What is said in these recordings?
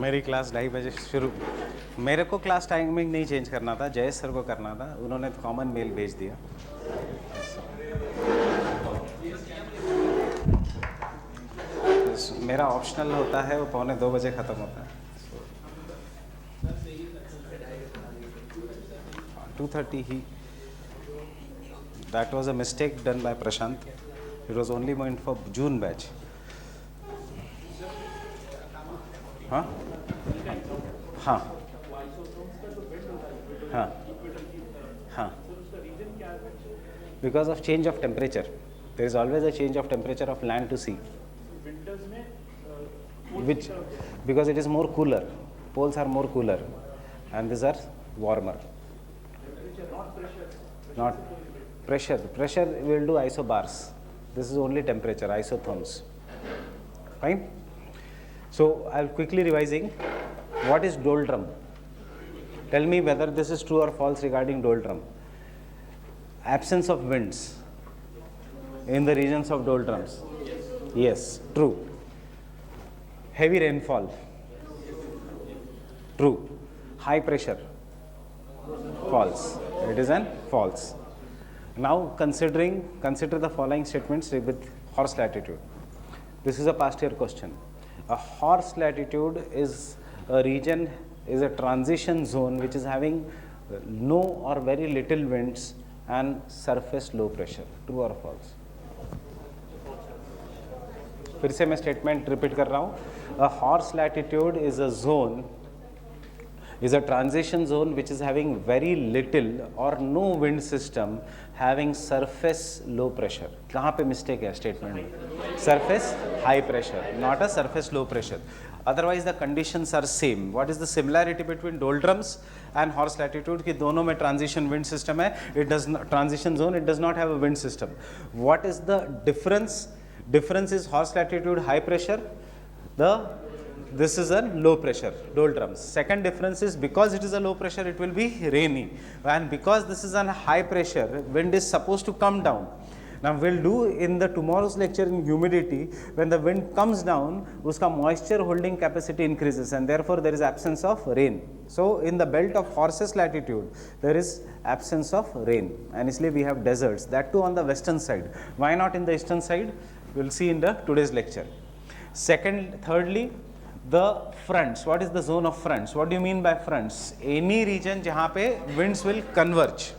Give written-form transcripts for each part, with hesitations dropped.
मेरी क्लास 2:30 शुरू। मेरे को क्लास टाइमिंग नहीं चेंज करना था, जयेश सर को करना था, उन्होंने कॉमन मेल भेज दिया। मेरा ऑप्शनल होता है, वो 1:45 ख़त्म होता है। 2:30 ही, that was a mistake done by Prashant. It was only meant for June batch. हाँ हाँ हाँ हाँ, because of change of temperature. There is always a change of temperature of land to sea. Which, because it is more cooler, poles are more cooler and these are warmer. Not pressure. Pressure we will do isobars. This is only temperature, isotherms. Fine. So I'll quickly revising. What is doldrum? Tell me whether this is true or false regarding doldrum. Absence of winds in the regions of doldrums. Yes, true. Heavy rainfall. True. High pressure. False. It is an false. Now consider the following statements with horse latitude. This is a past year question. A horse latitude is a region, is a transition zone which is having no or very little winds and surface low pressure. True or false? फिर से मैं statement repeat कर रहा हूँ. A horse latitude is a zone, is a transition zone which is having very little or no wind system, having surface low pressure. कहाँ पे mistake है statement में? Surface high pressure, not a surface low pressure. Otherwise the conditions are same. What is the similarity between doldrums and horse latitude? कि दोनों में transition wind system है. It does not, transition zone, it does not have a wind system. What is the difference? Difference is horse latitude high pressure, this is a low pressure, doldrums. Second difference is because it is a low pressure, it will be rainy, and because this is a high pressure, wind is supposed to come down. Now we'll do in the tomorrow's lecture in humidity, when the wind comes down, uska moisture holding capacity increases and therefore there is absence of rain. So in the belt of horses latitude, there is absence of rain, and isliye we have deserts, that too on the western side. Why not in the eastern side? We'll see in the today's lecture. Thirdly, the fronts. What is the zone of fronts? What do you mean by fronts? Any region जहाँ पे winds will converge,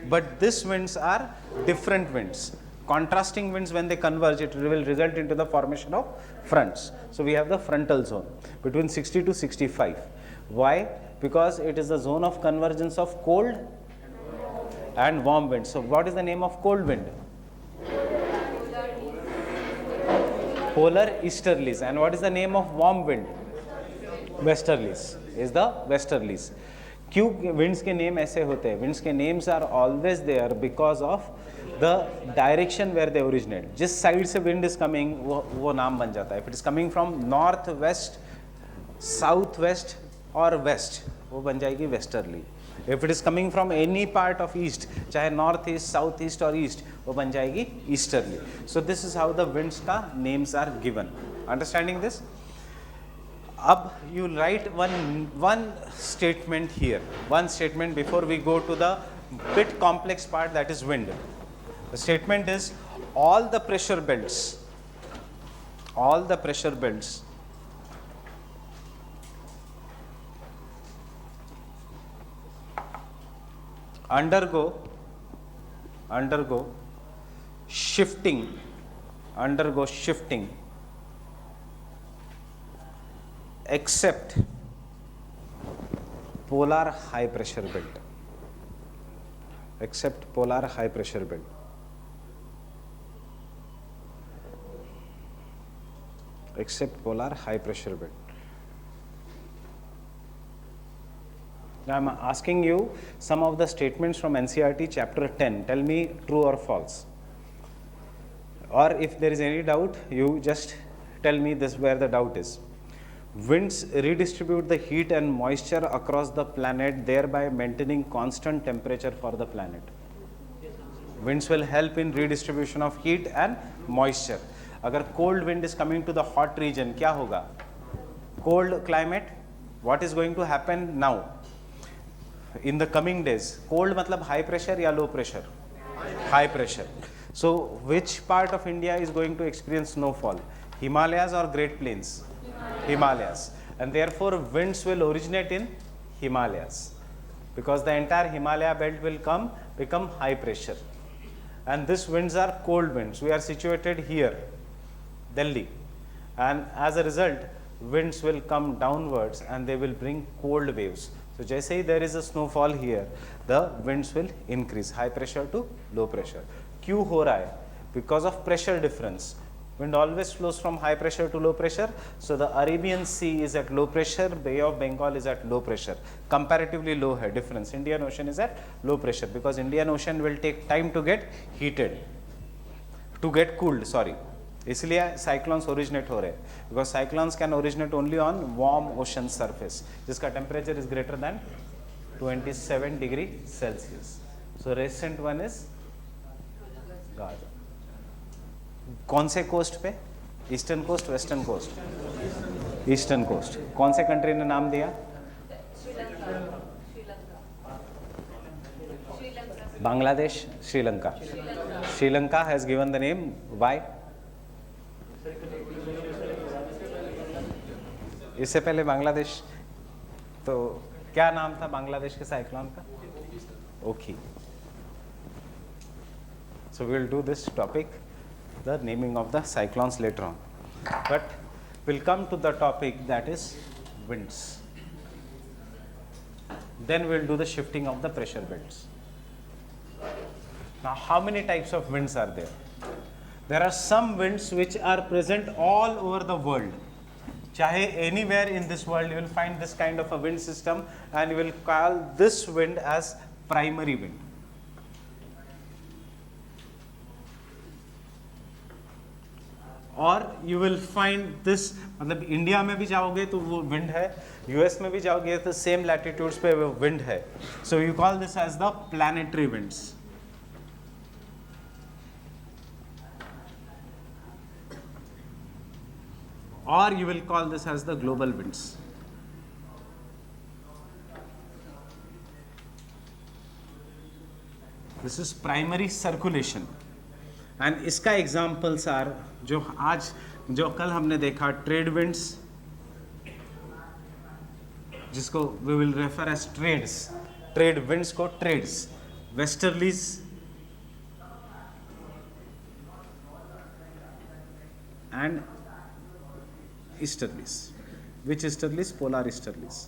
but these winds are different winds. Contrasting winds, when they converge, it will result into the formation of fronts. So we have the frontal zone between 60 to 65. Why? Because it is the zone of convergence of cold and warm winds. So what is the name of cold wind? Polar easterlies. And what is the name of warm wind? Westerlies. Is the westerlies. क्यों winds के name ऐसे होते हैं? Winds के names are always there because of the direction where they originate. जिस side से wind is coming, वो नाम बन जाता है. If it is coming from north, west, south west or west, वो बन जाएगी westerly. If it is coming from any part of east, चाहे north east, south east or east, वो बन जाएगी easterly. So this is how the winds का names are given. Understanding this? अब you write one statement here. One statement before we go to the bit complex part, that is wind. The statement is all the pressure belts undergo shifting except polar high pressure belt. Except polar high pressure belt. Except polar high pressure belt. Now I am asking you some of the statements from NCERT chapter 10. Tell me true or false. Or if there is any doubt, you just tell me this where the doubt is. Winds redistribute the heat and moisture across the planet, thereby maintaining constant temperature for the planet. Winds will help in redistribution of heat and moisture. अगर cold wind is coming to the hot region, क्या होगा? Cold climate, what is going to happen now in the coming days? Cold matlab high pressure या low pressure? High pressure. So which part of India is going to experience snowfall? Himalayas or Great Plains? Himalayas. And therefore winds will originate in Himalayas, because the entire Himalaya belt will become high pressure. And these winds are cold winds. We are situated here, Delhi, and as a result winds will come downwards and they will bring cold waves. So just say there is a snowfall here, the winds will increase, high pressure to low pressure. क्यों हो रहा है? Because of pressure difference. Wind always flows from high pressure to low pressure. So the Arabian Sea is at low pressure, Bay of Bengal is at low pressure. Comparatively low है difference. Indian Ocean is at low pressure because Indian Ocean will take time to get heated, to get cooled, sorry. इसलिए cyclones originate हो रहे हैं, because cyclones can originate only on warm ocean surface जिसका temperature is greater than 27 degree Celsius. So recent one is Gaza. कौन से coast पे? Eastern coast, western coast? Eastern coast. कौन से कंट्री ने नाम दिया? Bangladesh, Sri Lanka. Sri Lanka has given the name. Why? इससे पहले बांग्लादेश, तो क्या नाम था बांग्लादेश के साइक्लोन का? ओखी. So we will do this topic, the naming of the cyclones, later on. But we'll come to the topic that is winds. Then we'll do the shifting of the pressure belts. Now, how many types of winds are there? There are some winds which are present all over the world. Chahe anywhere in this world you will find this kind of a wind system, and you will call this wind as primary wind. और you will find this, मतलब India में भी जाओगे तो वो wind है, US में भी जाओगे तो सेम लैटिट्यूड्स पे वो विंड है. So you call this as the planetary winds. और you will call this as the global winds. This is primary circulation. And इसका एग्जाम्पल्स आर जो कल हमने देखा, ट्रेड विंड्स, जिसको we will refer as trades, trade winds को trades, westerlies, and easterlies. Which easterlies? Polar easterlies.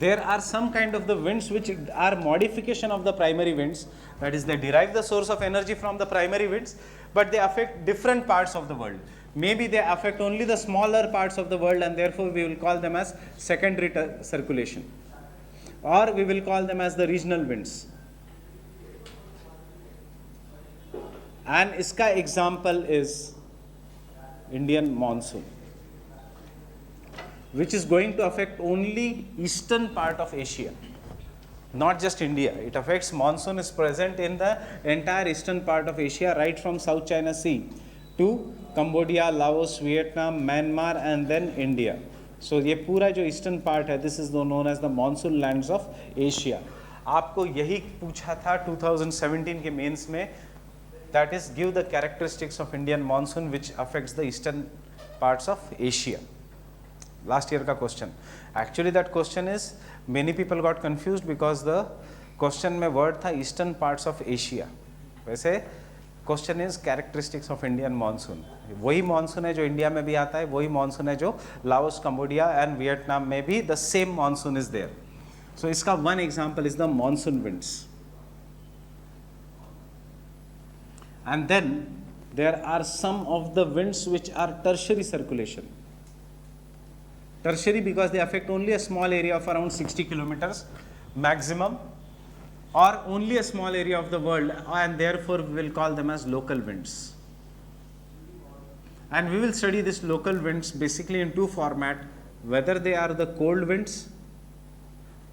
There are some kind of the winds which are modification of the primary winds, that is they derive the source of energy from the primary winds, but they affect different parts of the world. Maybe they affect only the smaller parts of the world, and therefore we will call them as secondary circulation, or we will call them as the regional winds. And iska example is Indian monsoon, which is going to affect only eastern part of Asia, not just India. It affects, monsoon is present in the entire eastern part of Asia, right from South China Sea to Cambodia, Laos, Vietnam, Myanmar, and then India. So ये पूरा जो eastern part है, this is known as the monsoon lands of Asia. आपको यही पूछा था 2017 के mains में, that is give the characteristics of Indian monsoon which affects the eastern parts of Asia. Last year का question. Actually that question is, many people got confused because the question में word था eastern parts of Asia. वैसे question is characteristics of Indian monsoon. वही monsoon है जो India में भी आता है, वही monsoon है जो लाओस, कंबोडिया एंड वियतनाम में भी the same monsoon is there. So इसका one example is the monsoon winds. And then there are some of the winds which are tertiary circulation. Tertiary because they affect only a small area of around 60 kilometers maximum, or only a small area of the world, and therefore we will call them as local winds. And we will study these local winds basically in two formats, whether they are the cold winds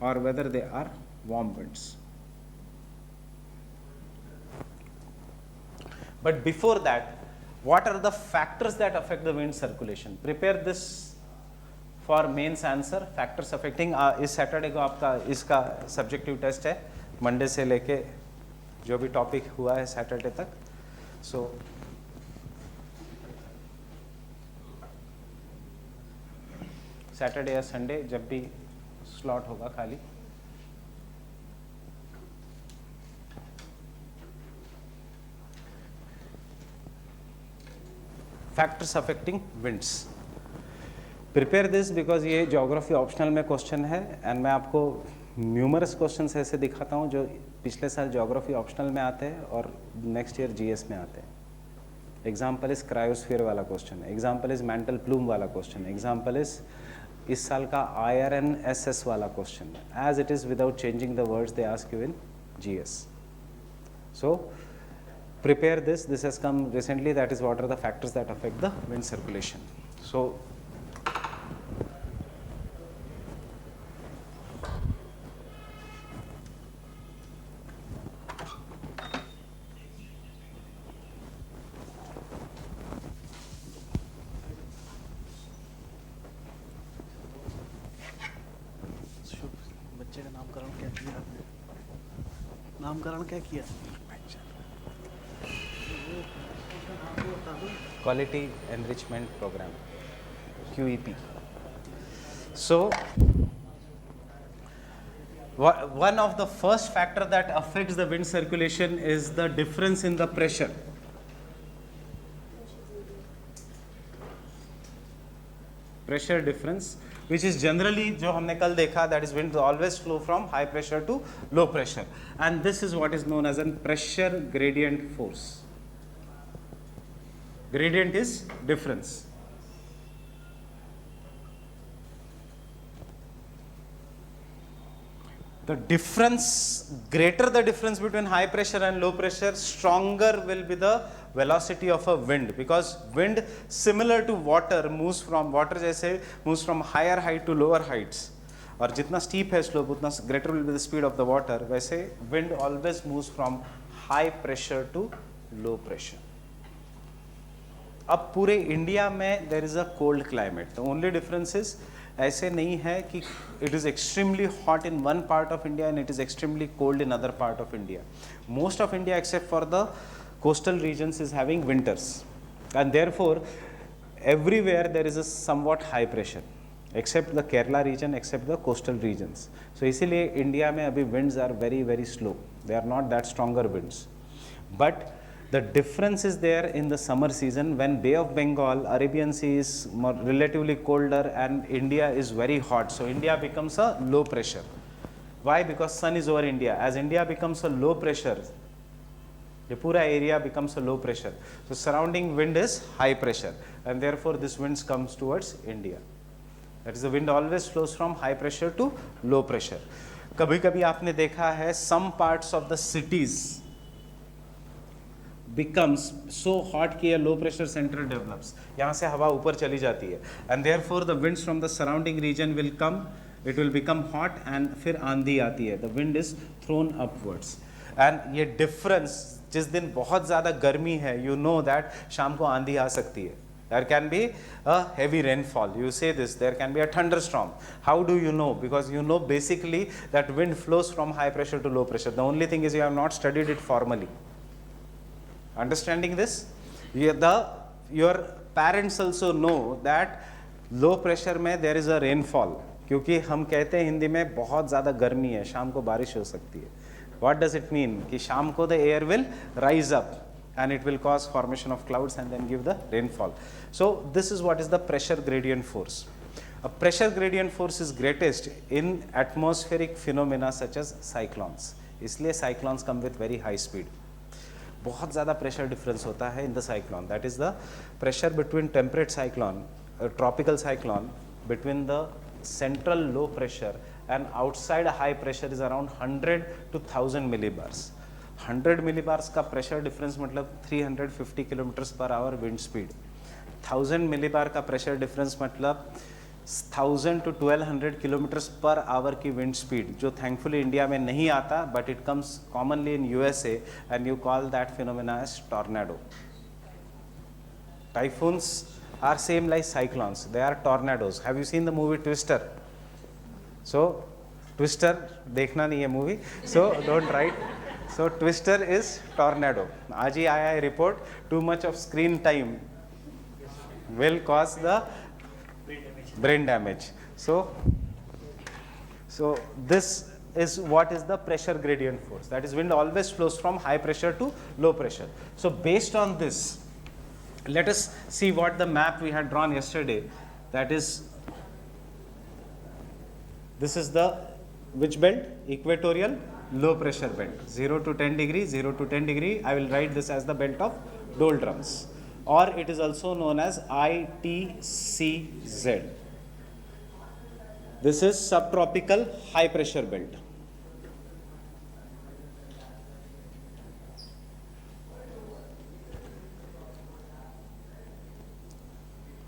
or whether they are warm winds. But before that, what are the factors that affect the wind circulation? Prepare this for mains answer. Factors affecting. इस Saturday को आपका इसका subjective test है, Monday से लेके जो भी topic हुआ है सैटरडे तक. सो सैटरडे या संडे जब भी स्लॉट होगा खाली. Factors affecting winds. Prepare this because ये ज्योग्राफी ऑप्शनल में क्वेश्चन है एंड मैं आपको न्यूमरस क्वेश्चंस ऐसे दिखाता हूँ जो पिछले साल ज्योग्राफी ऑप्शनल में आते हैं और नेक्स्ट ईयर जीएस में आते हैं. एग्जाम्पल इज क्रायोस्फीयर वाला question, example is mantle plume वाला क्वेश्चन, एग्जाम्पल इज इस साल का IRNSS वाला question. As it is without changing the words they ask you in GS. So prepare this. This has come recently. That is, what are the factors that affect the wind circulation. So बच्चे का नामकरण क्या किया आपने? नामकरण क्या किया? Quality Enrichment Program, QEP. So one of the first factor that affects the wind circulation is the difference in the pressure. Pressure difference, which is generally जो हमने कल देखा, that is winds always flow from high pressure to low pressure, and this is what is known as a pressure gradient force. Gradient is difference. The difference, greater the difference between high pressure and low pressure, stronger will be the velocity of a wind, because wind similar to water moves from water जैसे moves from higher height to lower heights, और जितना steep है slope उतना greater will be the speed of the water. वैसे wind always moves from high pressure to low pressure. अब पूरे India में there is a cold climate. The only difference is ऐसे नहीं है कि it is extremely hot in one part of India and it is extremely cold in other part of India. Most of India except for the coastal regions is having winters and therefore everywhere there is a somewhat high pressure except the Kerala region, except the coastal regions. So इसीलिए India में अभी winds are very very slow. They are not that stronger winds. But the difference is there in the summer season when Bay of Bengal, Arabian Sea is more relatively colder and India is very hot. So India becomes a low pressure. Why? Because sun is over India. As India becomes a low pressure, the pura area becomes a low pressure. So surrounding wind is high pressure and therefore this wind comes towards India. That is, the wind always flows from high pressure to low pressure. कभी कभी आपने देखा है some parts of the cities becomes so hot कि a low pressure center develops. यहाँ से हवा ऊपर चली जाती है and therefore the winds from the surrounding region will come, it will become hot and फिर आंधी आती है, the wind is thrown upwards. and ये difference, जिस दिन बहुत ज़्यादा गर्मी है, you know that शाम को आंधी आ सकती है. There can be a heavy rainfall. You say this, there can be a thunderstorm. How do you know? Because you know basically that wind flows from high pressure to low pressure. The only thing is you have not studied it formally. Understanding this? Your parents also know that low pressure में there is a rainfall. क्योंकि हम कहते हैं हिंदी में बहुत ज़्यादा गर्मी है, शाम को बारिश हो सकती है. What does it mean? कि शाम को the air will rise up and it will cause formation of clouds and then give the rainfall. So this is what is the pressure gradient force. A pressure gradient force is greatest in atmospheric phenomena such as cyclones. इसलिए cyclones come with very high speed. बहुत ज़्यादा pressure difference होता है in the cyclone. That is the pressure between temperate cyclone, tropical cyclone, between the central low pressure and outside high pressure is around 100 to 1000 millibars. 100 millibars का pressure difference मतलब 350 kilometres per hour wind speed. 1000 millibar का pressure difference मतलब 1000 to 1200 kilometres per hour की wind speed, जो thankfully India में नहीं आता, but it comes commonly in USA, and you call that phenomena as tornado. Typhoons are same like cyclones, they are tornadoes. Have you seen the movie Twister? So Twister देखना नहीं है movie, so don't write. So Twister is tornado. आज ही आया है report, too much of screen time will cause the brain damage. So this is what is the pressure gradient force. That is, wind always flows from high pressure to low pressure. So based on this, let us see what the map we had drawn yesterday. That is, this is the which belt? Equatorial low pressure belt. 0 to 10 degree, 0 to 10 degree. I will write this as the belt of doldrums, or it is also known as ITCZ. This is subtropical high pressure belt.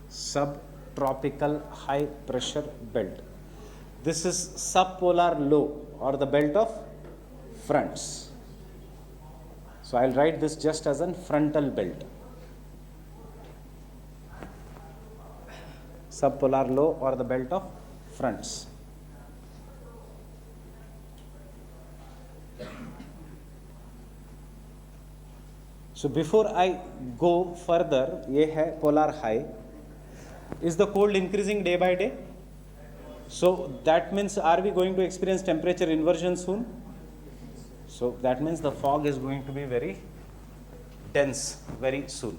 Subtropical high pressure belt. This is subpolar low, or the belt of fronts. So I'll write this just as a frontal belt. Subpolar low, or the belt of fronts. So before I go further, ये है polar high. Is the cold increasing day by day? So that means, are we going to experience temperature inversion soon? So that means the fog is going to be very dense very soon.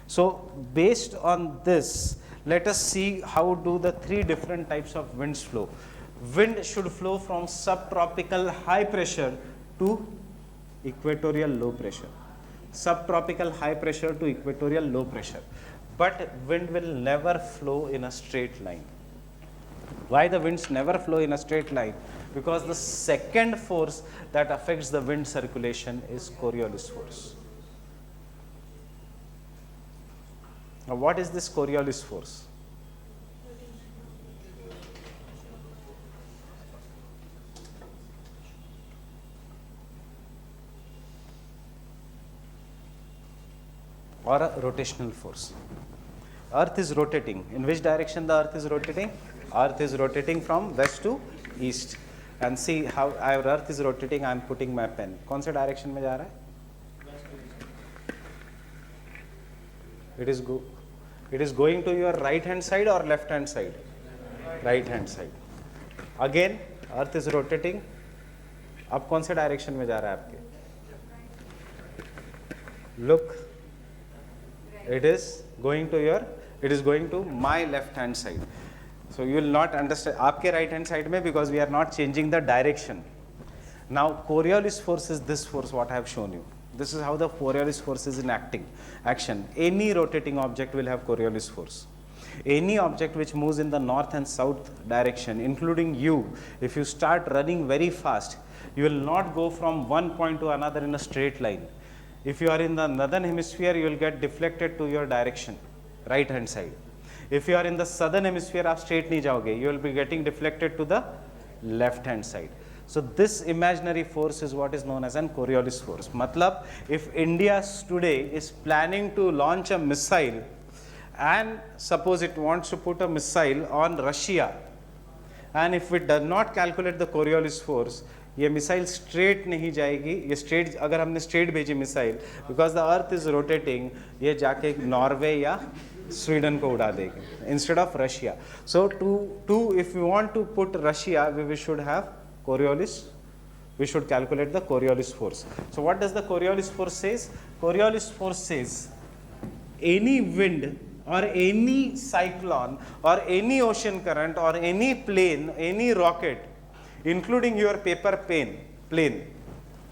So based on this, let us see how do the three different types of winds flow. Wind should flow from subtropical high pressure to equatorial low pressure. Subtropical high pressure to equatorial low pressure. But wind will never flow in a straight line. Why the winds never flow in a straight line? Because the second force that affects the wind circulation is Coriolis force. Now what is this Coriolis force? Or a rotational force. Earth is rotating. In which direction the earth is rotating? Earth is rotating from west to east. And see how our earth is rotating. I am putting my pen. कौन से direction में जा रहा है? It is going to your right hand side or left hand side? Right hand side. Again, earth is rotating. अब कौन से direction में जा रहा है आपके? Look. It is going to my left hand side. So you will not understand आपके right hand side में, because we are not changing the direction. Now Coriolis force is this force what I have shown you. This is how the Coriolis force is in action. Any rotating object will have Coriolis force. Any object which moves in the north and south direction, including you, if you start running very fast, you will not go from one point to another in a straight line. If you are in the northern hemisphere, you will get deflected to your direction, right hand side. If you are in the southern hemisphere, आप straight नहीं जाओगे, you will be getting deflected to the left hand side. So this imaginary force is what is known as an Coriolis force. मतलब, if India today is planning to launch a missile, and suppose it wants to put a missile on Russia, and if it does not calculate the Coriolis force, ये missile straight नहीं जाएगी. ये straight, अगर हमने straight भेजी missile, because the earth is rotating, ये जाके Norway या स्वीडन को उड़ा देगी instead of Russia. So to if you want to put Russia, we should have Coriolis. We should calculate the Coriolis force. So what does the Coriolis force says? Coriolis force says any wind or any cyclone or any ocean current or any plane, any rocket, including your paper plane,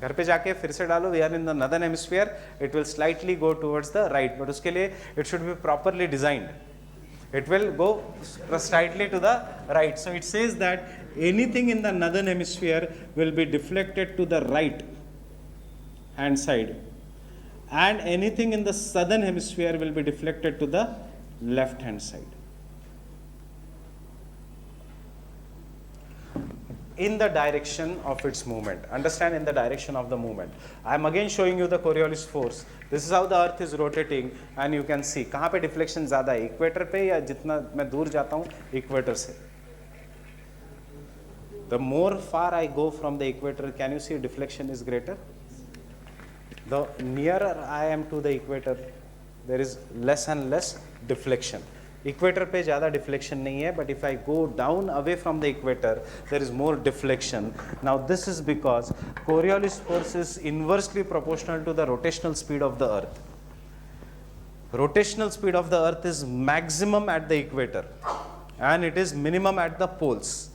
घर पे जाके फिर से डालो, we are in the northern hemisphere, it will slightly go towards the right, but उसके लिए it should be properly designed. It will go slightly to the right. So it says that anything in the northern hemisphere will be deflected to the right hand side, and anything in the southern hemisphere will be deflected to the left hand side. in the direction of its movement. Understand, in the direction of the movement. I am again showing you the Coriolis force. This is how the earth is rotating and you can see कहाँ पे deflection ज़्यादा है, equator पे या जितना मैं दूर जाता हूँ इक्वेटर से. The more far I go from the equator, can you see deflection is greater? The nearer I am to the equator, there is less and less deflection. Equator पे ज़्यादा deflection नहीं है, but if I go down away from the equator, there is more deflection. Now this is because Coriolis force is inversely proportional to the rotational speed of the earth. Rotational speed of the earth is maximum at the equator and it is minimum at the poles.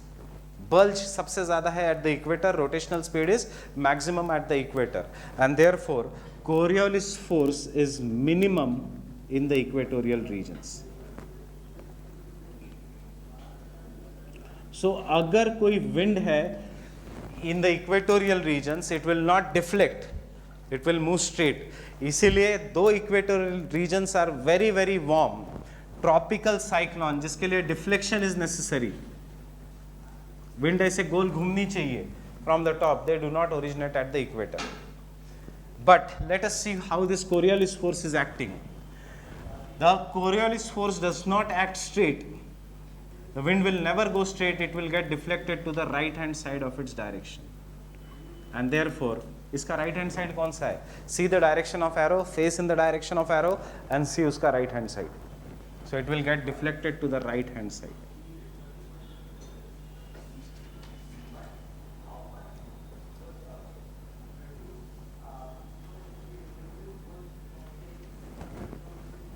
Bulge सबसे ज़्यादा है at the equator, rotational speed is maximum at the equator, and therefore Coriolis force is minimum in the equatorial regions. So अगर कोई wind है in the equatorial regions, it will not deflect, it will move straight. इसीलिए दो equatorial regions are very very warm, tropical cyclone जिसके लिए deflection is necessary. Wind ऐसे गोल घूमनी चाहिए from the top, they do not originate at the equator. But let us see how this Coriolis force is acting. The Coriolis force does not act straight. The wind will never go straight, it will get deflected to the right hand side of its direction. And therefore, इसका right hand side कौन सा है? See the direction of arrow, face in the direction of arrow and see उसका right hand side. So it will get deflected to the right hand side.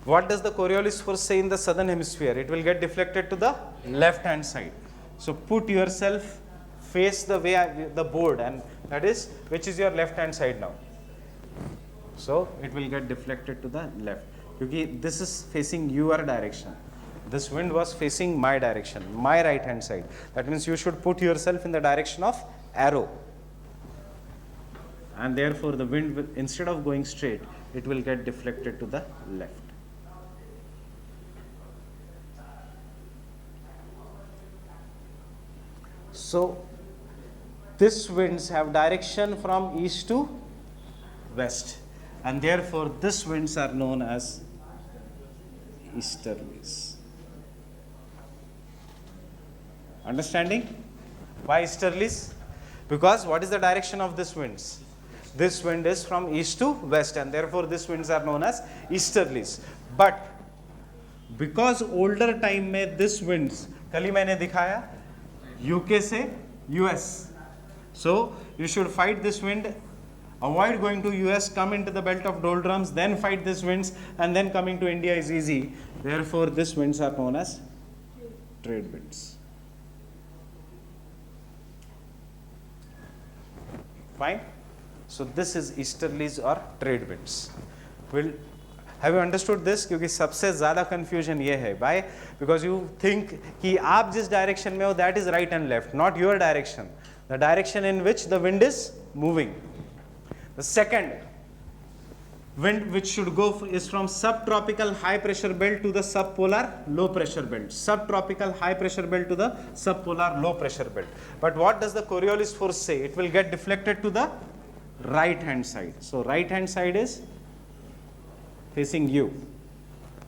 What does the Coriolis force say in the southern hemisphere? It will get deflected to the left hand side. So put yourself, face the way the board, and that is, which is your left hand side now? So it will get deflected to the left. Because this is facing your direction. This wind was facing my direction, my right hand side. That means you should put yourself in the direction of arrow. And therefore the wind will, instead of going straight, it will get deflected to the left. So these winds have direction from east to west, and therefore these winds are known as easterlies. Understanding? Why easterlies? Because what is the direction of these winds? This wind is from east to west, and therefore these winds are known as easterlies. But because older time में this winds, कल ही मैंने दिखाया UK से US. So you should fight this wind, avoid going to US, come into the belt of doldrums, then fight these winds, and then coming to India is easy. Therefore these winds are known as trade winds. Fine. So this is easterlies or trade winds. Have you understood this? क्योंकि सबसे ज़्यादा confusion ये है. Why? Because you think कि आप जिस direction में हो, that is right and left, not your direction. The direction in which the wind is moving. The second wind which should go is from subtropical high pressure belt to the subpolar low pressure belt. Subtropical high pressure belt to the subpolar low pressure belt. But what does the Coriolis force say? It will get deflected to the right hand side. So right hand side is facing you.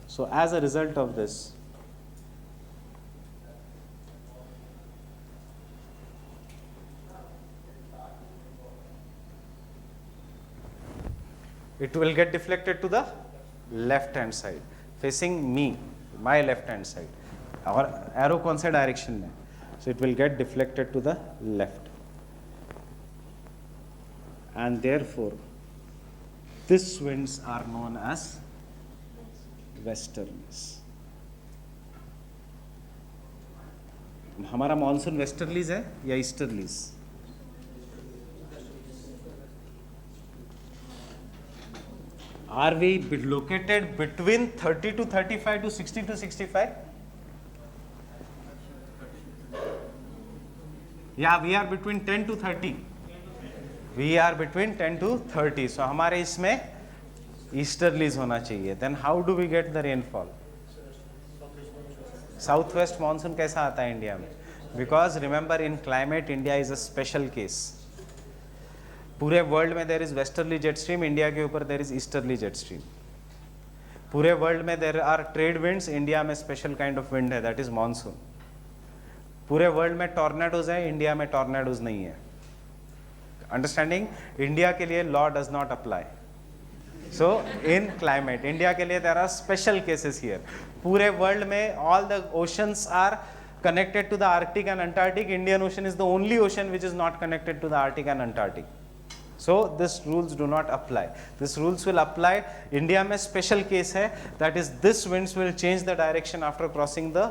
So as a result of this, it will get deflected to the left hand side, facing me, my left hand side. Our arrow कौन से direction में? So it will get deflected to the left. And therefore, these winds are known as westerlies. हमारा monsoon westerlies है या easterlies? Are we located between 30 to 35 to 60 to 65? Yeah, we are between 10 to 30. We are between 10 to 30. So हमारे इसमें easterlies होना चाहिए. Then how do we get the rainfall? Southwest monsoon कैसा आता है इंडिया में? Because remember, in climate, India is a special case. पूरे world में there is westerly jet stream, India के ऊपर there is easterly jet stream. पूरे world में there are trade winds, India में स्पेशल काइंड ऑफ विंड है, that is monsoon. पूरे world में टॉर्नेडोज है, इंडिया में टॉर्नेडोज नहीं है. अंडरस्टैंडिंग? इंडिया के लिए law does not apply. So in climate India के लिए there are special cases here. पूरे वर्ल्ड में all the oceans are connected to the Arctic and Antarctic. Indian Ocean is the only ocean which is not connected to the Arctic and Antarctic. So these rules do not apply. These rules will apply. India में special case है, that is this winds will change the direction after crossing the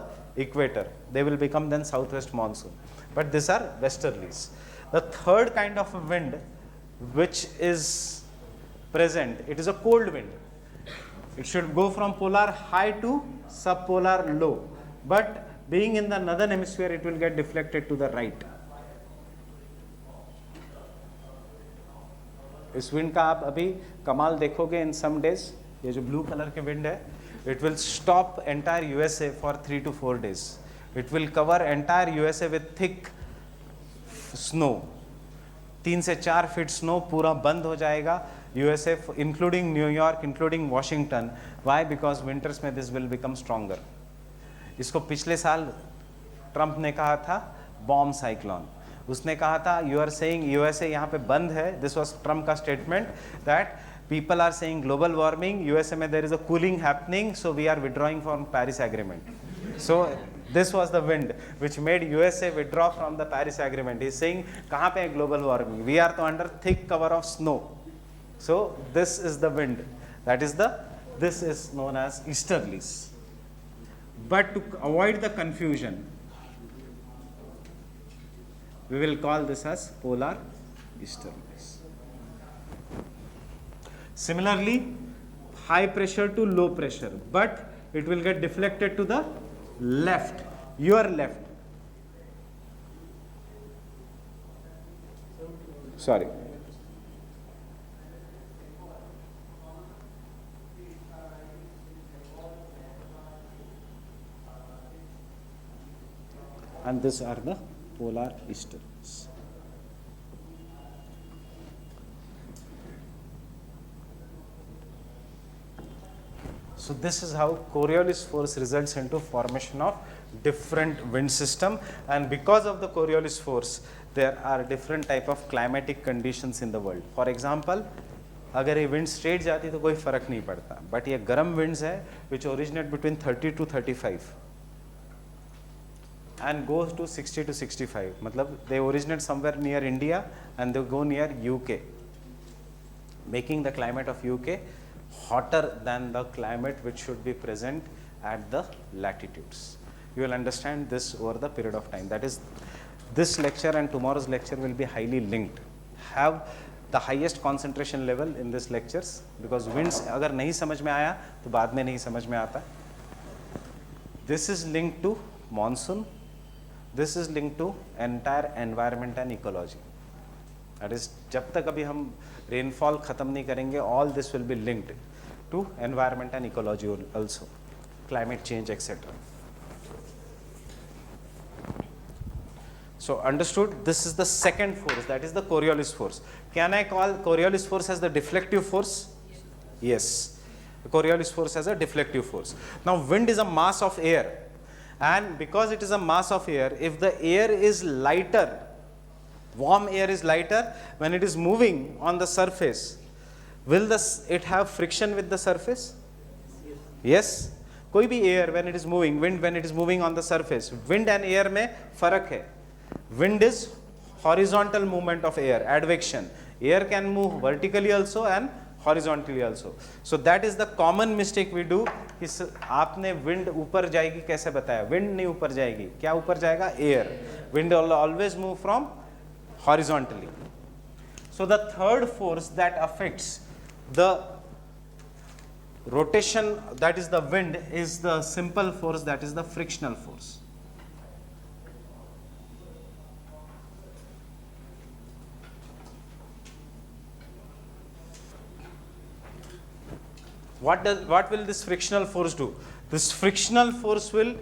equator. They will become then southwest monsoon. But these are westerlies. The third kind of a wind which is present, it is a cold wind. It should go from polar high to subpolar low. But being in the northern hemisphere, it will get deflected to the right. इस wind का आप अभी कमाल देखोगे इन सम days. ये जो blue colour के wind है, it will stop entire USA for 3 to 4 days. It will cover entire USA with thick snow. 3 से 4 फीट स्नो पूरा बंद हो जाएगा USA, including New York, including Washington. Why? Because winters में दिस विल बिकम स्ट्रॉन्गर. इसको पिछले साल ट्रंप ने कहा था बॉम्ब साइक्लोन. उसने कहा था यू आर सेइंग यूएसए यहाँ पे बंद है. दिस वाज ट्रंप का statement that people are saying global warming, USA में there is a cooling happening, so we are withdrawing from Paris agreement. So this was the wind which made USA withdraw from the Paris agreement. Is saying कहाँ पे है global warming, we are तो under thick cover of snow. So this is the wind, that is this is known as easterlies. But to avoid the confusion, we will call this as polar easterlies. Similarly, high pressure to low pressure, but it will get deflected to the left, your left. Sorry. And these are the polar easterlies. So this is how Coriolis force results into formation of different wind system, and because of the Coriolis force there are different type of climatic conditions in the world. For example, अगर ये wind straight जाती तो कोई फर्क नहीं पड़ता, but ये गर्म winds है which originate between 30 to 35 and goes to 60 to 65. मतलब they originate somewhere near India and they go near UK, making the climate of UK hotter than the climate which should be present at the latitudes. You will understand this over the period of time. That is, this lecture and tomorrow's lecture will be highly linked. Have the highest concentration level in this lectures, because winds अगर नहीं समझ में आया तो बाद में नहीं समझ में आता. This is linked to monsoon. This is linked to entire environment and ecology. That is, जब तक अभी हम rainfall खत्म नहीं करेंगे, all this will be linked to environment and ecology also, climate change, etc. So understood, this is the second force, that is the Coriolis force. Can I call Coriolis force as the deflective force? Yes, the Coriolis force as a deflective force. Now wind is a mass of air, and because it is a mass of air, if the air is lighter, warm air is lighter, when it is moving on the surface, will it have friction with the surface? Yes. कोई भी air when it is moving, wind when it is moving on the surface, wind and air में फर्क है. Wind is horizontal movement of air, advection. Air can move vertically also and horizontally also. So that is the common mistake we do. इस आपने wind ऊपर जाएगी कैसे बताया? Wind नहीं ऊपर जाएगी, क्या ऊपर जाएगा? Air. Wind will always move from horizontally. So the third force that affects the rotation, that is the wind, is the simple force, that is the frictional force. What will this frictional force do? This frictional force will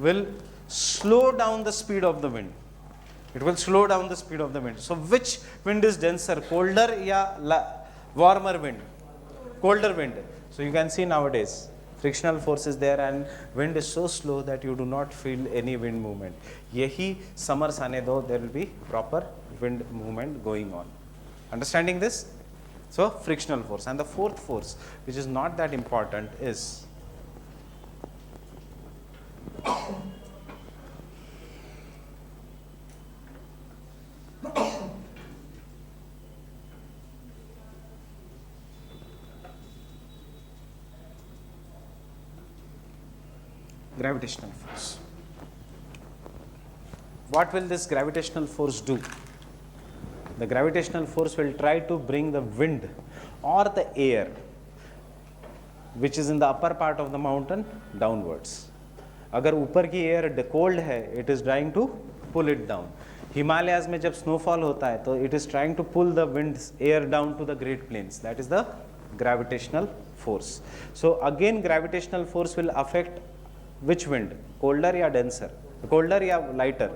will slow down the speed of the wind. It will slow down the speed of the wind. So which wind is denser, colder or warmer wind? Colder wind. So you can see nowadays frictional force is there and wind is so slow that you do not feel any wind movement. Yehi summers aane do, there will be proper wind movement going on. Understanding this? So frictional force. And the fourth force, which is not that important, is gravitational force. What will this gravitational force do? The gravitational force will try to bring the wind or the air which is in the upper part of the mountain downwards. अगर ऊपर की air cold है, it is trying to pull it down. Himalayas में जब snowfall होता है तो it is trying to pull the wind air down to the great plains. That is the gravitational force. So again gravitational force will affect which wind? Colder या denser? Colder या lighter?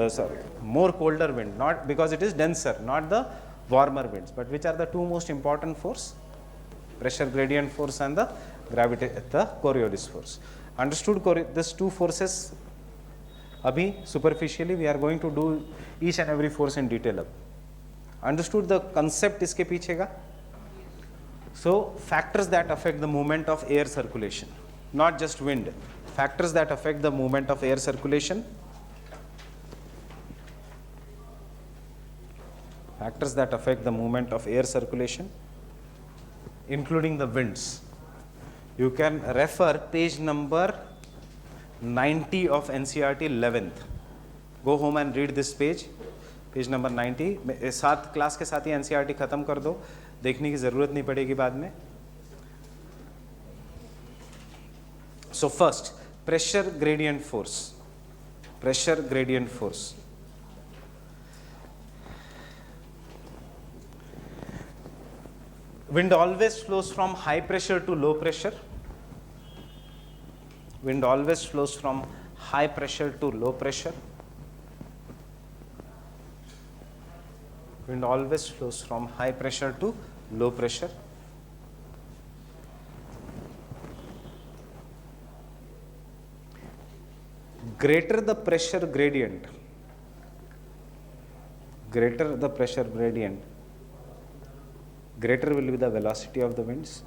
Sorry, more colder wind, not because it is denser, not the warmer winds. But which are the two most important force? Pressure gradient force and the Coriolis force. Understood these two forces? Abhi superficially we are going to do each and every force in detail. Understood the concept iske piche ka? So factors that affect the movement of air circulation, not just wind. Factors that affect the movement of air circulation. Factors that affect the movement of air circulation, including the winds. You can refer page number 90 of NCERT 11th. Go home and read this page, page number 90. साथ class के साथ ही NCERT खत्म कर दो, देखने की ज़रूरत नहीं पड़ेगी बाद में. So first, pressure gradient force. Pressure gradient force. Wind always flows from high pressure to low pressure. Wind always flows from high pressure to low pressure. Wind always flows from high pressure to low pressure. Greater the pressure gradient, greater the pressure gradient, greater will be the velocity of the winds.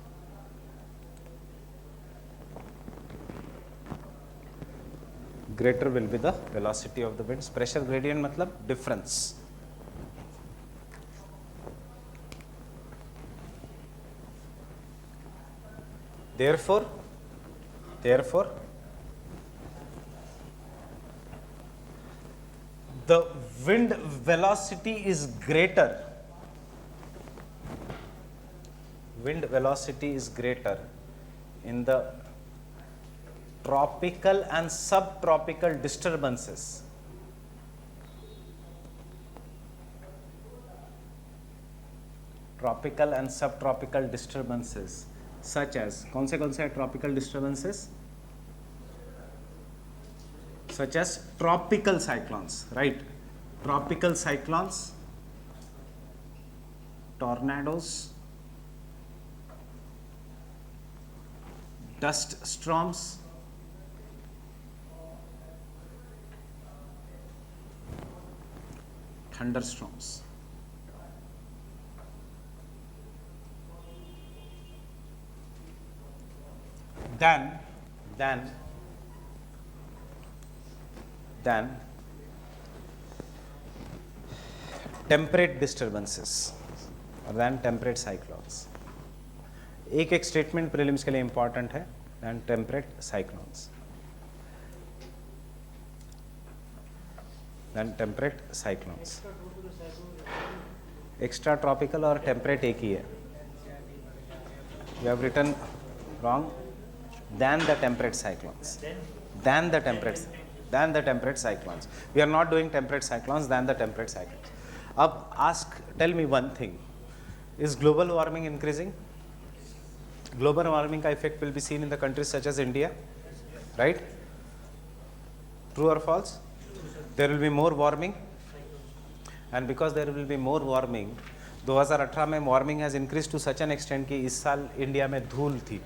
Greater will be the velocity of the winds. Pressure gradient matlab difference. Therefore, the wind velocity is greater. Wind velocity is greater in the tropical and subtropical disturbances. Tropical and subtropical disturbances such as कौन से tropical disturbances? Such as tropical cyclones, right? Tropical cyclones, tornadoes, dust storms, thunderstorms. Then temperate disturbances or than temperate cyclones. एक statement prelims के लिए important है, and temperate cyclones. Then temperate cyclones. Extra tropical और temperate एक ही है. You have written wrong. Then the temperate cyclones. Then the temperate cyclones. We are not doing temperate cyclones, then the temperate cyclones. अब ask, tell me one thing. Is global warming increasing? Global warming effect will be seen in the countries such as India, right? True or false? There will be more warming, and because there will be more warming, 2018 में warming has increase to such an extent कि इस साल India में धूल थी,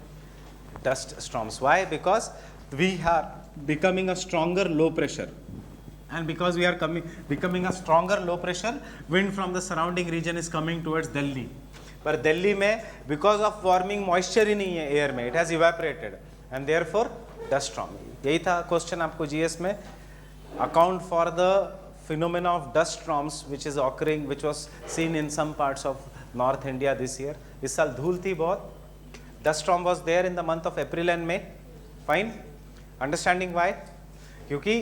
dust storms. Why? Because we are becoming a stronger low pressure, and because we are becoming a stronger low pressure, wind from the surrounding region is coming towards Delhi. पर दिल्ली में because of warming moisture ही नहीं है air में, it has evaporated and therefore dust storm. यही था question आपको GS में. Account for the phenomena of dust storms which is occurring, which was seen in some parts of North India this year. इस साल धूल थी बहुत. Dust storm was there in the month of April and May. Fine. Understanding why? क्योंकि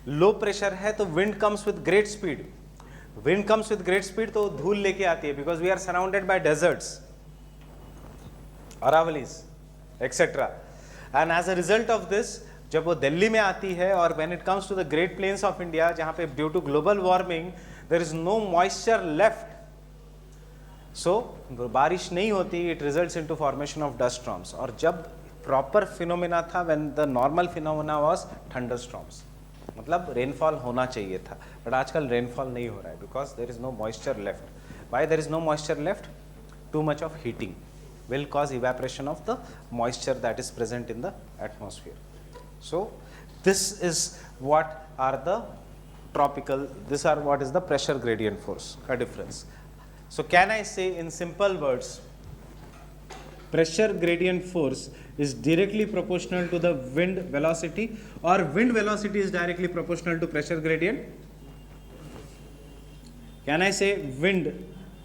लो pressure है तो wind comes with great speed. Wind comes with great speed तो धूल लेके आती है, because we are surrounded by deserts, Aravallis etcetera. And as a result of this, जब वो दिल्ली में आती है और when it comes to the great plains of India, जहां पे due to global warming there is no moisture left, so बारिश नहीं होती, it results into formation of dust storms. और जब प्रॉपर फिनोमेना था, when the normal phenomena was thunder storms, मतलब rainfall होना चाहिए था, बट आजकल रेनफॉल नहीं हो रहा है because there is no moisture left. Why there is no moisture left? Too much of heating will cause evaporation of the moisture that is present in the atmosphere. So this is what are the tropical, these are what is the pressure gradient force, a difference. So can I say in simple words, pressure gradient force is directly proportional to the wind velocity, or wind velocity is directly proportional to pressure gradient? Can I say wind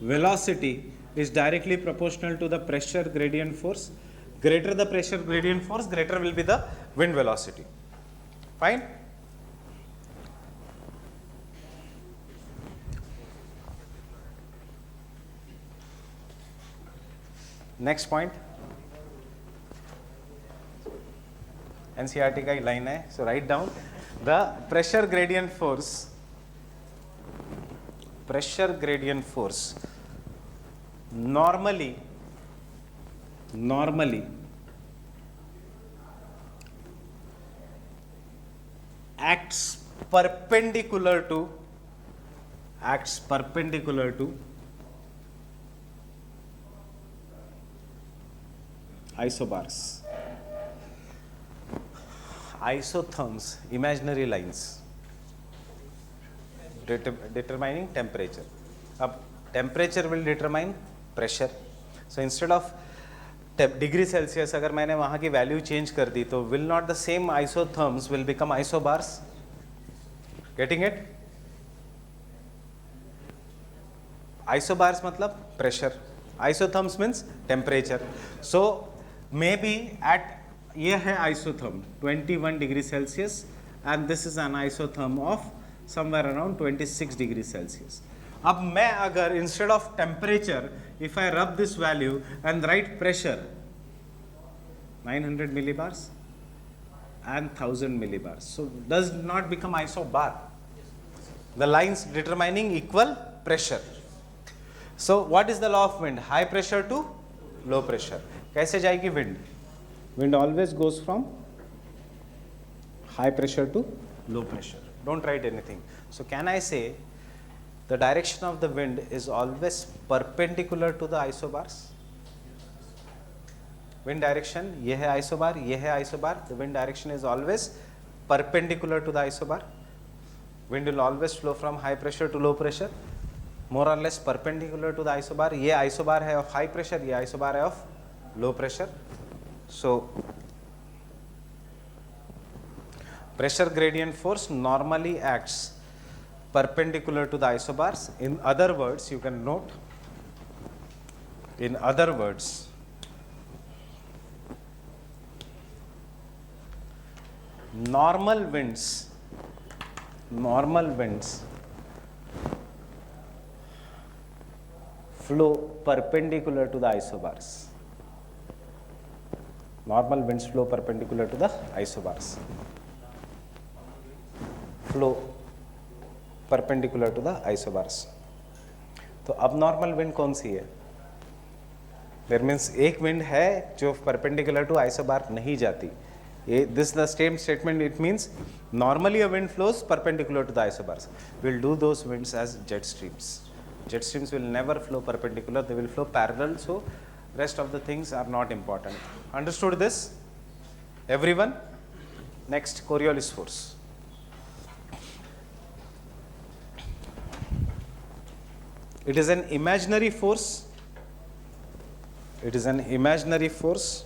velocity is directly proportional to the pressure gradient force? Greater the pressure gradient force, greater will be the wind velocity. Fine? Next point. NCERT का line है, so write down the pressure gradient force. Pressure gradient force normally acts perpendicular to isobars, isotherms, imaginary lines determining temperature. अब temperature will determine pressure. So instead of degree Celsius, अगर मैंने वहाँ की value change कर दी तो will not the same isotherms will become isobars? Getting it? Isobars मतलब pressure, isotherms means temperature. So maybe at ये है isotherm 21 degree Celsius and this is an isotherm of somewhere around 26 degree Celsius. अब मैं अगर instead of temperature, if I rub this value and write pressure 900 millibars and 1000 millibars, so does not become isobar? The lines determining equal pressure. So what is the law of wind? High pressure to low pressure. कैसे जाएगी wind? Wind always goes from high pressure to low pressure. Don't write anything. So can I say the direction of the wind is always perpendicular to the isobars? Wind direction, ये है isobar, ये है isobar. The wind direction is always perpendicular to the isobar. Wind will always flow from high pressure to low pressure, more or less perpendicular to the isobar. ये isobar है of high pressure, ये isobar है of low pressure. So pressure gradient force normally acts perpendicular to the isobars. In other words, you can note, in other words, normal winds flow perpendicular to the isobars. Normal winds flow perpendicular to the isobars. Flow perpendicular to the isobars. तो अब normal wind कौन सी है? There means एक wind है जो perpendicular to isobar नहीं जाती, This is the same statement. It means normally a wind flows perpendicular to the isobars. We'll do those winds as jet streams. Jet streams will never flow perpendicular, they will flow parallel, so rest of the things are not important. Understood this? Everyone? Next, Coriolis force. It is an imaginary force. It is an imaginary force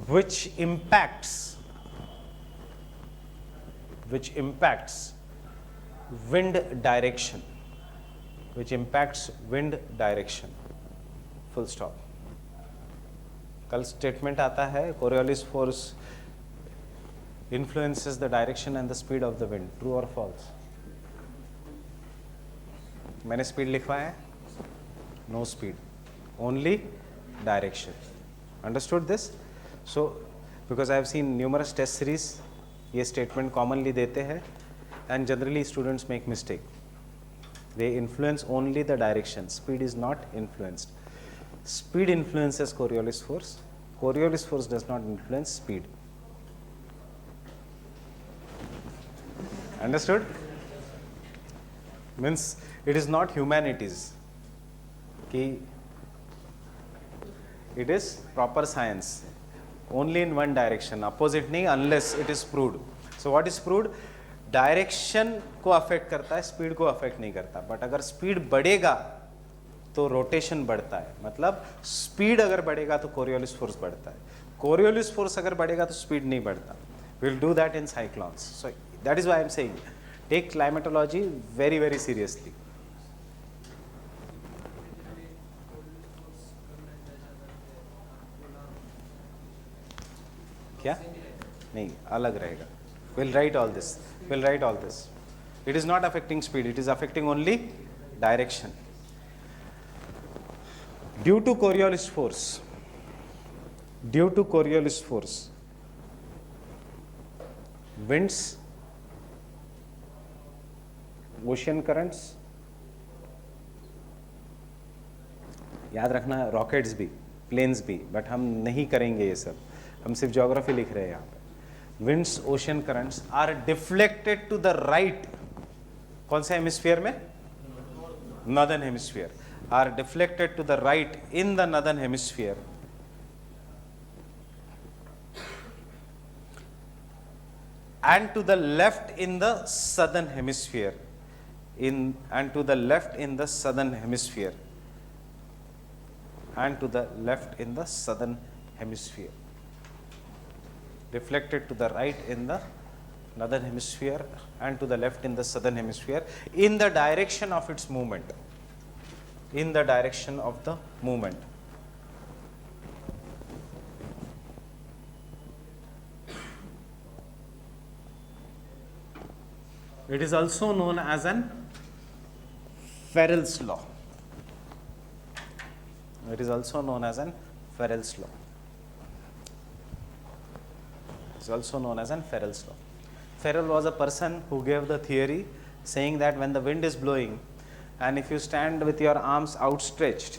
which impacts wind direction, full stop. कल statement आता है Coriolis force influences the direction and the speed of the wind, true or false? मैंने speed लिखवाया है, no speed, only direction. Understood this? So because I have seen numerous test series, ये statement commonly देते हैं and generally students make mistake. They influence only the direction, speed is not influenced. Speed influences Coriolis force. Coriolis force does not influence speed. Understood? Means it is not humanities. Ki it is proper science. Only in one direction. Opposite नहीं, unless it is proved. So what is proved? Direction को affect करता है, speed को affect नहीं करता. But अगर speed बढ़ेगा तो रोटेशन बढ़ता है. मतलब स्पीड अगर बढ़ेगा तो कोरियोलिस फोर्स बढ़ता है, कोरियोलिस फोर्स अगर बढ़ेगा तो स्पीड नहीं बढ़ता. Will do that in cyclones. So that is why I am saying take climatology very very seriously. क्या नहीं, अलग रहेगा. Will write all this, will write all this. It is not affecting speed, it is affecting only direction. Due to Coriolis force, winds, ocean currents, याद रखना rockets भी, planes भी, but हम नहीं करेंगे ये सब, हम सिर्फ ज्योग्राफी लिख रहे हैं यहाँ पे. Winds, ocean currents are deflected to the right. कौन से हेमिस्फीयर में? Northern hemisphere. Are deflected to the right in the northern hemisphere and to the left in the southern hemisphere, and to the left in the southern hemisphere, and to the left in the southern hemisphere. Deflected to the right in the northern hemisphere and to the left in the southern hemisphere in the direction of its movement. In the direction of the movement. It is also known as an Farrell's law. It is also known as an Farrell's law. It is also known as an Farrell's law. Farrell was a person who gave the theory saying that when the wind is blowing, and if you stand with your arms outstretched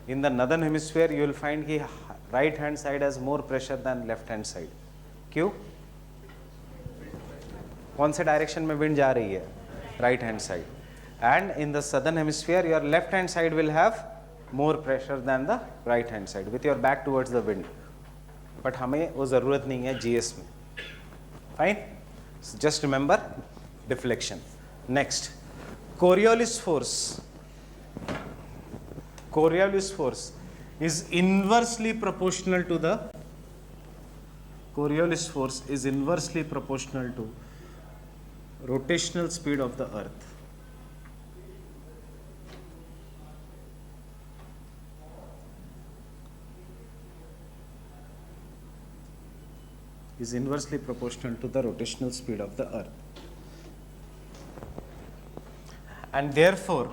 in the northern hemisphere, you will find कि right hand side has more pressure than left hand side. क्यों? कौन से direction में wind जा रही है? Right hand side. And in the southern hemisphere your left hand side will have more pressure than the right hand side with your back towards the wind. But हमें वो ज़रूरत नहीं है जीएस में. Fine, just remember deflection. Next, Coriolis force. Coriolis force is inversely proportional to the Coriolis force is inversely proportional to rotational speed of the earth. Is inversely proportional to the rotational speed of the earth. And therefore,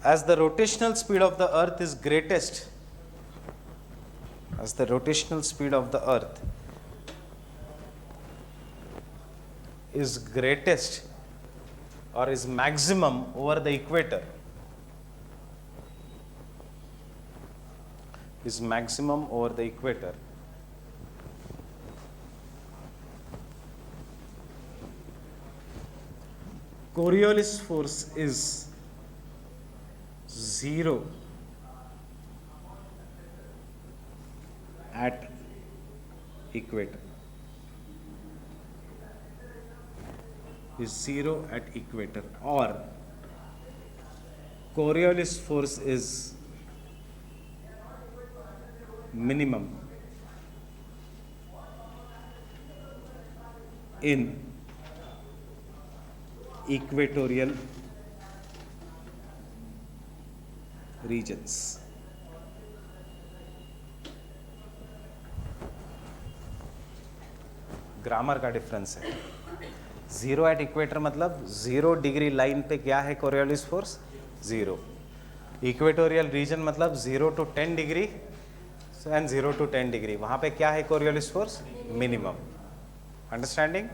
as the rotational speed of the earth is greatest, as the rotational speed of the earth is greatest or is maximum over the equator, is maximum over the equator. Coriolis force is 0 at equator. Is 0 at equator, or Coriolis force is minimum in equatorial regions. Grammar का difference है. 0 at equator मतलब 0 degree line पे क्या है Coriolis force? 0. Equatorial region मतलब 0 to 10 degree and 0 to 10 degree, वहाँ पे क्या है कोरियोलिस फोर्स? मिनिमम. अंडरस्टैंडिंग?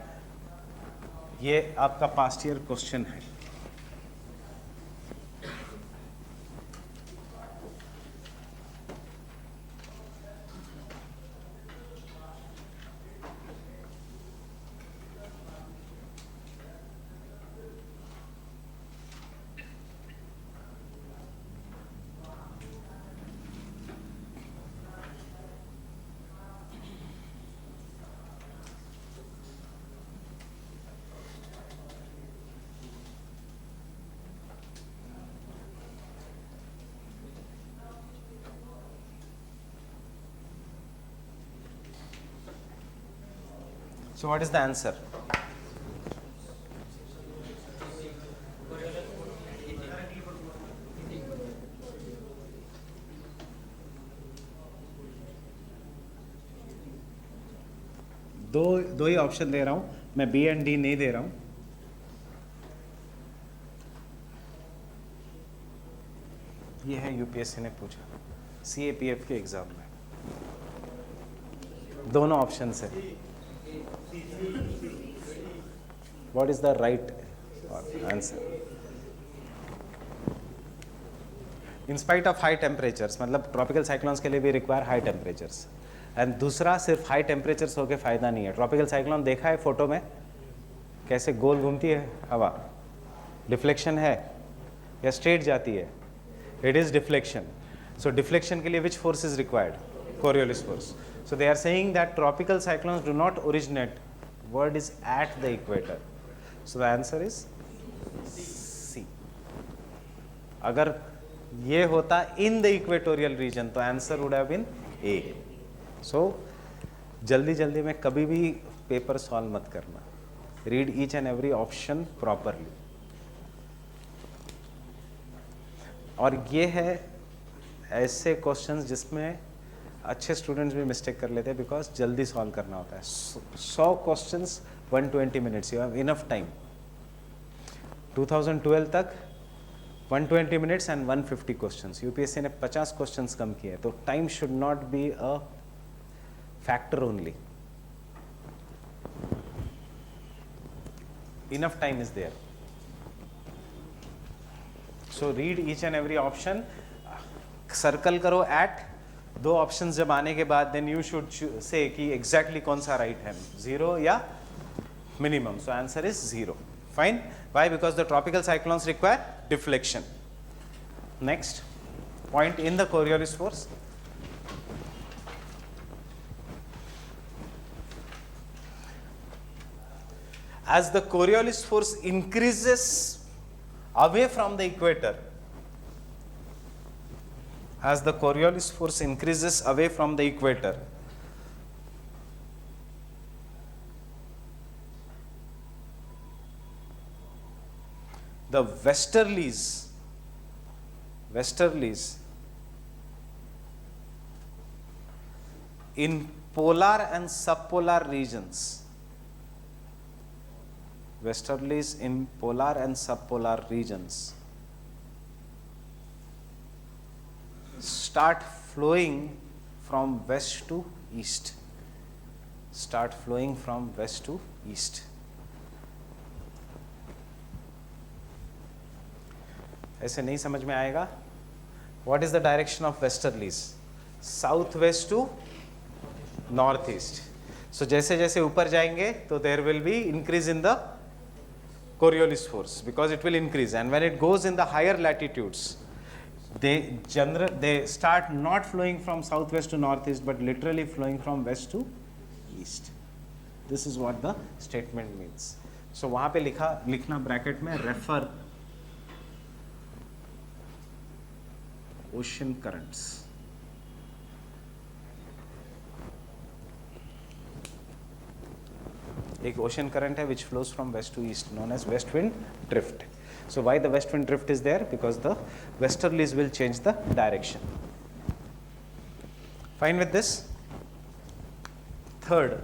ये आपका पास्ट ईयर क्वेश्चन है. So what is the answer? दो ही ऑप्शन दे रहा हूं मैं, बी एंड डी नहीं दे रहा हूं. ये है यूपीएससी ने पूछा सीएपीएफ के एग्जाम में. दोनों ऑप्शन है. What is the right answer? In spite of high temperatures, मतलब ट्रॉपिकल साइक्लोन्स के लिए भी रिक्वायर हाई टेम्परेचर्स. एंड दूसरा, सिर्फ हाई टेम्परेचर्स होके फ़ायदा नहीं है. ट्रॉपिकल साइक्लोन देखा है फोटो में कैसे गोल घूमती है हवा? डिफ्लेक्शन है या स्ट्रेट जाती है? It is deflection. So deflection के लिए which force is required? Coriolis force. So they are saying that tropical cyclones do not originate, word is at the equator. So the answer is C. अगर ये होता in the equatorial region तो answer would have been A. So जल्दी जल्दी में कभी भी paper solve मत करना. Read each and every option properly. और ये है ऐसे क्वेश्चंस जिसमें अच्छे स्टूडेंट्स भी मिस्टेक कर लेते हैं बिकॉज जल्दी सॉल्व करना होता है. 100 questions 120 minutes, you have enough time. 2012 तक 120 मिनट्स एंड 150 क्वेश्चंस. यूपीएससी ने 50 क्वेश्चंस कम किए, तो time should not be a factor only. Enough time is there. So read each and every option, circle करो एट. दो ऑप्शंस जब आने के बाद देन यू शुड से कि एग्जैक्टली कौन सा राइट है, 0 या minimum. So answer is 0. Fine. Why? Because the tropical cyclones require deflection. Next point in the Coriolis force. As the Coriolis force increases away from the equator, as the Coriolis force increases away from the equator, the westerlies in polar and subpolar regions, westerlies in polar and subpolar regions start flowing from west to east. Start flowing from west to east. ऐसे नहीं समझ में आएगा. What is the direction of westerlies? South west to north east. So जैसे जैसे ऊपर जाएंगे तो there will be increase in the Coriolis force because it will increase, and when it goes in the higher latitudes, they start not flowing from southwest to northeast but literally flowing from west to east. This is what the statement means. So वहाँ पे लिखना bracket में refer ocean currents. एक ocean current है which flows from west to east known as west wind drift. So why the west wind drift is there? Because the westerlies will change the direction. Fine with this? Third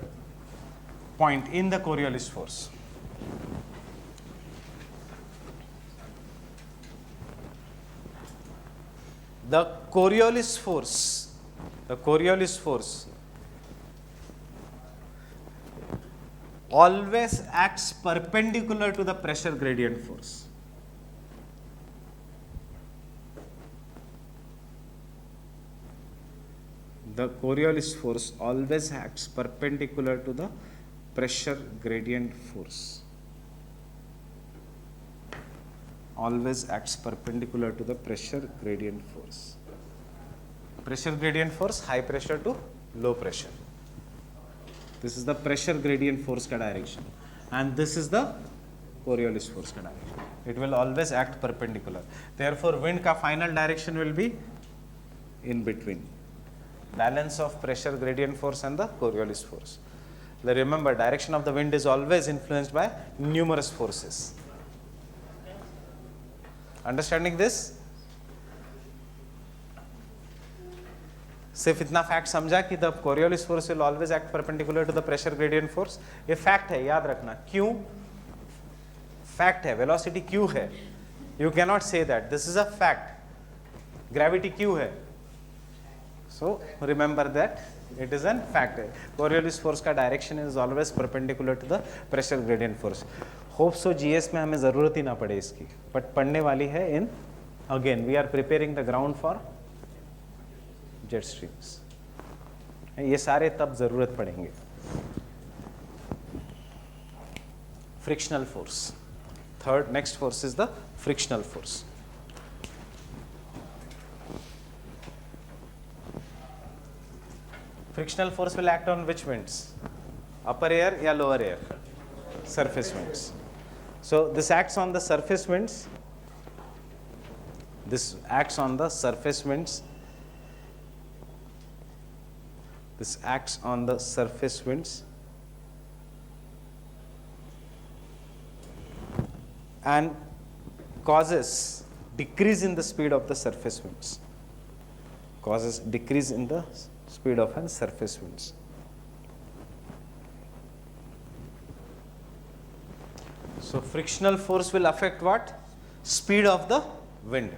point in the Coriolis force. The Coriolis force always acts perpendicular to the pressure gradient force. The Coriolis force always acts perpendicular to the pressure gradient force. Always acts perpendicular to the pressure gradient force. Pressure gradient force, high pressure to low pressure. This is the pressure gradient force का direction, and this is the Coriolis force का direction. It will always act perpendicular. Therefore, wind का final direction will be in between. Balance of pressure gradient force and the Coriolis force. Remember, direction of the wind is always influenced by numerous forces. Understanding this? सिर्फ इतना fact समझा कि the Coriolis force will always act perpendicular to the pressure gradient force. ये fact है, याद रखना. क्यों fact है? वेलोसिटी क्यू है. You can not say that. This is a fact. Gravity क्यू है. So remember that it is an fact. Coriolis force का direction is always perpendicular to the pressure gradient force. Hope so GS में हमें जरूरत ही ना पड़े इसकी, but पढ़ने वाली है इन. Again we are preparing the ground for jet streams. ये सारे तब जरूरत पड़ेंगे. Frictional force. Third next force is the frictional force. Frictional force will act on which winds? Upper air या lower air? Surface winds. So this acts on the surface winds. This acts on the surface winds. This acts on the surface winds and causes decrease in the speed of the surface winds. Causes decrease in the speed of an surface winds. So frictional force will affect what? Speed of the wind.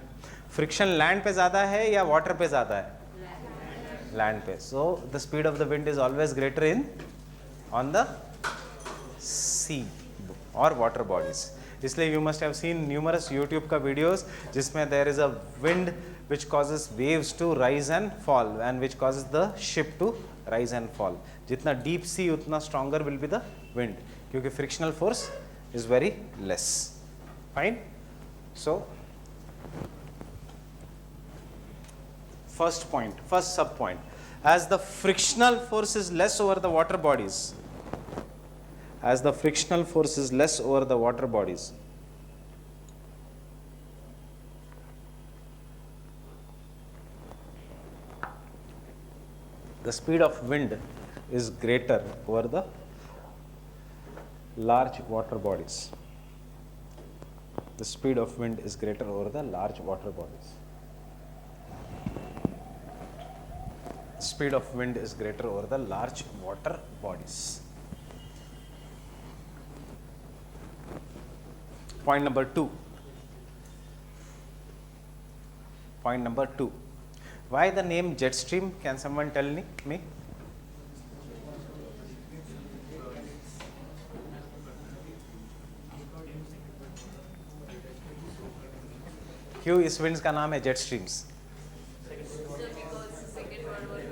Friction land पे ज़्यादा है या water पे ज़्यादा है? Land पे. So the speed of the wind is always greater in on the sea or water bodies. इसलिए you must have seen numerous YouTube का videos जिसमें there is a wind which causes waves to rise and fall and which causes the ship to rise and fall. जितना deep sea उतना stronger will be the wind क्योंकि frictional force is very less. Fine. So first point, first sub point, as the frictional force is less over the water bodies, as the frictional force is less over the water bodies, the speed of wind is greater over the large water bodies. The speed of wind is greater over the large water bodies. Speed of wind is greater over the large water bodies. Point number 2. Point number 2. Why the name jet stream? Can someone tell me? क्यों इस winds का नाम है jet streams? Because Second World War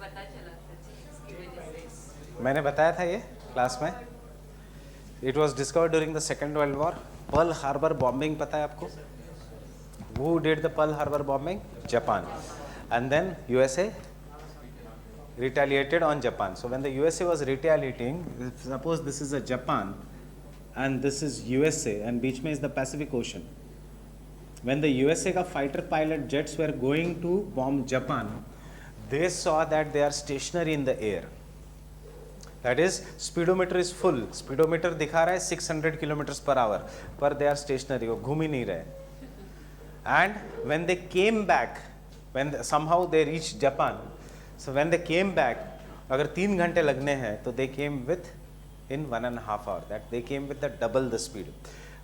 पता चला था इसकी वजह से। मैंने बताया था ये क्लास में. It was discovered during the Second World War. Pearl Harbor bombing पता है आपको? Who did the Pearl Harbor bombing? Japan. And then USA retaliated on Japan. So when the USA was retaliating, suppose this is a Japan and this is USA and beach mein is the Pacific Ocean. When the USA का fighter pilot jets were going to bomb Japan, they saw that they are stationary in the air. That is, speedometer is full. Speedometer दिखा रहा है 600 kilometers per hour, पर they are stationary. वो घूम ही नहीं रहे. And when they came back, somehow they reached Japan. So when they came back, अगर 3 घंटे लगने हैं, तो they came with in 1.5 hours. That they came with the double the speed.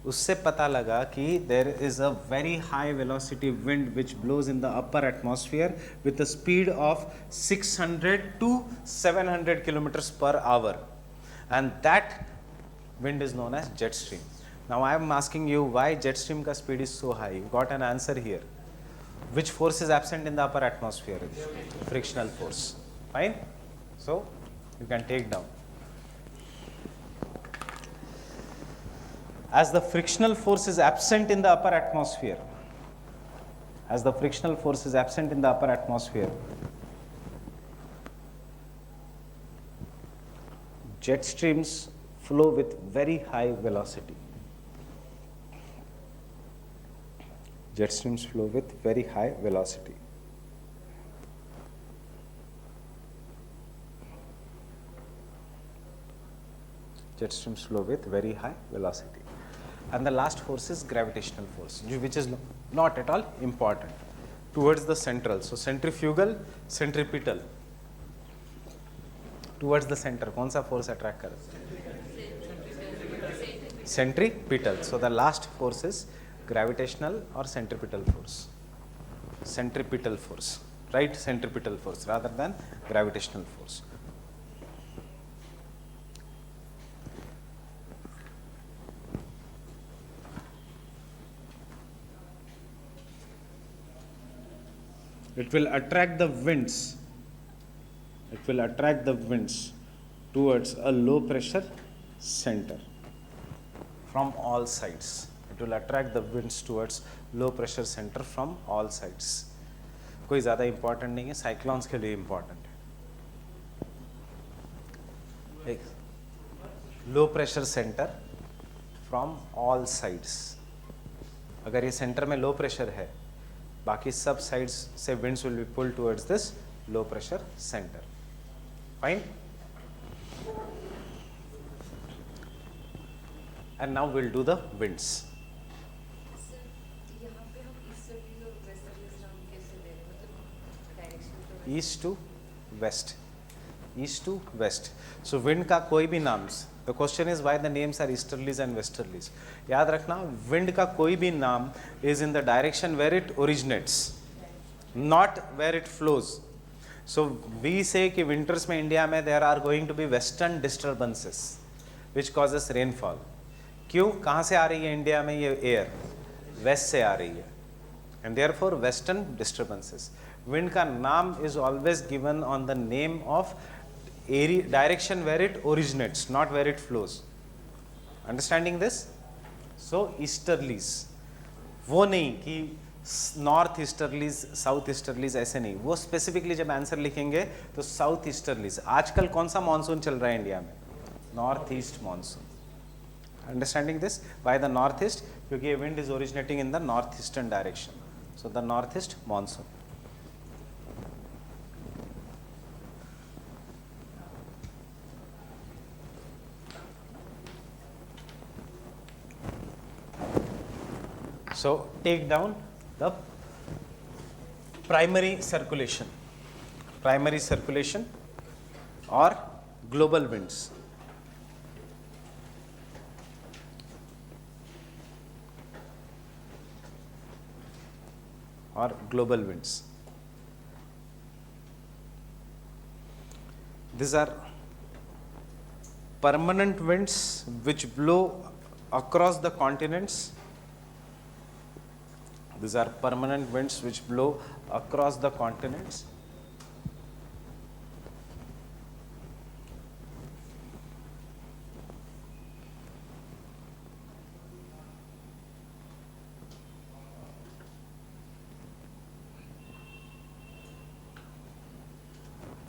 उससे पता लगा कि there is a very high velocity wind which blows in the upper atmosphere with a speed of 600 to 700 kilometers per hour, and that wind is known as jet stream. Now I am asking you why jet stream ka speed is so high. You got an answer here. Which force is absent in the upper atmosphere? Frictional force. Fine. So you can take down. As the frictional force is absent in the upper atmosphere, jet streams flow with very high velocity. Jet streams flow with very high velocity. Jet streams flow with very high velocity. And the last force is gravitational force, which is not at all important, towards the central. So centrifugal, centripetal. Towards the center, कौन सा force attract कर? Centripetal. So the last force is gravitational or centripetal force. Centripetal force, right? Centripetal force rather than gravitational force. It will attract the winds. It will attract the winds towards a low pressure center from all sides. It will attract the winds towards low pressure center from all sides. कोई ज़्यादा important नहीं है, cyclones के लिए important है. Low pressure center from all sides. अगर ये center में low pressure है, बाकी सब sides से winds will be pulled towards this low pressure center. Fine. And now we'll do the winds. यहाँ पे हम ईस्टर्ली और वेस्टर्ली नाम कैसे दे रहे हैं, मतलब direction East to west. East to west. So wind का कोई भी नाम, the question is why the names are easterlies and westerlies. याद रखना, wind का कोई भी नाम is in the direction where it originates, not where it flows. So we say कि winters में इंडिया में there are going to be western disturbances which causes rainfall. क्यों? कहाँ से आ रही है इंडिया में ये एयर? वेस्ट से आ रही है, and therefore western disturbances. Wind का नाम is always given on the name of area, direction where it originates, not where it flows. Understanding this? So easterlies, वो नहीं कि नॉर्थ ईस्टर्लीज साउथ ईस्टर्लीज, ऐसे नहीं. वो स्पेसिफिकली जब आंसर लिखेंगे तो साउथ ईस्टर्लीज. आजकल कौन सा मानसून चल रहा है इंडिया में? North east monsoon. Understanding this? By the north east, क्योंकि ये wind is originating in the north eastern direction. So the north east monsoon. So take down the primary circulation or global winds. Or global winds. These are permanent winds which blow across the continents. These are permanent winds which blow across the continents.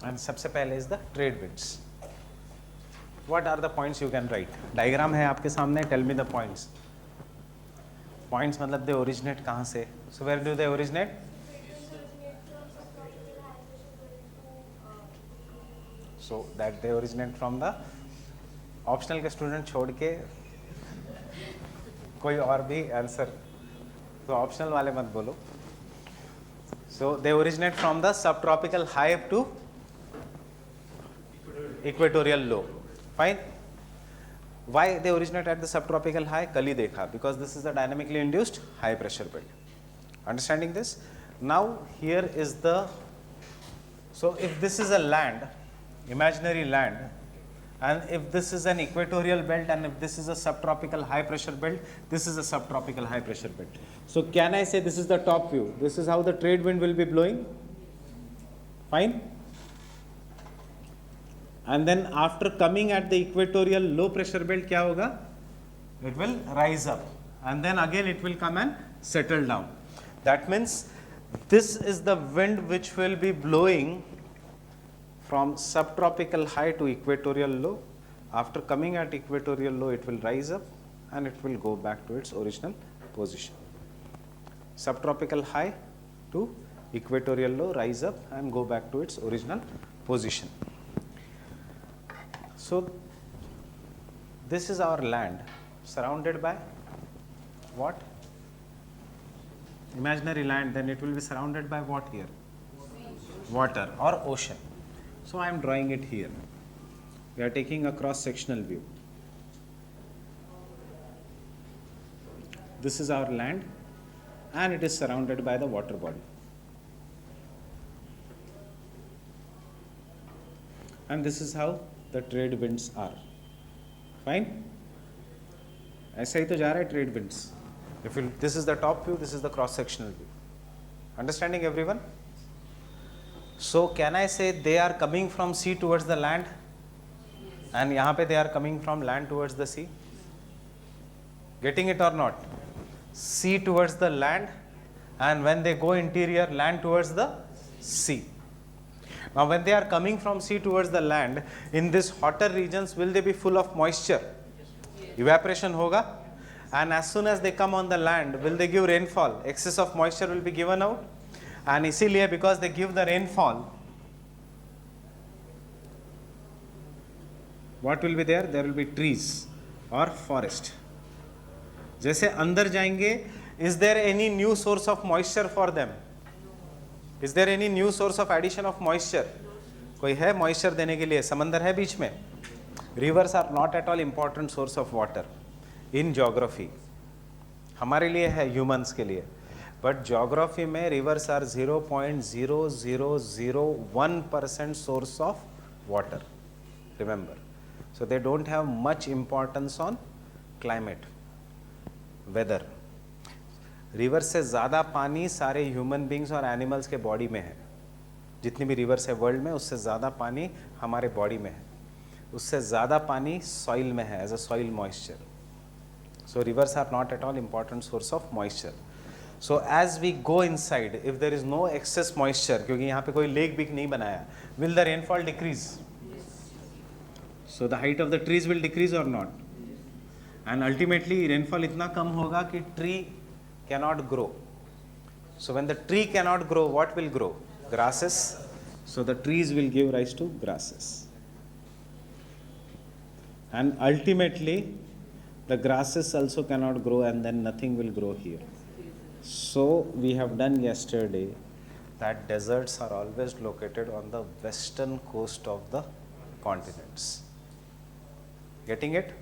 and सबसे पहले is the trade winds. What are the points you can write? Diagram है आपके सामने. Tell me the points. Points मतलब they originate कहाँ से? So where do they originate? So that they originate from the optional के student छोड़ के कोई और भी आंसर तो ऑप्शनल वाले मत बोलो. So they originate from the subtropical high to equatorial low. Fine. Why they originate at the subtropical high? कल ही देखा, because this is the dynamically induced high pressure belt. Understanding this? Now here is the, so if this is a land, imaginary land, and if this is an equatorial belt and if this is a subtropical high pressure belt, this is a subtropical high pressure belt. So can I say this is the top view? This is how the trade wind will be blowing. Fine. And then after coming at the equatorial low pressure belt, क्या होगा? It will rise up and then again it will come and settle down. That means this is the wind which will be blowing from subtropical high to equatorial low. After coming at equatorial low, it will rise up and it will go back to its original position. Subtropical high to equatorial low, rise up and go back to its original position. So this is our land surrounded by what? Imaginary land, then it will be surrounded by what here? Water or ocean. So I am drawing it here. We are taking a cross-sectional view. This is our land and it is surrounded by the water body. And this is how the trade winds are. Fine? ऐसा ही तो जा रहा है trade winds. If you, this is the top view, this is the cross-sectional view. Understanding everyone? So can I say they are coming from sea towards the land and यहाँ पे they are coming from land towards the sea? Getting it or not? Sea towards the land and when they go interior, land towards the sea. Now when they are coming from sea towards the land, in these hotter regions, will they be full of moisture? Evaporation hoga. And as soon as they come on the land, will they give rainfall? Excess of moisture will be given out. And इसीलिए because they give the rainfall, what will be there? There will be trees or forest. जैसे अंदर जाएंगे, is there any new source of moisture for them? Is there any new source of addition of moisture? कोई है moisture देने के लिए? समंदर है बीच में? Rivers are not at all important source of water in geography. हमारे लिए है, humans के लिए. But geography में rivers are 0.0001% source of water. Remember. So they don't have much importance on climate, weather. Reverse से ज़्यादा पानी सारे ह्यूमन बींग्स और एनिमल्स के बॉडी में है. जितनी भी रिवर्स है वर्ल्ड में, उससे ज़्यादा पानी हमारे बॉडी में है. उससे ज़्यादा पानी सॉइल में है as a soil moisture. So rivers are not at all important source of moisture. So as we go inside, if there is no excess moisture, क्योंकि यहाँ पे कोई लेक बिक नहीं बनाया, will the rainfall decrease? So the height of the trees will decrease और not? And ultimately rainfall इतना कम होगा कि tree cannot grow. So when the tree cannot grow, what will grow? Grasses. So the trees will give rise to grasses. And ultimately, the grasses also cannot grow and then nothing will grow here. So we have done yesterday that deserts are always located on the western coast of the continents. Getting it?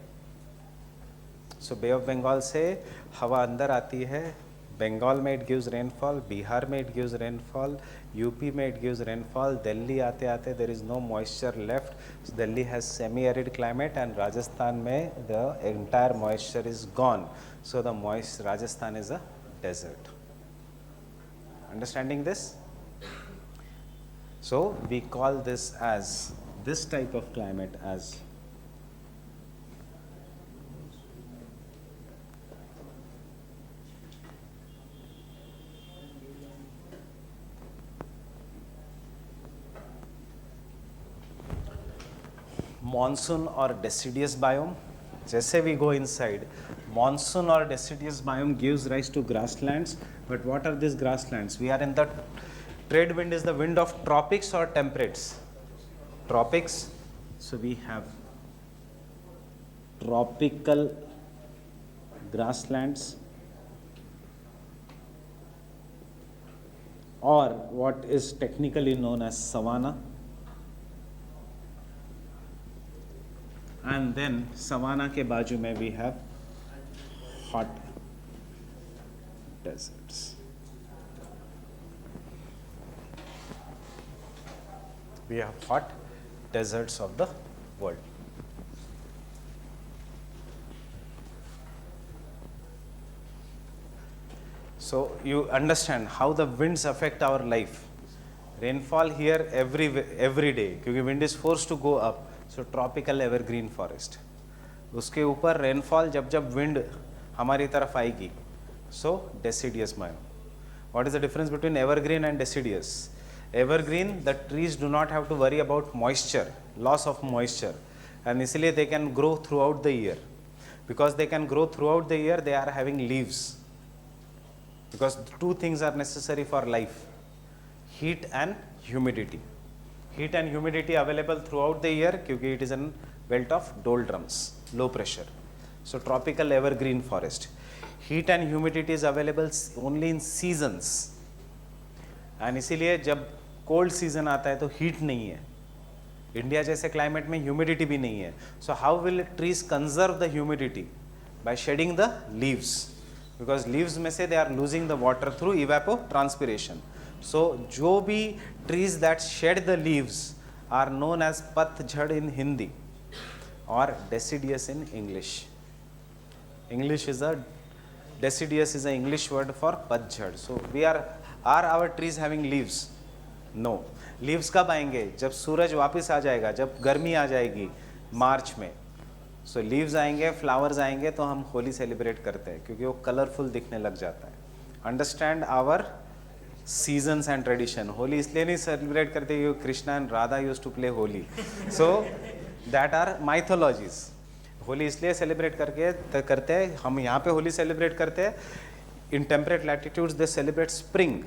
So Bay of Bengal से हवा अंदर आती है, बंगाल में it gives rainfall, Bihar में it gives rainfall, UP में it gives rainfall, Delhi आते आते there is no moisture left. So Delhi has semi-arid climate and Rajasthan में the entire moisture is gone. So the Rajasthan is a desert. Understanding this? So we call this as, this type of climate as monsoon or deciduous biome. जैसे we go inside, monsoon or deciduous biome gives rise to grasslands. But what are these grasslands? We are in the trade wind is the wind of tropics or temperates? Tropics. So we have tropical grasslands, or what is technically known as savanna. And then savanna के बाजू में we have hot deserts. We have hot deserts of the world. So you understand how the winds affect our life. Rainfall here every day क्योंकि wind is forced to go up. So tropical evergreen forest. उसके ऊपर rainfall जब wind हमारी तरफ आएगी. So deciduous biome. What is the difference between evergreen and deciduous? Evergreen, the trees do not have to worry about moisture, loss of moisture, and इसलिए they can grow throughout the year. Because they can grow throughout the year, they are having leaves. Because two things are necessary for life: heat and humidity. Heat and humidity available throughout the year क्योंकि it is a belt of doldrums, low pressure. So tropical evergreen forest. Heat and humidity is available only in seasons. And इसीलिए जब cold season आता है तो heat नहीं है. India जैसे climate में humidity भी नहीं है. So how will trees conserve the humidity? By shedding the leaves. Because leaves में से they are losing the water through evapotranspiration. So जो भी trees that shed the leaves are known as patjhad in Hindi or deciduous in English. English is a deciduous is an English word for patjhad. So we are our trees having leaves? No. Leaves कब आएंगे? जब सूरज वापस आ जाएगा, जब गर्मी आ जाएगी मार्च में. So leaves आएंगे, flowers आएंगे तो हम होली सेलिब्रेट करते हैं क्योंकि वो कलरफुल दिखने लग जाता है. Understand our seasons and tradition. Holi इसलिए नहीं सेलिब्रेट करते क्योंकि Krishna and Radha used to play Holi. So that are mythologies. Holi इसलिए सेलिब्रेट करते हैं, हम यहाँ पे होली सेलिब्रेट करते हैं. In temperate latitudes they celebrate spring.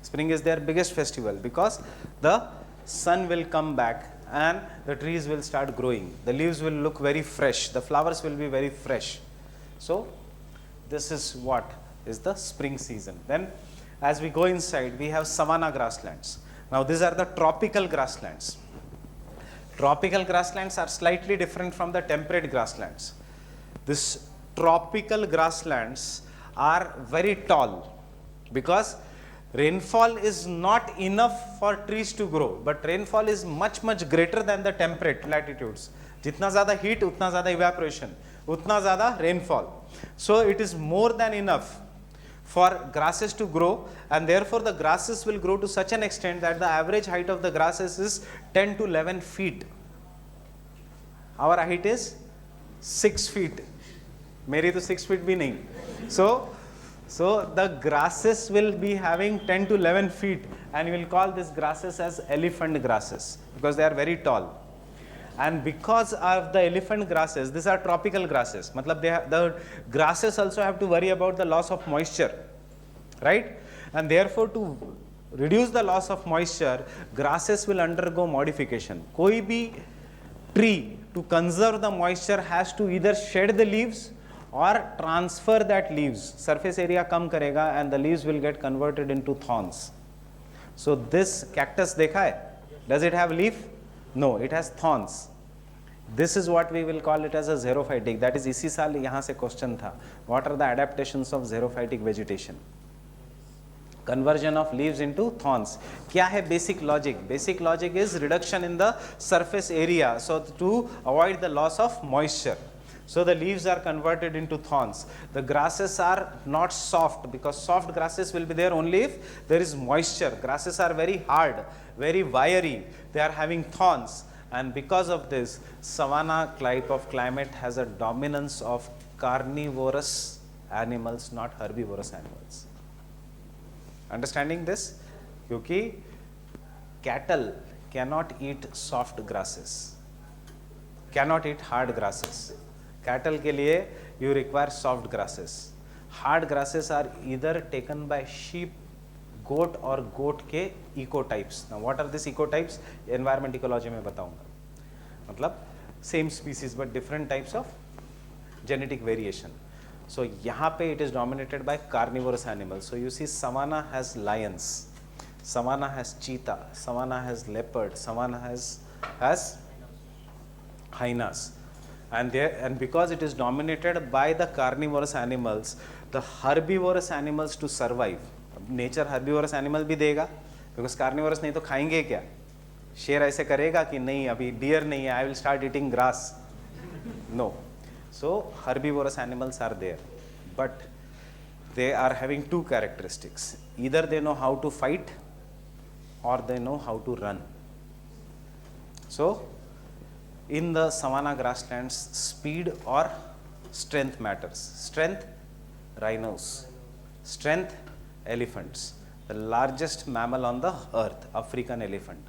Spring is their biggest festival because the sun will come back and the trees will start growing. The leaves will look very fresh. The flowers will be very fresh. So this is what is the spring season. Then as we go inside, we have savanna grasslands. Now these are the tropical grasslands. Tropical grasslands are slightly different from the temperate grasslands. These tropical grasslands are very tall because rainfall is not enough for trees to grow, but rainfall is much greater than the temperate latitudes. जितना ज़्यादा heat, उतना ज़्यादा evaporation, उतना ज़्यादा rainfall. So it is more than enough for grasses to grow, and therefore the grasses will grow to such an extent that the average height of the grasses is 10 to 11 feet. Our height is 6 feet. मेरी तो 6 feet भी नहीं. So the grasses will be having 10 to 11 feet, and we will call these grasses as elephant grasses because they are very tall. And because of the elephant grasses, these are tropical grasses. Matlab the grasses also have to worry about the loss of moisture, right? And therefore to reduce the loss of moisture, grasses will undergo modification. कोई भी tree to conserve the moisture has to either shed the leaves or transfer that leaves. Surface area कम करेगा and the leaves will get converted into thorns. So this cactus देखा है? Does it have leaf? No, it has thorns. This is what we will call it as a xerophytic. That is इसी साल यहाँ से question था. What are the adaptations of xerophytic vegetation? Conversion of leaves into thorns. क्या है basic logic? Basic logic is reduction in the surface area so to avoid the loss of moisture. So the leaves are converted into thorns. The grasses are not soft because soft grasses will be there only if there is moisture. Grasses are very hard, very wiry. They are having thorns, and because of this, savanna type of climate has a dominance of carnivorous animals, not herbivorous animals. Understanding this? क्योंकि cattle cannot eat soft grasses. cannot eat hard grasses. Cattle के लिए you require soft grasses. Hard grasses are either taken by sheep, goat or goat के ecotypes. Now what are these ecotypes? Environment ecology में बताऊंगा. मतलब same species but different types of genetic variation. So यहाँ पे it is dominated by carnivorous animals. So you see savanna has lions, savanna has cheetah, savanna has leopard, savanna has hyenas, and because it is dominated by the carnivorous animals, the herbivorous animals to survive. Nature herbivorous animal भी देगा, because carnivorous नहीं तो खाएंगे क्या? शेर ऐसे करेगा कि नहीं अभी डियर नहीं है, I will start eating grass. No. So herbivorous animals are there, but they are having two characteristics. Either they know how to fight or they know how to run. So in the savanna grasslands, speed or strength matters. Strength, rhinos. Strength, elephants. The largest mammal on the earth, African elephant.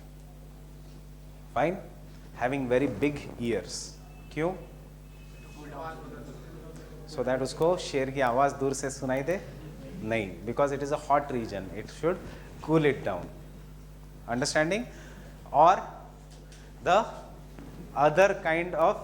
Fine? Having very big ears. क्यों? So that उसको शेर की आवाज़ दूर से सुनाई दे नहीं, because it is a hot region, it should cool it down. Understanding? Or the other kind of,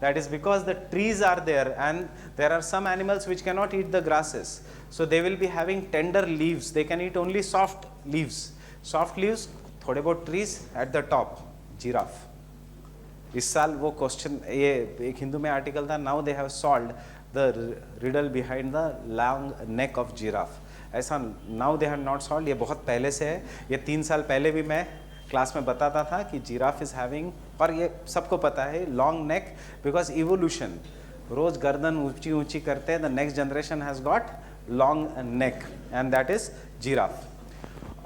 that is because the trees are there and there are some animals which cannot eat the grasses, so they will be having tender leaves, they can eat only soft leaves. Soft leaves, थोड़े बहुत trees at the top. Giraffe. इस साल वो question, ये एक हिंदू में article था, now they have solved the riddle behind the long neck of giraffe. ऐसा now they have not solved, ये बहुत पहले से है. ये 3 साल पहले भी मैं क्लास में बताता था कि जिराफ इज हैविंग, और ये सबको पता है, लॉन्ग नेक, बिकॉज इवोल्यूशन, रोज गर्दन ऊंची ऊंची करते हैं, the next generation has got long neck and that is giraffe.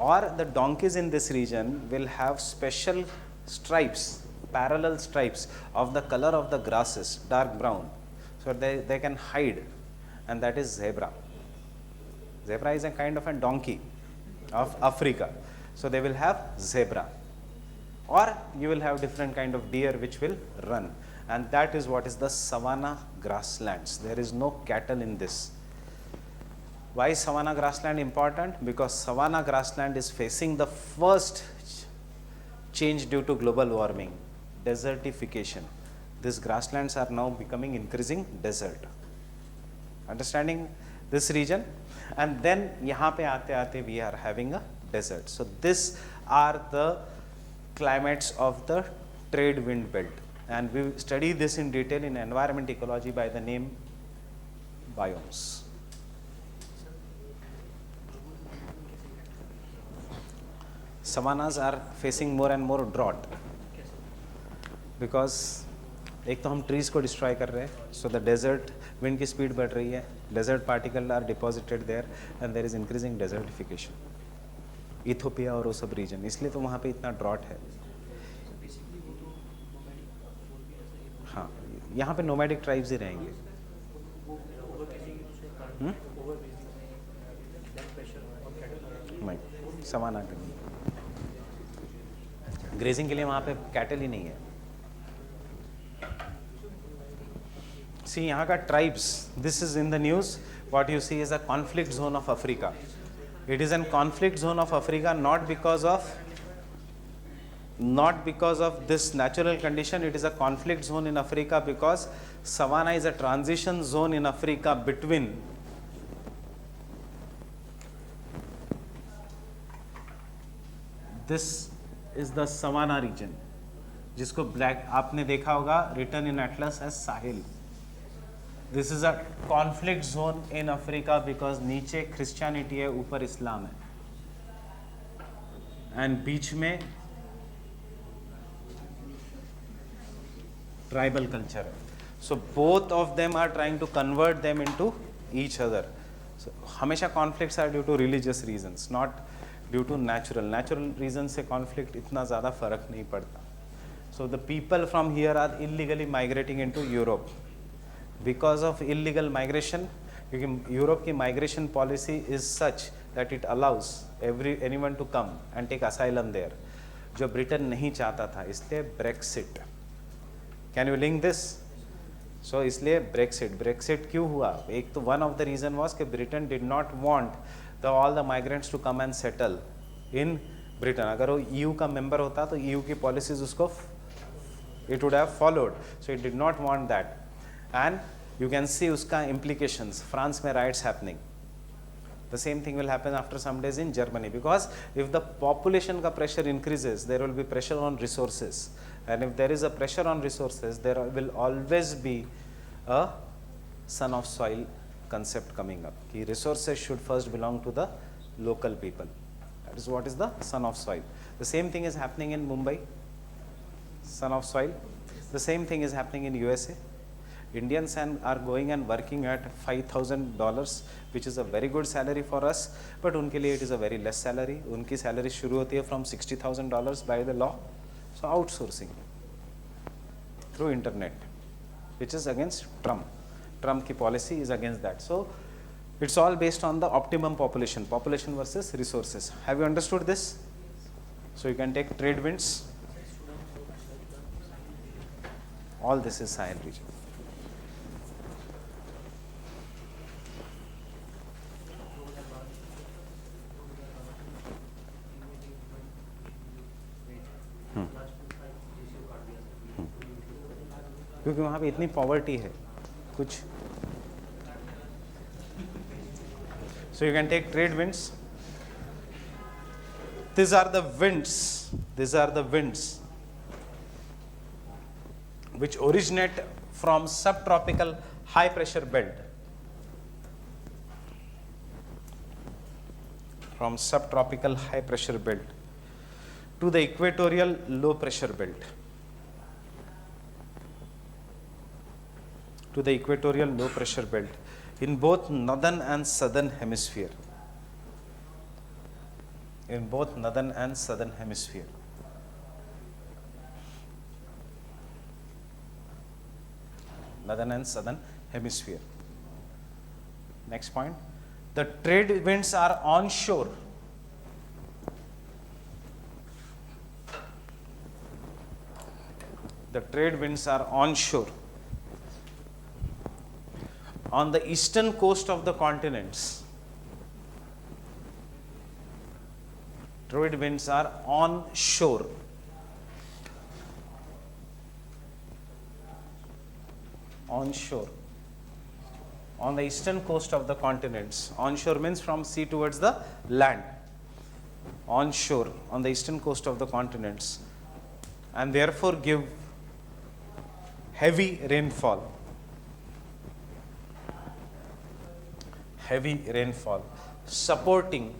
और the donkeys in this region will have special stripes, parallel stripes of the color of the grasses, dark brown, so they can hide, and that is zebra. Zebra is a kind of a donkey of Africa, so they will have zebra. Or you will have different kind of deer which will run, and that is what is the savanna grasslands. There is no cattle in this. Why is savanna grassland important? Because savanna grassland is facing the first change due to global warming, desertification. These grasslands are now becoming increasing desert. Understanding this region? And then यहाँ पे आते आते we are having a desert. So these are the climates of the trade wind belt, and we study this in detail in environment ecology by the name biomes. Savannas are facing more and more drought because एक तो हम trees को destroy कर रहे हैं, so the desert wind की speed बढ़ रही है, desert particle are deposited there and there is increasing desertification. Ethiopia और वो सब रीजन, इसलिए तो वहाँ पे इतना ड्रॉट है. हाँ, यहाँ पे नोमैडिक ट्राइब्स ही रहेंगे. नहीं, सवाना के लिए ग्रेजिंग के लिए वहाँ पे कैटल ही नहीं है. सी यहाँ का tribes, this is in the news, what you see is a conflict zone of Africa. It is a conflict zone of Africa not because of this natural condition. It is a conflict zone in Africa because savanna is a transition zone in Africa between this is the savanna region, जिसको black आपने देखा होगा written in atlas as Sahel. This is a conflict zone in Africa because नीचे Christianity है, ऊपर इस्लाम है, and बीच में tribal culture है. So both of them are trying to convert them into each other. So हमेशा conflicts are due to religious reasons, not due to natural reason से conflict इतना ज़्यादा फर्क नहीं पड़ता. So the people from here are illegally migrating into Europe because of illegal migration, क्योंकि Europe की migration policy is such that it allows anyone to come and take asylum there, जो Britain नहीं चाहता था. इसलिए Brexit can you link this? So इसलिए Brexit क्यों हुआ? एक तो one of the reason was कि Britain did not want the all the migrants to come and settle in Britain. अगर वो ईयू का मेंबर होता तो ईयू की पॉलिसीज उसको it would have followed, so it did not want that. And you can see uska implications. France mein riots happening. The same thing will happen after some days in Germany, because if the population ka pressure increases, there will be pressure on resources, and if there is a pressure on resources, there will always be a son of soil concept coming up. Ki resources should first belong to the local people. That is what is the son of soil. The same thing is happening in Mumbai. Son of soil. The same thing is happening in USA. Indians are going and working at $5,000, which is a very good salary for us, but unke liye it is a very less salary. Unki salary shuru hoti hai from $60,000 by the law. So outsourcing through internet, which is against Trump. Trump ki policy is against that. So it's all based on the optimum population versus resources. Have you understood this? So you can take trade winds. All this is Sahel region. क्योंकि वहाँ पे इतनी poverty है कुछ. So you can take trade winds. These are the winds which originate from subtropical high pressure belt. From subtropical high pressure belt to the equatorial low pressure belt. To the equatorial low pressure belt in both northern and southern hemisphere. In both northern and southern hemisphere. Northern and southern hemisphere. Next point, the trade winds are onshore. The trade winds are onshore on the eastern coast of the continents. Trade winds are onshore. Onshore on the eastern coast of the continents. Onshore means from sea towards the land. Onshore on the eastern coast of the continents, and therefore give heavy rainfall. Heavy rainfall, supporting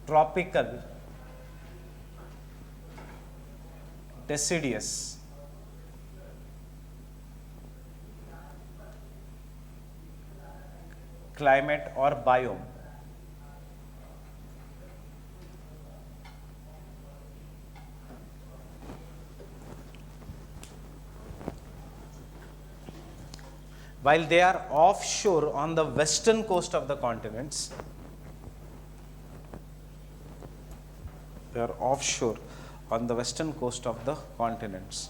tropical deciduous climate or biome. While they are offshore on the western coast of the continents, they are offshore on the western coast of the continents.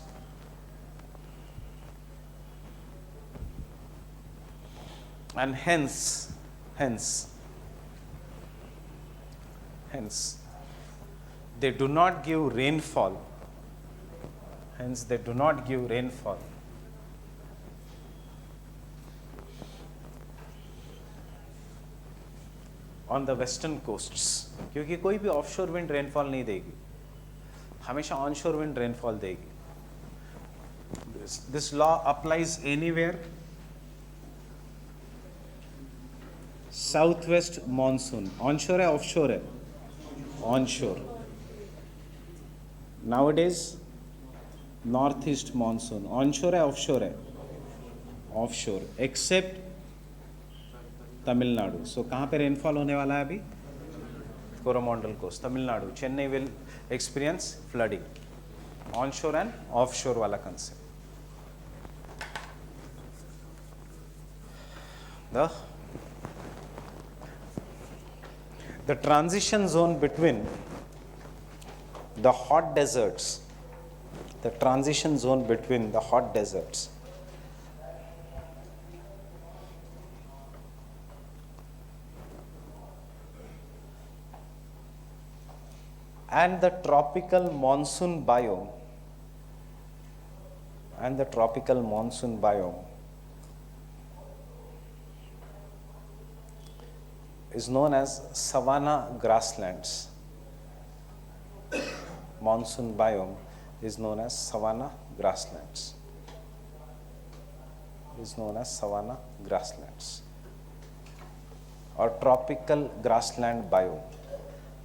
And hence, they do not give rainfall. Hence, they do not give rainfall. On the western coasts, क्योंकि कोई भी offshore wind rainfall नहीं देगी, हमेशा onshore wind rainfall देगी. This law applies anywhere. South west monsoon onshore है offshore है? Onshore. Nowadays north east monsoon onshore है ऑफशोर है? Offshore, except Tamil Nadu. सो कहाँ पे रेनफॉल होने वाला है अभी? Coromandel coast, Tamil Nadu. Chennai will experience flooding. Onshore and offshore वाला concept. The transition zone between the hot deserts, the transition zone between the hot deserts and the tropical monsoon biome is known as savanna grasslands. Monsoon biome is known as savanna grasslands. Or tropical grassland biome.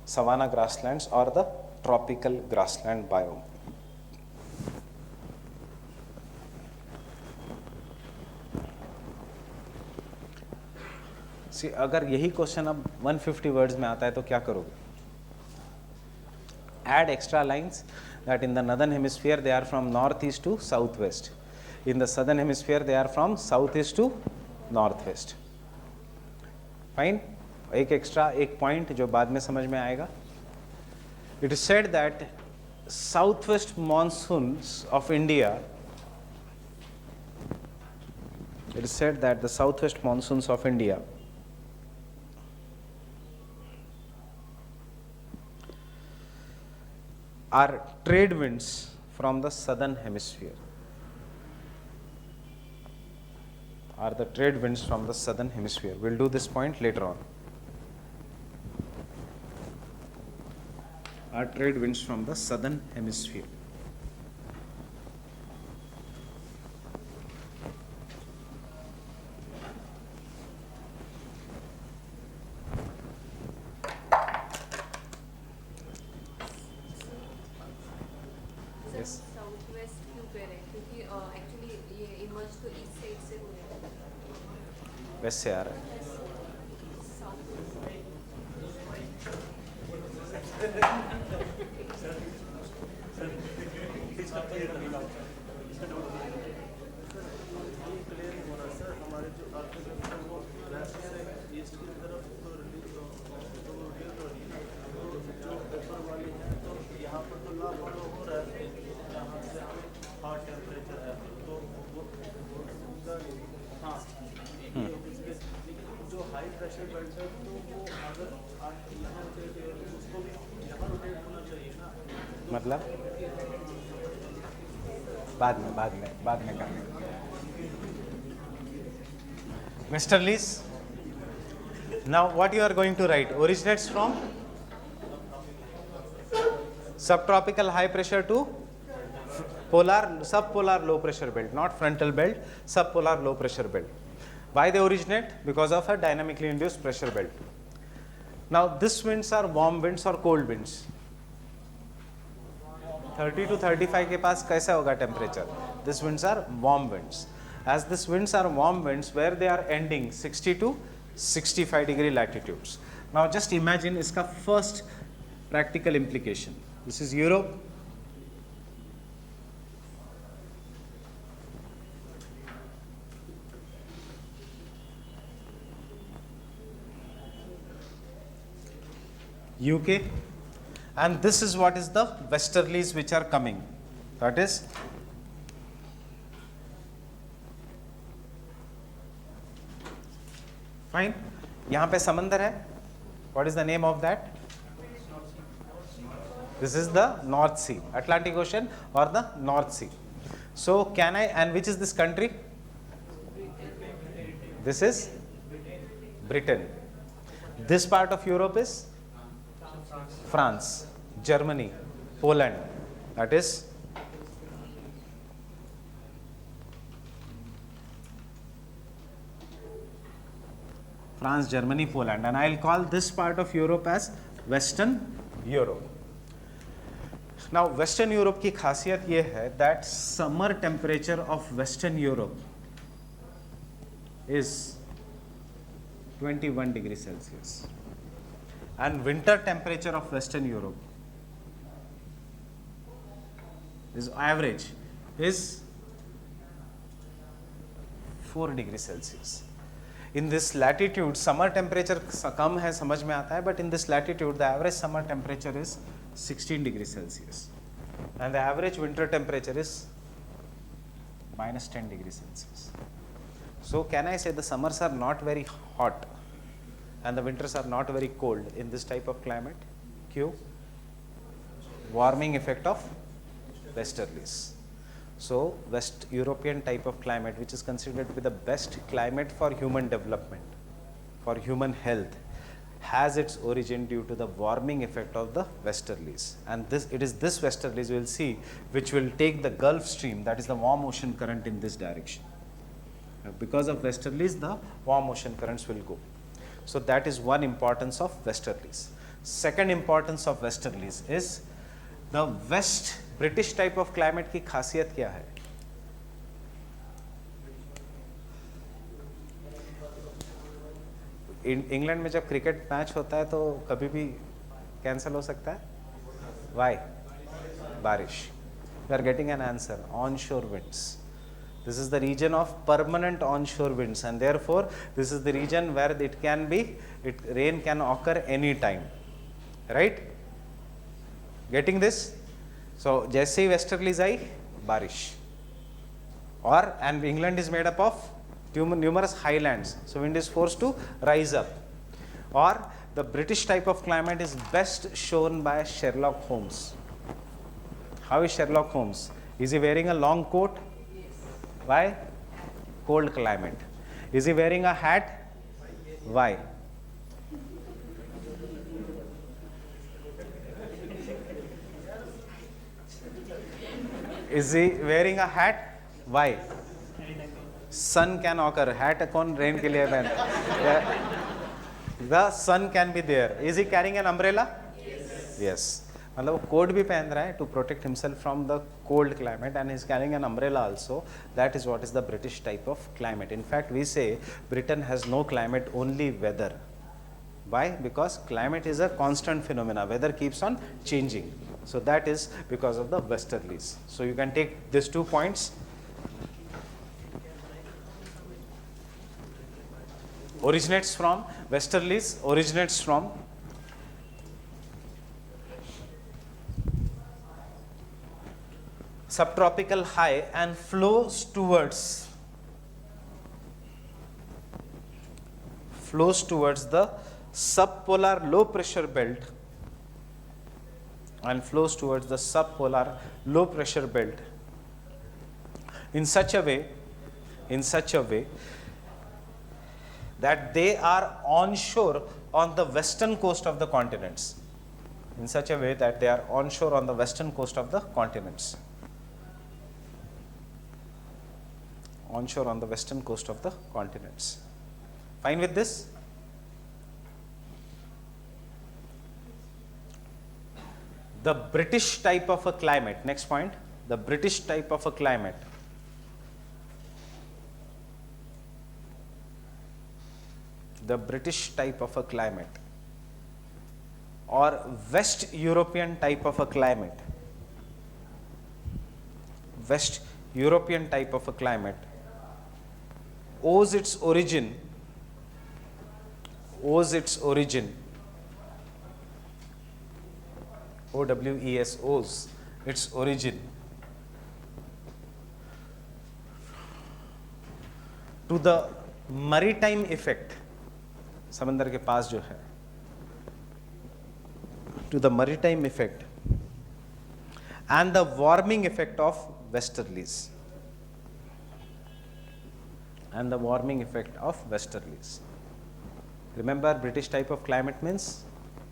Savanna grasslands or the tropical grassland biome. See, अगर यही question अब 150 words में आता है तो क्या करोगे? Add extra lines that in the northern hemisphere they are from northeast to southwest. In the southern hemisphere they are from southeast to northwest. Fine? एक एक्स्ट्रा एक पॉइंट जो बाद में समझ में आएगा. It is said that southwest monsoons of India, it is said that the southwest monsoons of India are trade winds from the southern hemisphere. Are the trade winds from the southern hemisphere. We'll do this point later on. Are trade winds from the southern hemisphere. Yes. South west क्यों कह रहे हैं? क्योंकि actually ये emerge तो east side से हो रहा है. वेस्ट से आ रहा है. मतलब बाद में करेंगे. Westerlies. Now what you are going to write? Originates from subtropical high pressure to subpolar low pressure belt, not frontal belt, subpolar low pressure belt. Why they originate? Because of a dynamically induced pressure belt. Now these winds are warm winds or cold winds. 30 to 35 के पास कैसा होगा temperature? These winds are warm winds. As these winds are warm winds where they are ending 60 to 65 degree latitudes. Now just imagine इसका first practical implication. This is Europe. UK, and this is what is the westerlies which are coming. That is fine. यहाँ पे समंदर है. What is the name of that? This is the North Sea, Atlantic Ocean or the North Sea. So can I, and which is this country? This is Britain. This part of Europe is France, Germany, Poland. That is France, Germany, Poland, and I will call this part of Europe as Western Europe. Now Western Europe की खासियत ये है that summer temperature of Western Europe is 21 degrees Celsius and winter temperature of Western Europe is average is 4 degrees Celsius. In this latitude summer temperature कम है समझ में आता है, but in this latitude the average summer temperature is 16 degrees Celsius. And the average winter temperature is minus 10 degrees Celsius. So can I say the summers are not very hot and the winters are not very cold in this type of climate? Q, warming effect of westerlies. So West European type of climate, which is considered to be the best climate for human development, for human health, has its origin due to the warming effect of the westerlies. And it is this westerlies we will see which will take the Gulf Stream, that is the warm ocean current, in this direction. Because of westerlies, the warm ocean currents will go. So that is one importance of westerlies. Second importance of westerlies is the West British type of climate की खासियत क्या है? England में जब cricket match होता है तो कभी भी कैंसिल हो सकता है. Why? बारिश. We are getting an answer. Onshore winds. This is the region of permanent onshore winds, and therefore this is the region where rain can occur any time. Right? Getting this? So जैसे ही westerlies आई, बारिश. And England is made up of numerous highlands, so wind is forced to rise up. Or the British type of climate is best shown by Sherlock Holmes. How is Sherlock Holmes? Is he wearing a long coat? Yes. Why? Cold climate. Is he wearing a hat? Why? Is he wearing a hat? Why? Sun can occur. Hat कौन rain के लिए पहनता? The sun can be there. Is he carrying an umbrella? Yes. Yes. मतलब वो coat भी पहन रहा है to protect himself from the cold climate, and he is carrying an umbrella also. That is what is the British type of climate. In fact, we say Britain has no climate, only weather. Why? Because climate is a constant phenomena. Weather keeps on changing. So that is because of the westerlies. So you can take these 2 points. Originates from westerlies, originates from subtropical high and flows towards the subpolar low pressure belt, and flows towards the subpolar low pressure belt in such a way that they are onshore on the western coast of the continents. In such a way that they are onshore on the western coast of the continents. Onshore on the western coast of the continents. Fine with this? The British type of a climate, next point, the British type of a climate. The British type of a climate or West European type of a climate, West European type of a climate owes its origin OWES, owes its origin to the maritime effect, समंदर के पास जो है, to the maritime effect and the warming effect of westerlies. And the warming effect of westerlies. Remember, British type of climate means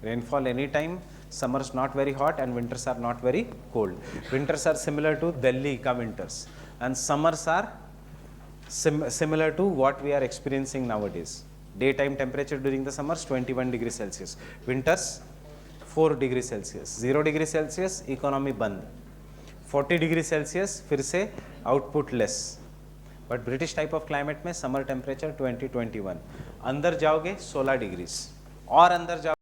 rainfall anytime, summers not very hot and winters are not very cold. Winters are similar to Delhi ka winters and summers are similar to what we are experiencing nowadays. Daytime temperature during the summers 21 degrees Celsius, winters 4 degrees Celsius, 0 degrees Celsius economy बंद, 40 degrees Celsius फिर से output less. But British type of climate में summer temperature 20-21, अंदर जाओगे 16 degrees और अंदर जाओगे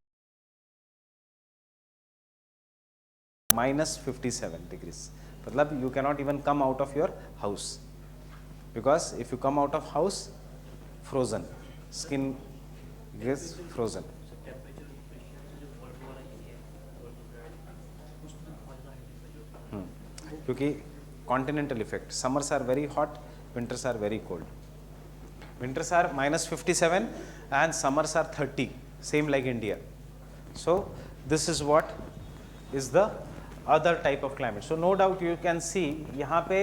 -57 degrees. मतलब you cannot even come out of your house, because if you come out of house, frozen, skin gets frozen. क्योंकि continental effect, summers are very hot, winters are very cold. Winters are -57 and summers are 30, same like India. So this is what is the other type of climate. So no doubt you can see यहाँ पे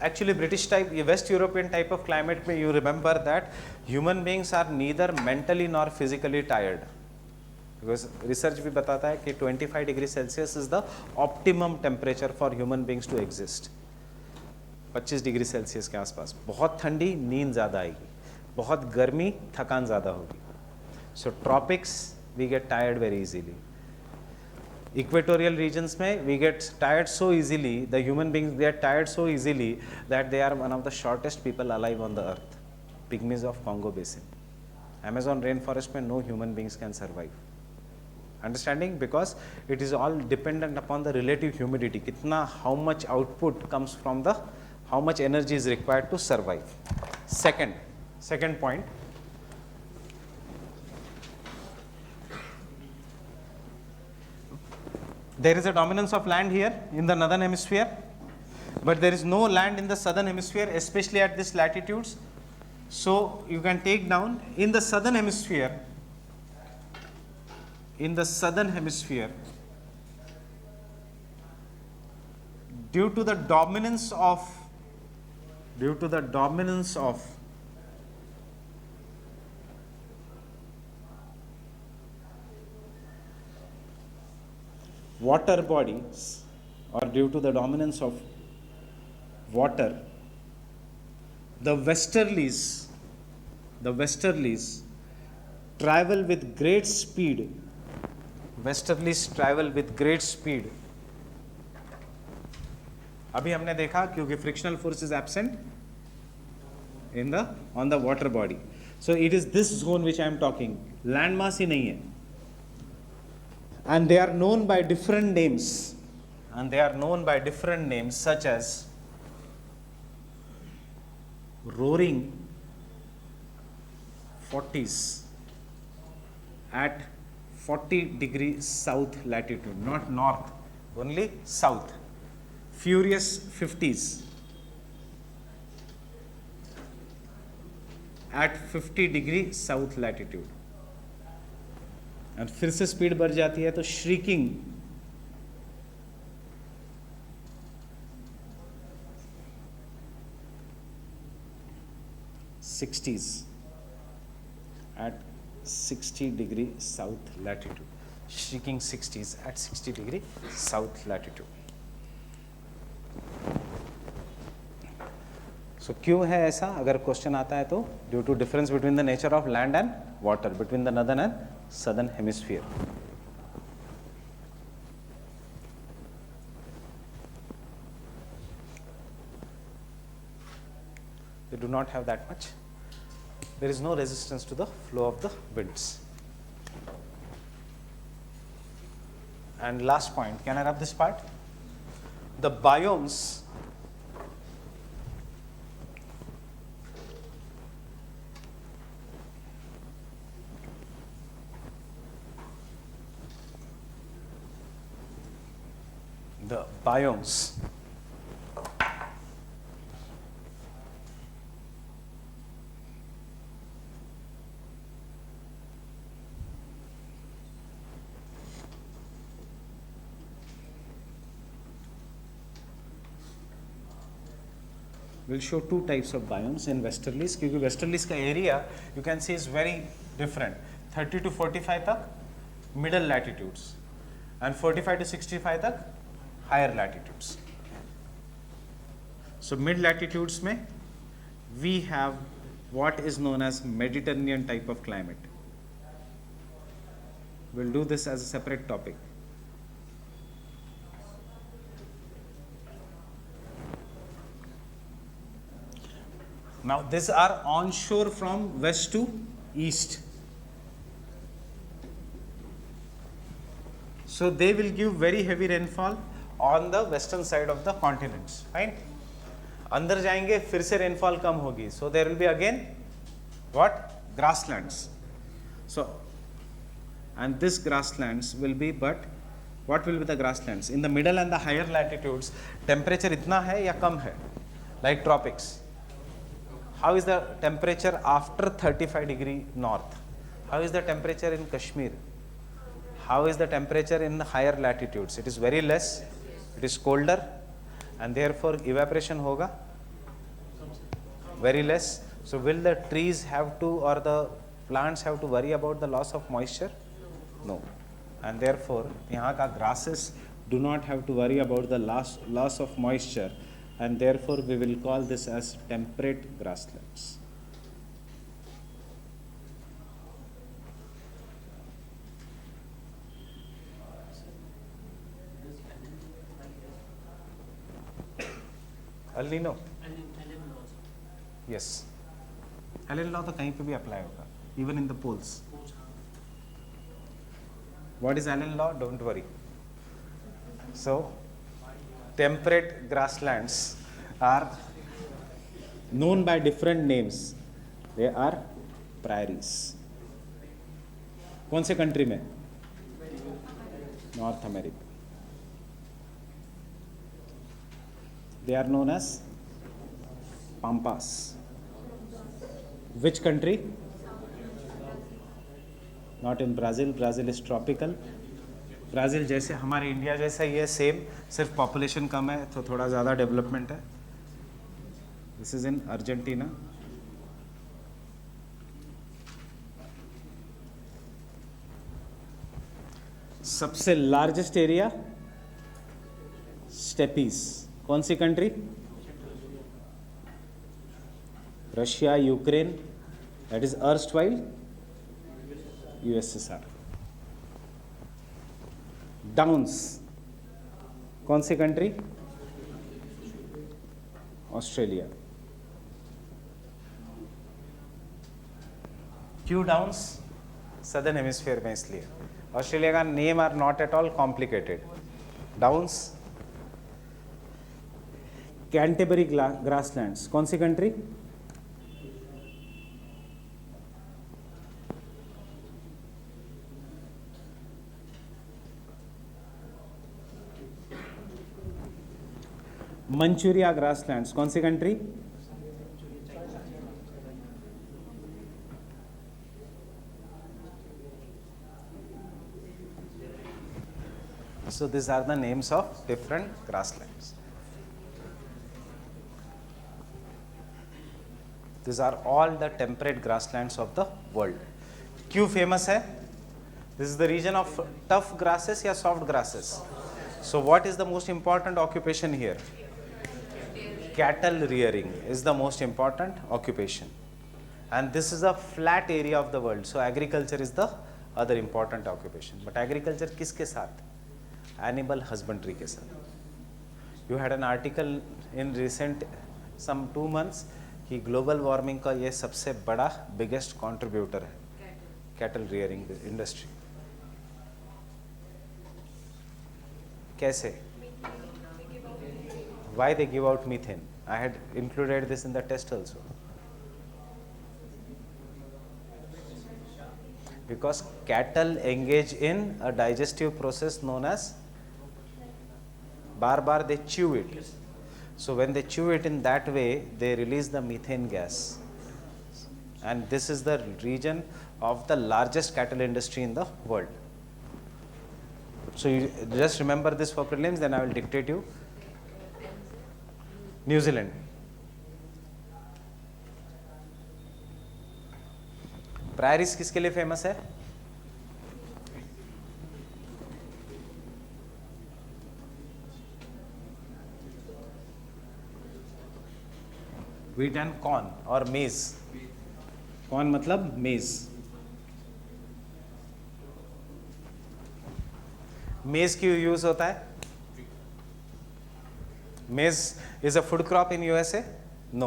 actually British type, West European type of climate में you remember that human beings are neither mentally nor physically tired. Because research भी बताता है कि 25 degree Celsius is the optimum temperature for human beings to exist. 25 degree Celsius के आसपास. बहुत ठंडी, नींद ज़्यादा आएगी. बहुत गर्मी, थकान ज़्यादा होगी. So tropics we get tired very easily. Equatorial regions में we get tired so easily, the human beings get tired so easily that they are one of the shortest people alive on the earth. Pygmies of Congo basin. Amazon rain forest में no human beings can survive. Understanding? Because it is all dependent upon the relative humidity. कितना, how much output comes from the, how much energy is required to survive. Second point. There is a dominance of land here in the northern hemisphere, but there is no land in the southern hemisphere, especially at these latitudes. So you can take down in the southern hemisphere. In the southern hemisphere, due to the dominance of water bodies, or due to the dominance of water, the westerlies travel with great speed. Westerlies travel with great speed. अभी हमने देखा क्योंकि frictional force is absent on the water body. So it is this zone which I am talking. Land mass ही नहीं है. And they are known by different names. Such as roaring 40s at 40 degree south latitude, not north, only south. Furious 50s at 50 degree south latitude. और फिर से speed बढ़ जाती है तो shrieking 60s at 60 degree south latitude. Shrieking 60s at 60 degree south latitude. So क्यों है ऐसा? अगर क्वेश्चन आता है तो due to difference between the nature of land and water between the northern and southern hemisphere. They do not have that much. There is no resistance to the flow of the winds. And last point, can I rub this part? The biomes will show two types of biomes in westerlies, क्योंकि westerlies का area you can see is very different. 30 to 45 तक middle latitudes and 45 to 65 तक higher latitudes. So mid latitudes में we have what is known as Mediterranean type of climate. We'll do this as a separate topic. Now these are onshore from west to east. So they will give very heavy rainfall on the western side of the continents, right? अंदर जाएंगे फिर से rainfall कम होगी. So there will be again what? Grasslands. So and this grasslands will be but What will be the grasslands? In the middle and the higher latitudes, temperature इतना है या कम है? Like tropics. How is the temperature after 35 degree north? How is the temperature in Kashmir? How is the temperature in the higher latitudes? It is very less, it is colder, and therefore evaporation होगा very less. So will the trees have to, or the plants have to worry about the loss of moisture? No. And therefore यहाँ का grasses do not have to worry about the loss of moisture, and therefore we will call this as temperate grasslands. El Nino? Yes. El Nino तो कहीं पे भी apply होगा, even in the poles. What is Allen law? Don't worry. So, temperate grasslands are known by different names. They are prairies. कौन से country में? North America. They are known as pampas. Which country? Not in Brazil. Brazil is tropical. Brazil जैसे हमारे India जैसा ही है, same, सिर्फ population कम है तो थोड़ा ज़्यादा डेवलपमेंट है. This is in Argentina. सबसे लार्जेस्ट एरिया स्टेपीज. कौन सी country? Russia, Ukraine, that is erstwhile USSR. Downs कौन सी कंट्री? ऑस्ट्रेलिया. क्यों डाउन्स? सदर्न हेमिस्फीयर में, इसलिए ऑस्ट्रेलिया का name are not at all complicated. Downs. Canterbury grasslands कौन सी कंट्री? मंचूरिया ग्रासलैंड्स कौन सी country? So these are the names of different grasslands. These are all the temperate grasslands of the world. क्यों famous है? This is the region of tough grasses या soft grasses. So what is the most important occupation here? Cattle rearing is the most important occupation, and this is a flat area of the world, so agriculture is the other important occupation. But agriculture किसके साथ? Animal husbandry के साथ. You had an article in recent some 2 months कि global warming का ये सबसे बड़ा biggest contributor है, cattle rearing industry. कैसे? Why they give out methane? I had included this in the test also. Because cattle engage in a digestive process known as bar they chew it. So when they chew it in that way, they release the methane gas. And this is the region of the largest cattle industry in the world. So you just remember this for prelims, then I will dictate you. New Zealand. प्रायरीज किसके लिए famous है? Wheat and corn और मेज. Corn मतलब मेज. मेज क्यों use होता है? Maize is a food crop in USA? No.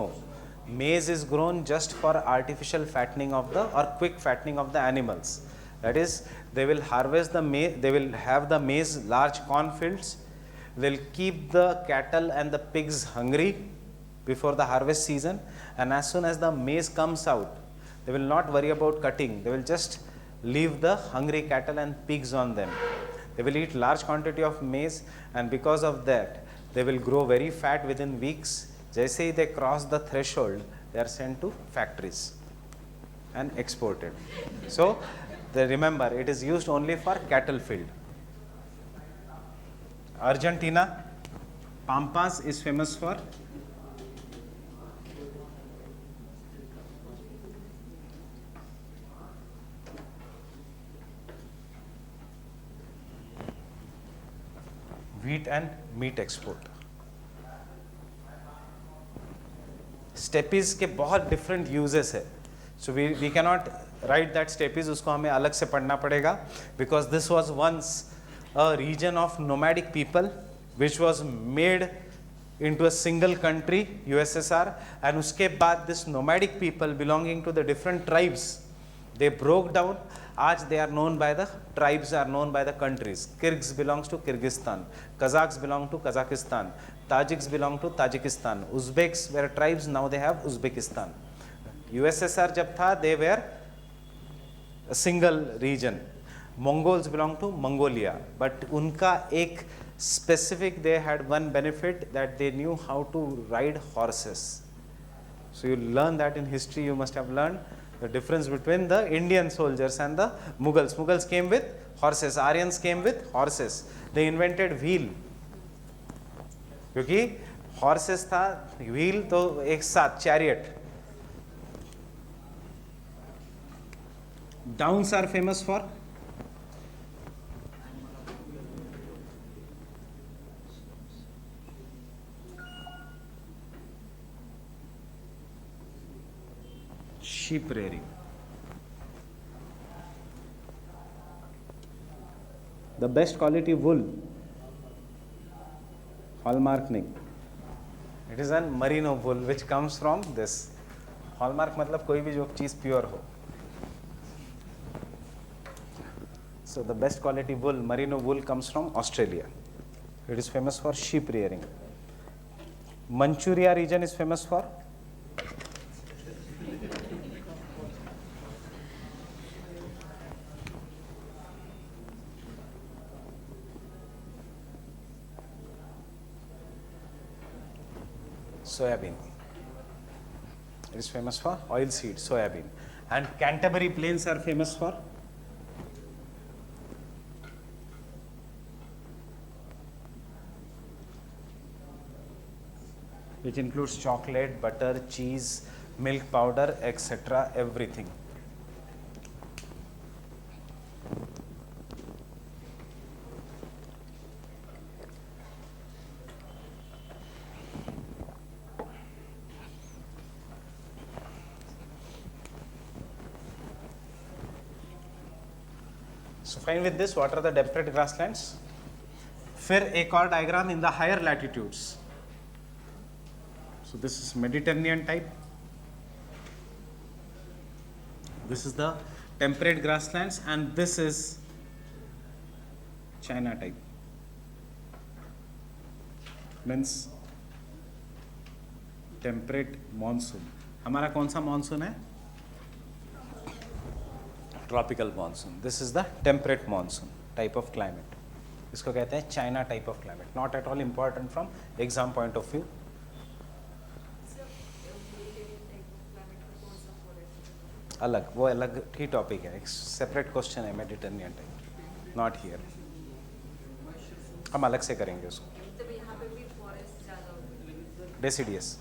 Maize is grown just for artificial fattening of the, or quick fattening of the animals. That is, they will harvest the maize, they will have the maize, large cornfields. They'll keep the cattle and the pigs hungry before the harvest season, and as soon as the maize comes out, they will not worry about cutting. They will just leave the hungry cattle and pigs on them. They will eat large quantity of maize, and because of that, they will grow very fat within weeks. Jaise hi they cross the threshold, they are sent to factories and exported. So, remember, it is used only for cattle field. Argentina, Pampas is famous for wheat and meat export. Steppes के बहुत different uses है, so we cannot write that steppes, उसको हमें अलग से पढ़ना पड़ेगा, because this was once a region of nomadic people which was made into a single country USSR, and उसके बाद this nomadic people belonging to the different tribes, they broke down. आज they are known by the tribes, are known by the countries. Kyrgyz belongs to Kyrgyzstan, Kazakhs belong to Kazakhstan, Tajiks belong to Tajikistan, Uzbeks were tribes, now they have Uzbekistan. USSR जब था they were a single region. Mongols belong to Mongolia, but उनका एक specific, they had one benefit, that they knew how to ride horses. So you learn that in history, you must have learned the difference between the Indian soldiers and the Mughals. Mughals came with horses, Aryans came with horses. They invented wheel, क्योंकि horses था, wheel तो एक साथ chariot. Downs are famous for sheep rearing. The best quality wool, hallmarking. It is an merino wool which comes from this. Hallmark मतलब कोई भी जो चीज़ pure हो. So the best quality wool, merino wool, comes from Australia. It is famous for sheep rearing. Manchuria region is famous for soybean. It is famous for oil seed, soybean. And Canterbury Plains are famous for which includes chocolate, butter, cheese, milk powder, etc. everything. So fine with this, what are the temperate grasslands? फिर एक और diagram in the higher latitudes. So this is Mediterranean type. This is the temperate grasslands, and this is China type. Means temperate monsoon. हमारा कौन सा monsoon है? Tropical monsoon. This is the temperate monsoon type of climate. इसको कहते हैं China type of climate. Not at all important from exam point of view. अलग, वो अलग ही टॉपिक है, एक सेपरेट क्वेश्चन है मेडिटेरेनियन टाइप, नॉट हियर. हम अलग से करेंगे उसको. डेसिडियस.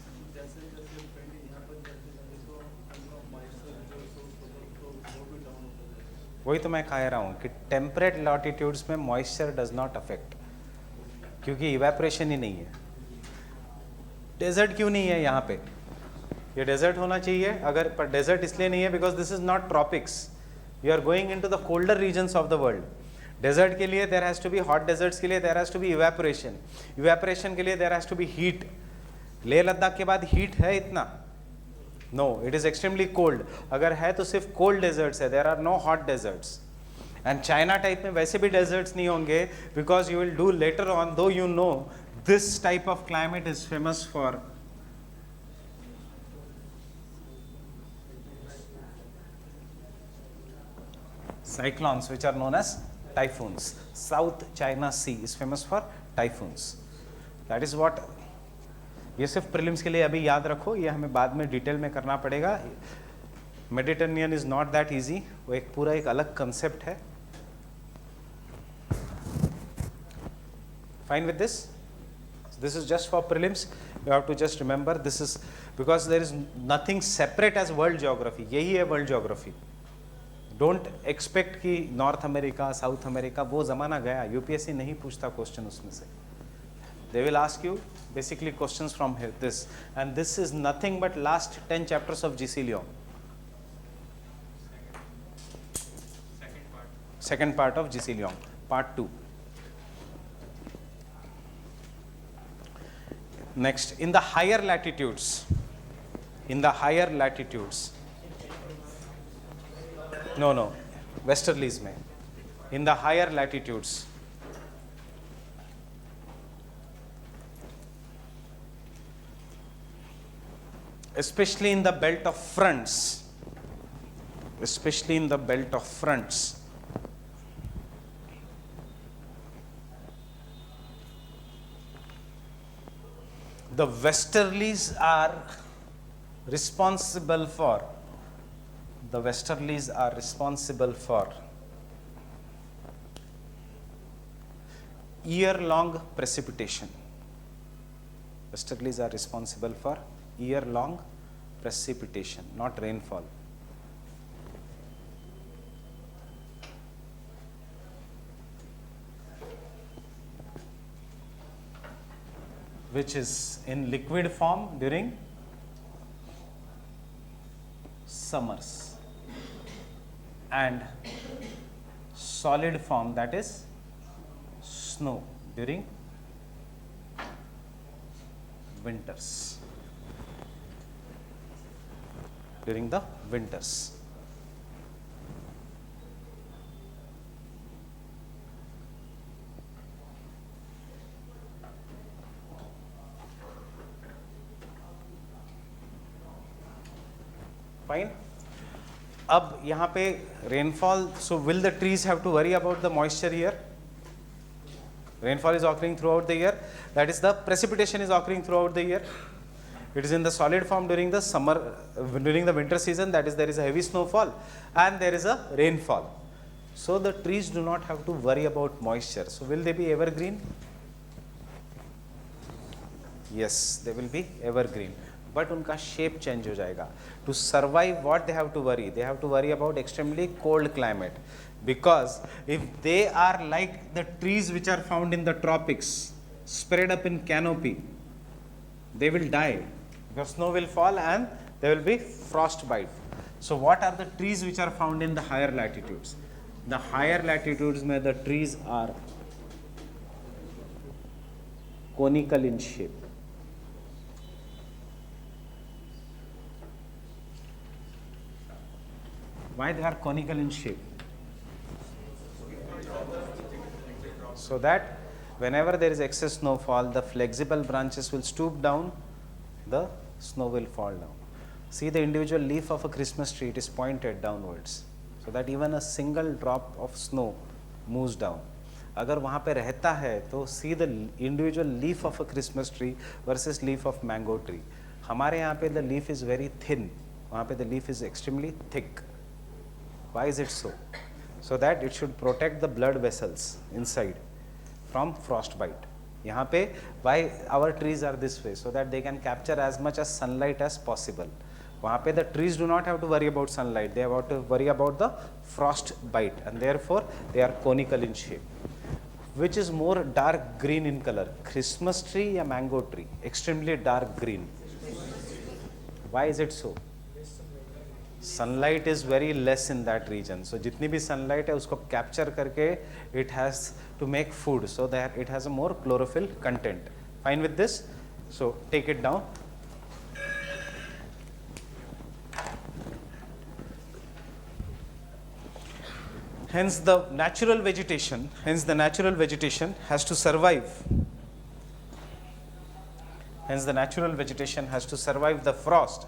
वही तो मैं कह रहा हूँ कि टेम्परेट लॉटिट्यूड्स में मॉइस्चर डज नॉट अफेक्ट, क्योंकि इवेपोरेशन ही नहीं है. डेजर्ट क्यों नहीं है यहाँ पे? ये डेजर्ट होना चाहिए अगर, पर डेजर्ट इसलिए नहीं है because this is not tropics. You are going into the colder regions of the world. Desert के लिए there has to be, hot deserts के लिए there has to be evaporation. Evaporation के लिए there has to be heat. Leh Ladakh के बाद heat है इतना? No, it is extremely cold. अगर है तो सिर्फ कोल्ड डेजर्ट्स है, there are no hot deserts. And China type में वैसे भी डेजर्ट्स नहीं होंगे, because you will do later on, though you know this type of climate is famous for cyclones, which are known as typhoons. South China Sea is famous for typhoons. That is what. ये सिर्फ prelims के लिए अभी याद रखो, ये हमें बाद में डिटेल में करना पड़ेगा. Mediterranean is not that easy, वो एक पूरा एक अलग कंसेप्ट है. Fine with this? This is just for prelims. You have to just remember this is because there is nothing separate as world geography. यही है world geography. Don't expect कि north America, south America, वो ज़माना गया. UPSC नहीं पूछता question उसमें से. They will ask you basically questions from here, this, and this is nothing but last 10 chapters of GC Leong. Second part of GC Leong, part 2. Next, in the higher latitudes, no, westerlies में, in the higher latitudes, especially in the belt of fronts, the westerlies are responsible for year-long precipitation. Westerlies are responsible for year-long precipitation, not rainfall. Which is in liquid form during summers and solid form, that is snow, during winters. During the winters. Fine. अब यहाँ पे rainfall, so will the trees have to worry about the moisture here? Rainfall is occurring throughout the year. That is, the precipitation is occurring throughout the year. It is in the solid form during the summer, during the winter season. That is, there is a heavy snowfall and there is a rainfall. So the trees do not have to worry about moisture. So will they be evergreen? Yes, they will be evergreen. But उनका shape change हो जाएगा. To survive, what they have to worry? They have to worry about extremely cold climate. Because if they are like the trees which are found in the tropics, spread up in canopy, they will die. Because snow will fall and there will be frostbite. So what are the trees which are found in the higher latitudes? The higher latitudes में the trees are conical in shape. Why they are conical in shape? So that whenever there is excess snowfall, the flexible branches will stoop down, the snow will fall down. See, the individual leaf of a Christmas tree, it is pointed downwards, so that even a single drop of snow moves down. अगर वहाँ पे रहता है तो see the individual leaf of a Christmas tree versus leaf of mango tree. हमारे यहाँ पे the leaf is very thin, वहाँ पे the leaf is extremely thick. Why is it so? So that it should protect the blood vessels inside from frostbite. यहाँ पे why our trees are this way? So that they can capture as much as sunlight as possible. वहाँ पे the trees do not have to worry about sunlight. They have to worry about the frostbite, and therefore they are conical in shape. Which is more dark green in color? Christmas tree or mango tree? Extremely dark green. Why is it so? Sunlight is very less in that region. So जितनी भी sunlight है उसको capture करके it has to make food, so that it has a more chlorophyll content. Fine with this? So take it down. Hence the natural vegetation has to survive. Hence the natural vegetation has to survive the frost.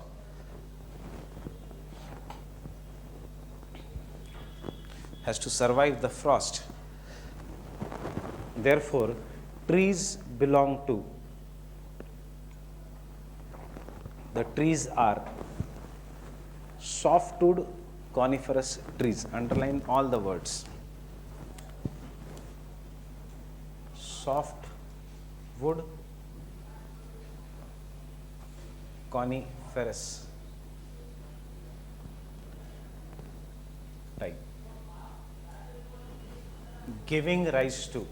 Has to survive the frost. Therefore, trees belong to, the trees are softwood coniferous trees. Underline all the words. Softwood coniferous type, giving rise to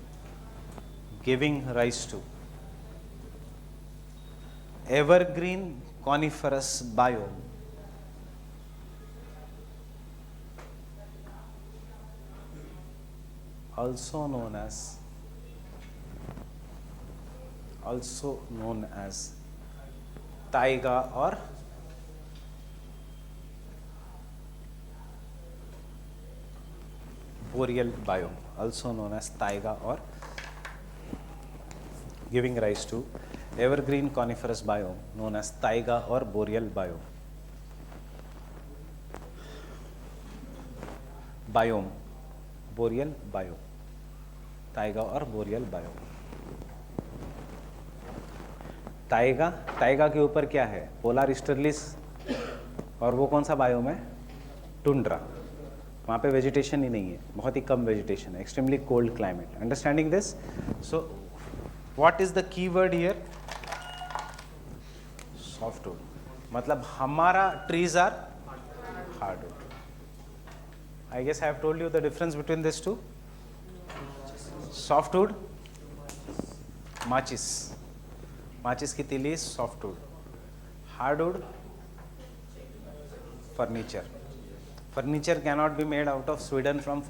evergreen coniferous biome, also known as taiga or boreal biome, also known as taiga or giving rise to evergreen coniferous biome known as taiga or boreal biome. Boreal biome, taiga or boreal biome. Tyga के ऊपर क्या है? Polar ईस्टर्लिस, और वो कौन सा biome है? Tundra. वहाँ पे वेजिटेशन ही नहीं है, बहुत ही कम वेजिटेशन है, extremely cold climate. Understanding this? So what is the keyword here? Softwood. मतलब हमारा trees are hardwood. I guess I have told you the difference between these two. Softwood, माचिस. माचिस की तीली is softwood. Hardwood, furniture. Furniture cannot be made out of Sweden from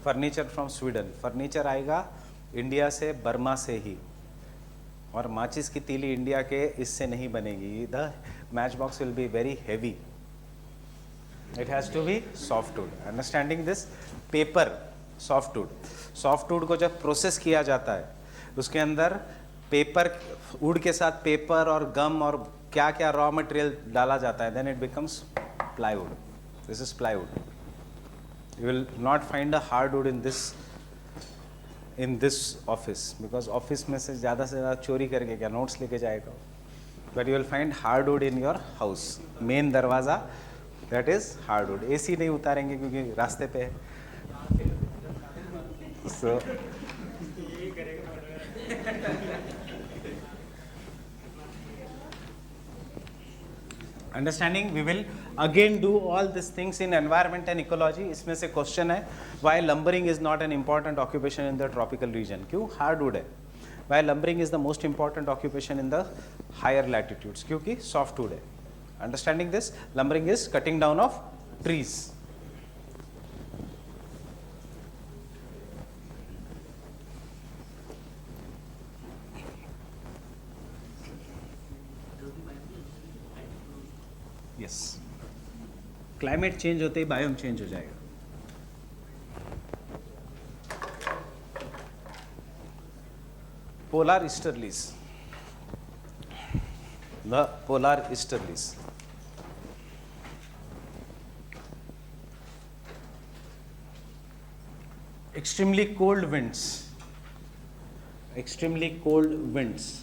furniture from Sweden. Furniture आएगा India से, Burma से ही. और माचिस की तीली इंडिया के इससे नहीं बनेगी. The matchbox will be very heavy. It has to be softwood. Understanding this? Paper, softwood. Softwood को जब प्रोसेस किया जाता है, उसके अंदर पेपर, वुड के साथ पेपर और गम और क्या क्या रॉ मटेरियल डाला जाता है, then it becomes plywood. This is plywood. You will not find a hardwood in this office, because office में से ज़्यादा चोरी करके क्या नोट्स लेके जाएगा. But you will find hardwood in your house. Main दरवाज़ा, that is hardwood. AC नहीं उतारेंगे क्योंकि रास्ते पे है. So understanding, we will again do all these things in environment and ecology. इसमें से क्वेश्चन है, why lumbering is not an important occupation in the tropical region? क्यों hardwood है? Why lumbering is the most important occupation in the higher latitudes? क्योंकि softwood है. Understanding this? Lumbering is cutting down of trees. Yes. Climate change होते ही biome change हो जाएगा. Polar easterlies. The polar easterlies. Extremely cold winds. Extremely cold winds.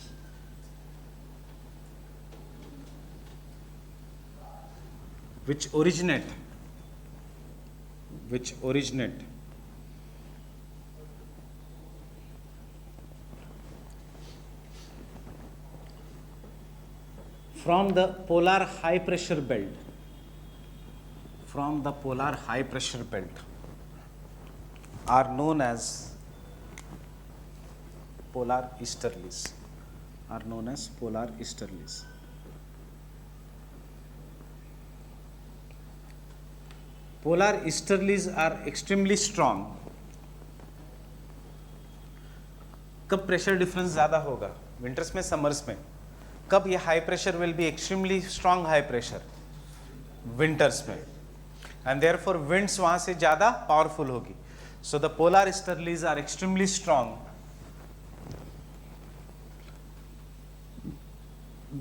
Which originate from the polar high pressure belt, are known as polar easterlies. Polar easterlies are extremely strong. कब pressure difference ज़्यादा होगा? Winters में, summers में. कब ये high pressure will be extremely strong high pressure? Winters में. And therefore winds वहाँ से ज़्यादा पावरफुल होगी. So the polar easterlies are extremely strong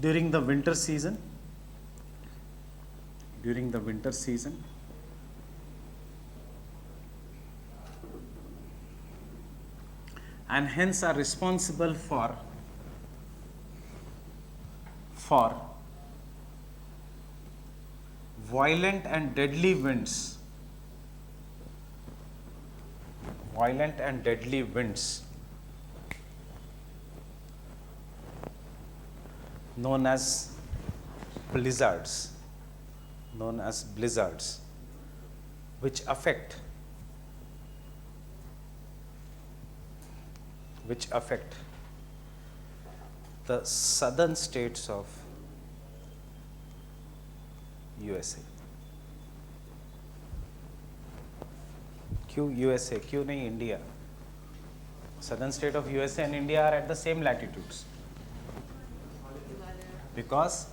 during the winter season. and hence are responsible for violent and deadly winds, known as blizzards, which affect the southern states of USA. क्यों USA? क्यों नहीं India? Southern state of USA and India are at the same latitudes. Because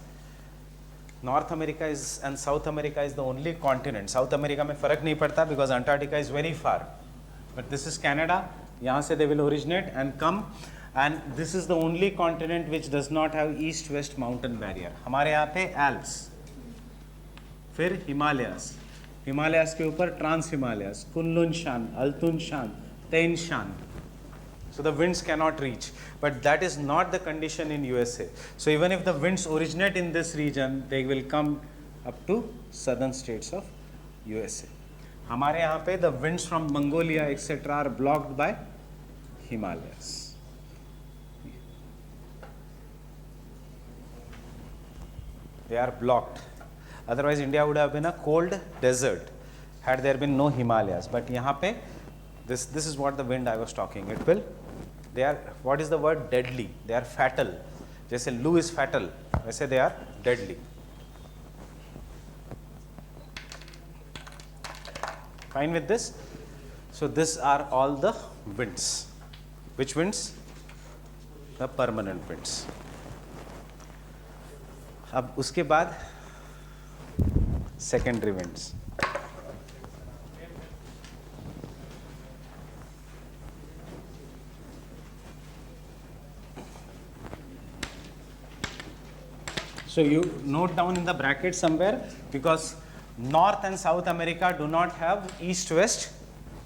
North America is and South America is the only continent. South America में फर्क नहीं पड़ता because Antarctica is very far. But this is Canada. यहाँ से they will originate and come. And this is the only continent which does not have east-west mountain barrier. हमारे यहाँ पे Alps, फिर हिमालयास के ऊपर ट्रांस हिमालयास, कुनलुन शान, अल्तुन शान, तेन शान. So the winds cannot reach, but that is not the condition in USA. So even if the winds originate in this region, they will come up to southern states of USA. हमारे यहाँ पे the winds from Mongolia etc. are blocked by Himalayas. They are blocked. Otherwise, India would have been a cold desert had there been no Himalayas. But यहाँ पे this is what the wind I was talking. It will. They are, what is the word? Deadly. They are fatal. जैसे loo is fatal, वैसे they are deadly. Fine with this? So these are all the winds. Which winds? The permanent winds. अब उसके बाद secondary winds. So you note down in the bracket somewhere, because North and South America do not have east-west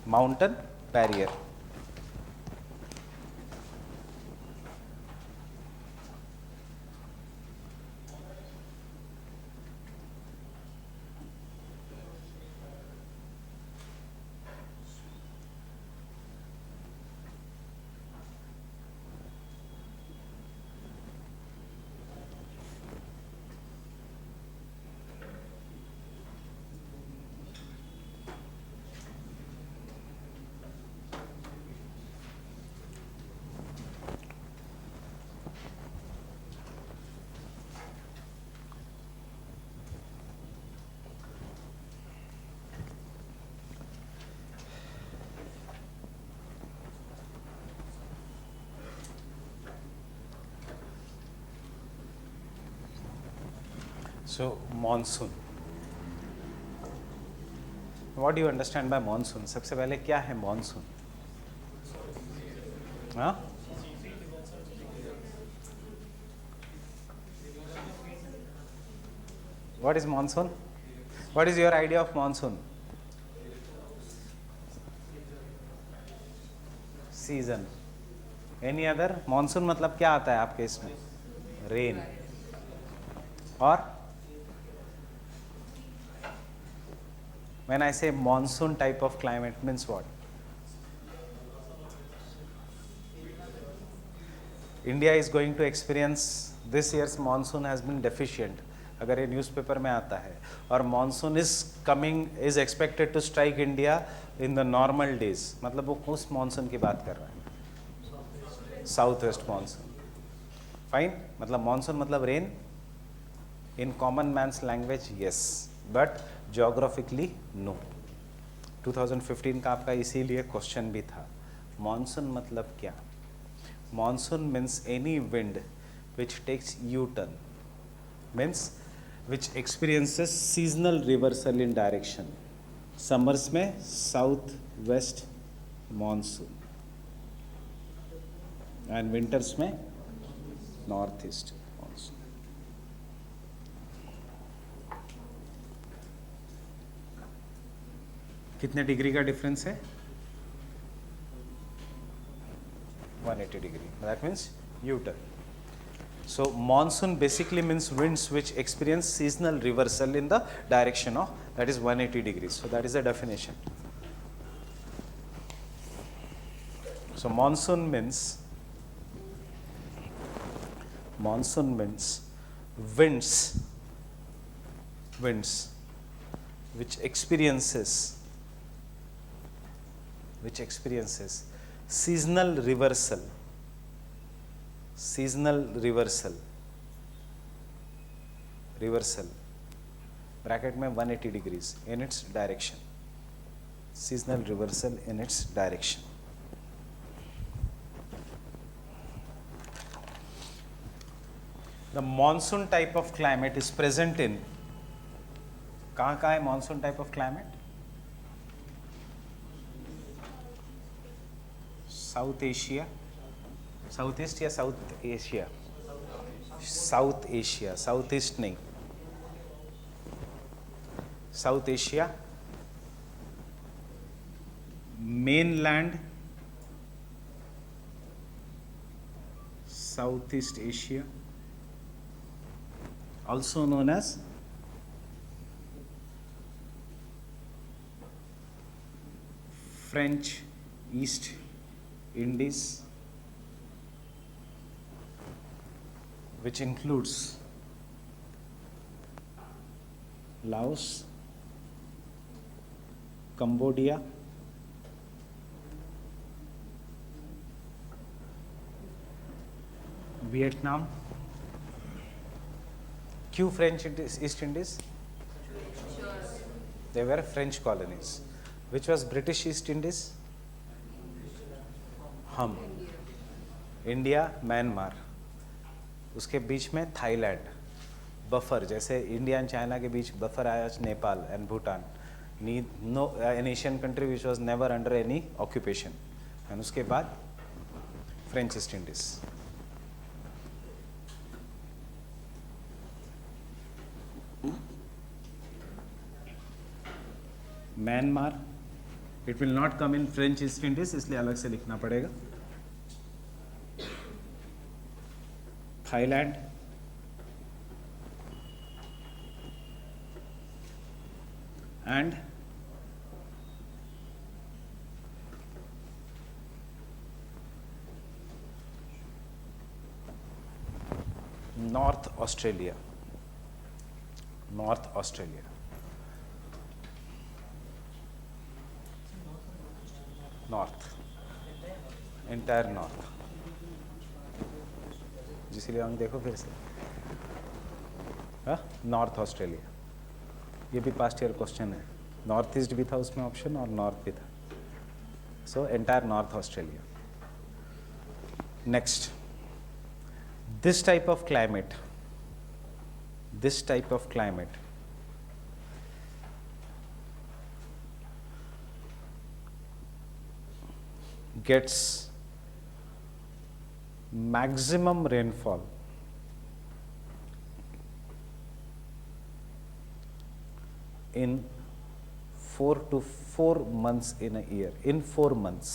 mountain barrier. So monsoon. What do you understand by monsoon? सबसे पहले क्या है monsoon? हाँ? What is monsoon? What is your idea of monsoon? Season. Any other? Monsoon मतलब क्या आता है आपके इसमें? Rain. और when I say monsoon type of climate means what? India is going to experience, this year's monsoon has been deficient. अगर ये newspaper में आता है, और monsoon is expected to strike India in the normal days. मतलब वो उस monsoon की बात कर रहा है, southwest monsoon. Fine? मतलब monsoon मतलब rain. In common man's language, yes, but geographically, no. 2015 का आपका इसीलिए क्वेश्चन भी था. Monsoon मतलब क्या? Monsoon means any wind which takes U-turn, means which experiences seasonal reversal in direction. Summers में south-west monsoon and winters में northeast. कितने डिग्री का डिफरेंस है? 180 degree. That means U-turn. So monsoon basically means winds which experience seasonal reversal in the direction of, that is 180 degrees. So that is the definition. So monsoon means winds which experiences seasonal reversal bracket में 180 degrees in its direction, seasonal reversal in its direction. The monsoon type of climate is present in, कहाँ है monsoon type of climate? South Asia, Southeast या South Asia? South Asia, Southeast नहीं, South Asia, mainland Southeast Asia, also known as French East Indies, which includes Laos, Cambodia, Vietnam. क्यों French East Indies? They were French colonies. Which was British East Indies? हम, India, Myanmar, उसके बीच में Thailand, buffer, जैसे India and China के बीच buffer आया Nepal and Bhutan, no an Asian country which was never under any occupation, and उसके बाद French East Indies. Myanmar, it will not come in French East Indies, इसलिए अलग से लिखना पड़ेगा. Thailand, and North Australia. North Australia. North. Entire North. जिसलिए हम देखो फिर से, नॉर्थ ऑस्ट्रेलिया, ये भी पास्ट ईयर क्वेश्चन है. नॉर्थ ईस्ट भी था उसमें ऑप्शन और नॉर्थ भी था. So entire north Australia. Next, this type of climate gets maximum rainfall in 4 to 4 months in a year. In 4 months.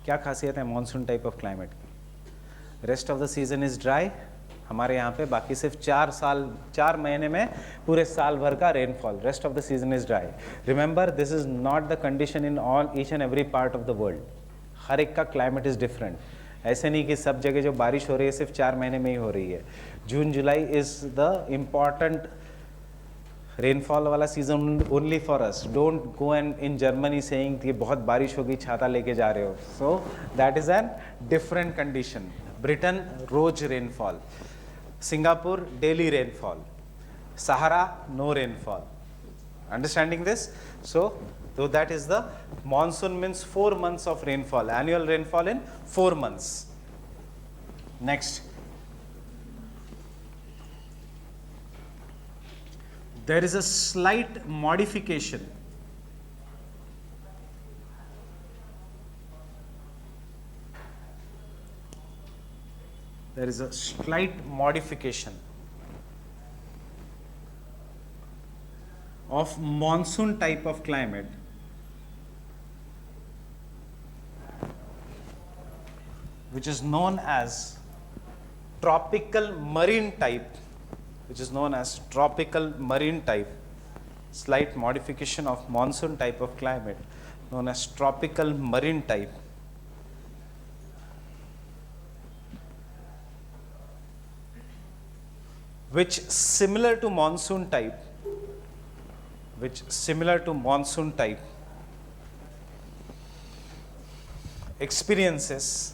क्या खासियत है मॉनसून टाइप ऑफ क्लाइमेट की? Rest of the season is dry, हमारे यहाँ पे बाकी सिर्फ 4 महीने में पूरे साल भर का rainfall. Rest of the season is dry. Remember, this is not the condition in all each and every part of the world. हर एक का क्लाइमेट इज डिफरेंट. ऐसे नहीं कि सब जगह जो बारिश हो रही है सिर्फ 4 महीने में ही हो रही है. June July is the important rainfall वाला season only for us. Don't go and in Germany saying कि बहुत बारिश होगी छाता लेके जा रहे हो. So that is an different condition. Britain रोज rainfall, Singapore daily rainfall, Sahara no rainfall. Understanding this? So that is the monsoon means 4 months of rainfall, annual rainfall in 4 months. Next, there is a slight modification of monsoon type of climate which is known as tropical marine type, which is known as tropical marine type, slight modification of monsoon type of climate, known as tropical marine type, which similar to monsoon type, experiences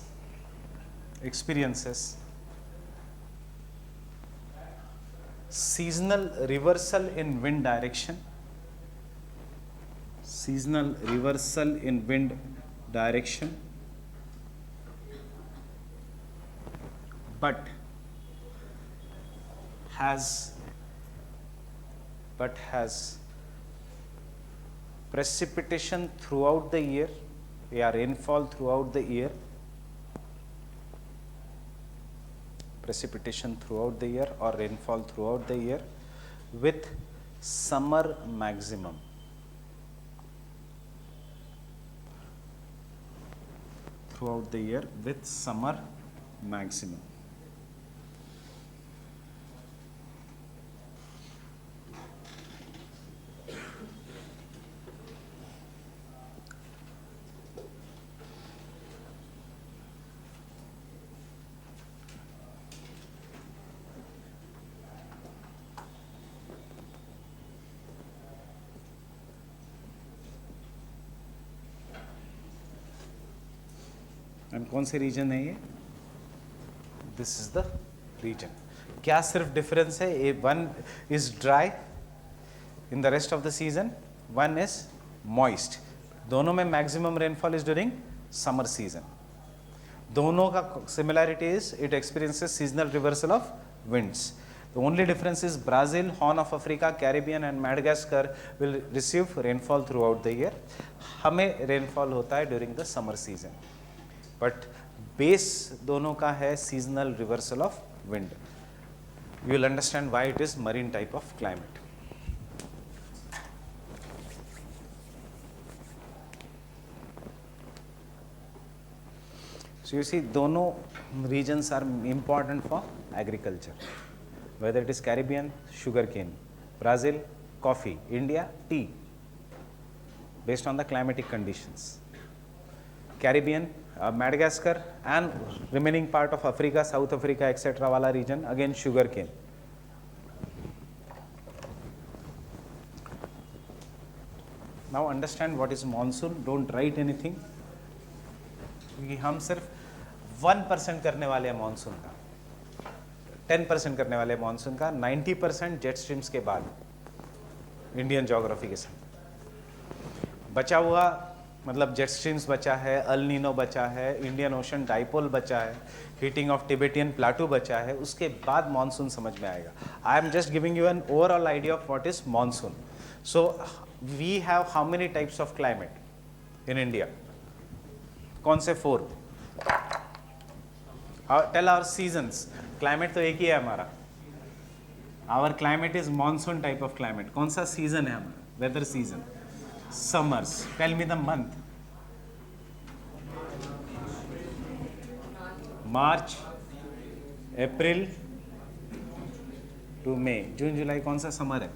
seasonal reversal in wind direction, but has precipitation throughout the year, rainfall throughout the year, or rainfall throughout the year with summer maximum. And कौन से region है ये? This is the region. क्या सिर्फ difference है? A one is dry in the rest of the season, one is moist. दोनों में maximum rainfall is during summer season. दोनों का similarity is it experiences seasonal reversal of winds. The only difference is Brazil, Horn of Africa, Caribbean and Madagascar will receive rainfall throughout the year. हमें rainfall होता है during the summer season. But base दोनों का है seasonal reversal of wind. You will understand why it is marine type of climate. So you see, दोनों regions are important for agriculture. Whether it is Caribbean, sugarcane, Brazil, coffee, India, tea, based on the climatic conditions. Caribbean, Madagascar and remaining part of Africa, South Africa, etc. wala region, again sugarcane. Now understand what is monsoon. Don't write anything. क्योंकि हम सिर्फ 1% करने वाले हैं monsoon का, 10% करने वाले monsoon का, 90% जेट स्ट्रीम्स के बाद इंडियन ज्योग्राफी के साथ बचा हुआ, मतलब जेट स्ट्रीम्स बचा है, अल नीनो बचा है, इंडियन ओशन डाइपोल बचा है, हीटिंग ऑफ टिबेटियन प्लाटू बचा है, उसके बाद मानसून समझ में आएगा. I am just giving you an overall idea of what is monsoon. So we have how many types of climate in India? कौन से 4? Tell our seasons. क्लाइमेट तो एक ही है हमारा. Our climate is monsoon type of climate. कौन सा season है हमारा? Weather season. Summers. Tell me the month. March, April to May. June July कौन सा समर है?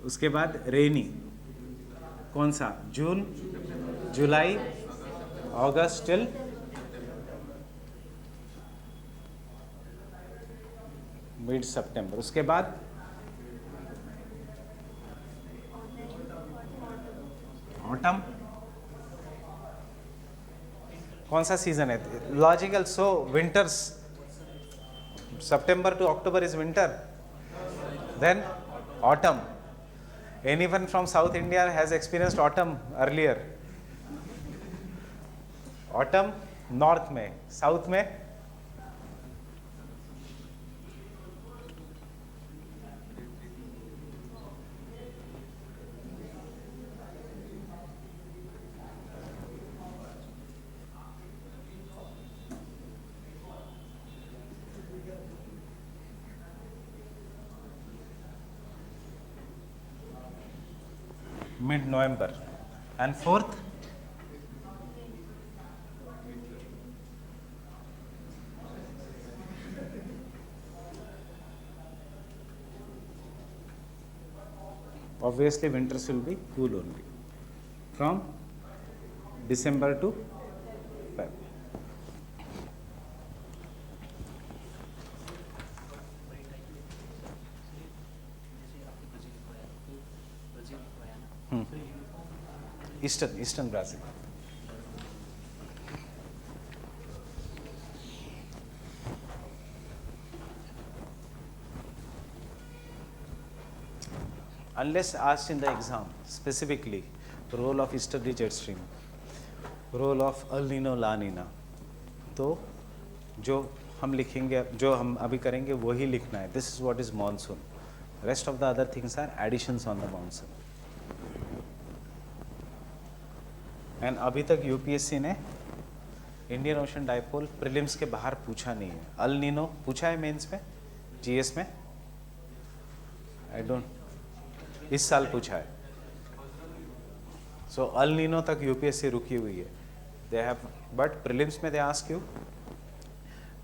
उसके बाद रेनी. कौन सा? June, July, August till mid September. उसके बाद ऑटम. कौन सा सीजन है? Logical. So winters. September to October is winter. Then autumn. Anyone from South India has experienced autumn earlier? Autumn north में, south में mid November. And fourth, obviously winters will be cool only from December to Feb. Eastern Brazil. Unless asked in the exam specifically, role of easterly jet stream, role of El Nino La Nina, तो जो हम लिखेंगे, जो हम अभी करेंगे वही लिखना है. This is what is monsoon. Rest of the other things are additions on the monsoon. And अभी तक यूपीएससी ने इंडियन ओशन डाइपोल प्रीलिम्स के बाहर पूछा नहीं है. अल नीनो पूछा है मेंस में, जीएस में, आई डोंट, इस साल पूछा है. सो अल नीनो तक यूपीएससी रुकी हुई है. दे हैव, बट प्रीलिम्स में they ask you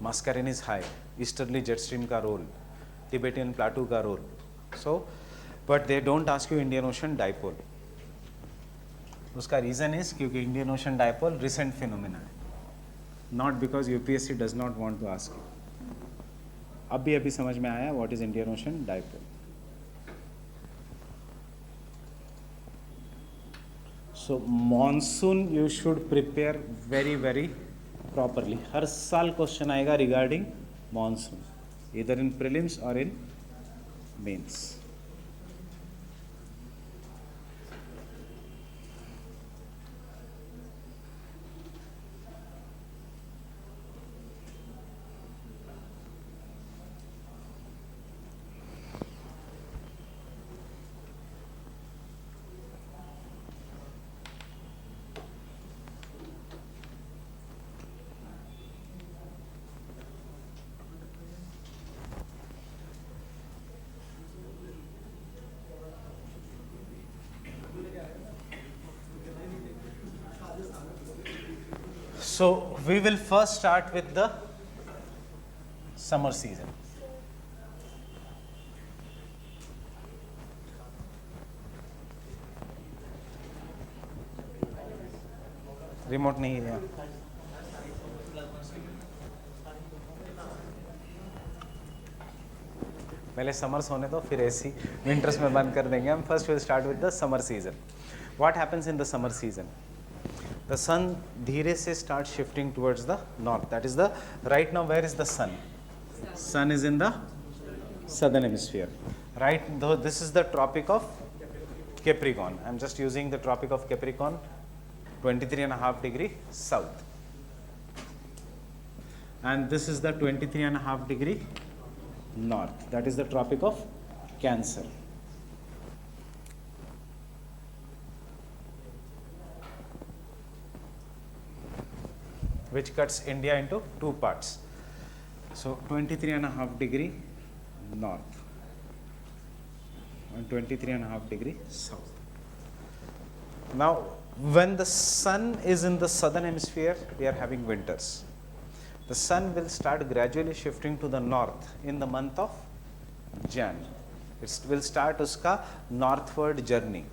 Mascarene is high, easterly jet stream का रोल, टिबेटियन प्लाटू का role. So but they don't ask you Indian ocean dipole. उसका रीज़न इज क्योंकि Indian ocean dipole recent phenomena है, not because UPSC does not want to ask you. अभी अभी समझ में आया what is Indian ocean dipole. So monsoon you should prepare very very properly. हर साल क्वेश्चन आएगा रिगार्डिंग मॉनसून, इधर इन प्रीलिम्स और in mains. So we will first start with the summer season. Remote नहीं है. पहले समर्स होने दो, फिर ऐसी विंटर्स में बंद कर देंगे हम. First will start with the summer season. What happens in the summer season? The sun धीरे से start shifting towards the north. That is the, right now where is the sun? Sun is in the southern hemisphere. Right, though this is the tropic of Capricorn. I'm just using the tropic of Capricorn, 23.5 degree south. And this is the 23.5 degree north. That is the tropic of Cancer. Which cuts India into two parts. So 23.5 degree north and 23.5 degree south. Now when the sun is in the southern hemisphere, we are having winters. The sun will start gradually shifting to the north in the month of Jan. It will start uska northward journey.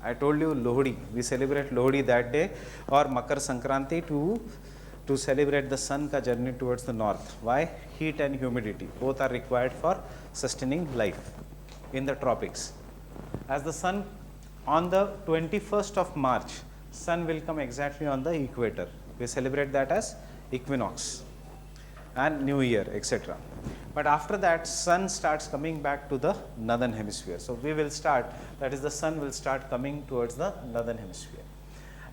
I told you Lohri, we celebrate Lohri that day, or Makar Sankranti to celebrate the sun ka journey towards the north. Why? Heat and humidity, both are required for sustaining life in the tropics. As the sun, on the 21st of March, sun will come exactly on the equator. We celebrate that as equinox and New Year, etc. But after that, sun starts coming back to the northern hemisphere. So we will start, that is the sun will start coming towards the northern hemisphere.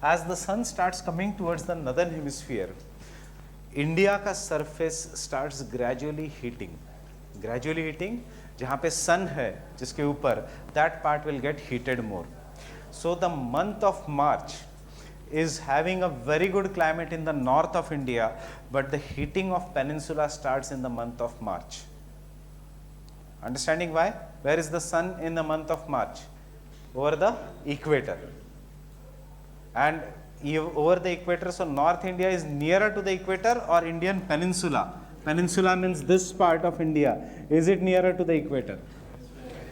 As the sun starts coming towards the northern hemisphere, India का surface starts gradually heating. Gradually heating, जहाँ पे sun है जिसके ऊपर, that part will get heated more. So the month of March is having a very good climate in the north of India, but the heating of peninsula starts in the month of March. Understanding why? Where is the sun in the month of March? Over the equator. and over the equator. So North India is nearer to the equator or Indian peninsula. Peninsula means this part of India. Is it nearer to the equator?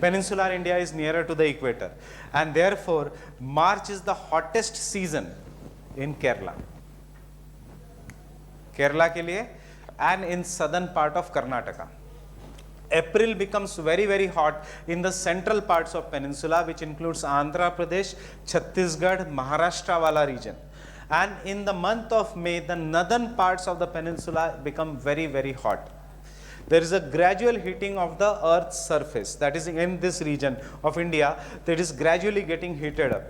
Peninsular India is nearer to the equator, and therefore March is the hottest season in Kerala. Kerala के लिए, and in southern part of Karnataka. April becomes very, very hot in the central parts of peninsula, which includes Andhra Pradesh, Chhattisgarh, Maharashtra wala region. And in the month of May, the northern parts of the peninsula become very, very hot. There is a gradual heating of the earth's surface, that is in this region of India, that is gradually getting heated up.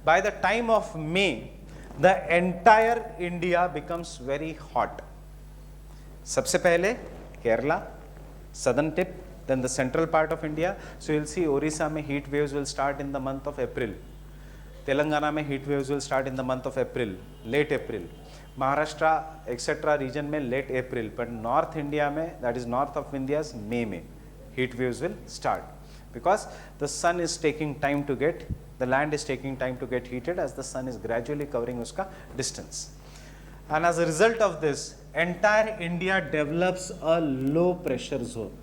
By the time of May, the entire India becomes very hot. सबसे पहले Kerala, southern tip, then the central part of India. So you'll see Orissa mein heat waves will start in the month of April. Telangana mein heat waves will start in the month of April, late April. Maharashtra, etc. region mein late April, but North India mein, that is north of India's May mein, heat waves will start, because the sun is taking time to get, the land is taking time to get heated as the sun is gradually covering uska distance. And as a result of this, entire India develops a low pressure zone.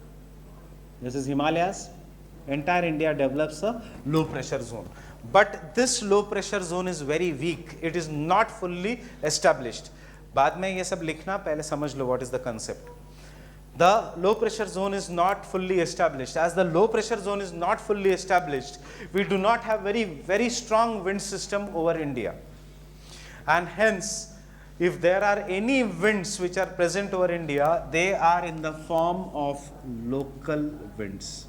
This is Himalayas. Entire India develops a low pressure zone. But this low pressure zone is very weak. It is not fully established. बाद में ये सब लिखना, पहले समझ लो what is the concept. The low pressure zone is not fully established. As the low pressure zone is not fully established, we do not have very strong wind system over India. And hence, if there are any winds which are present over India, they are in the form of local winds.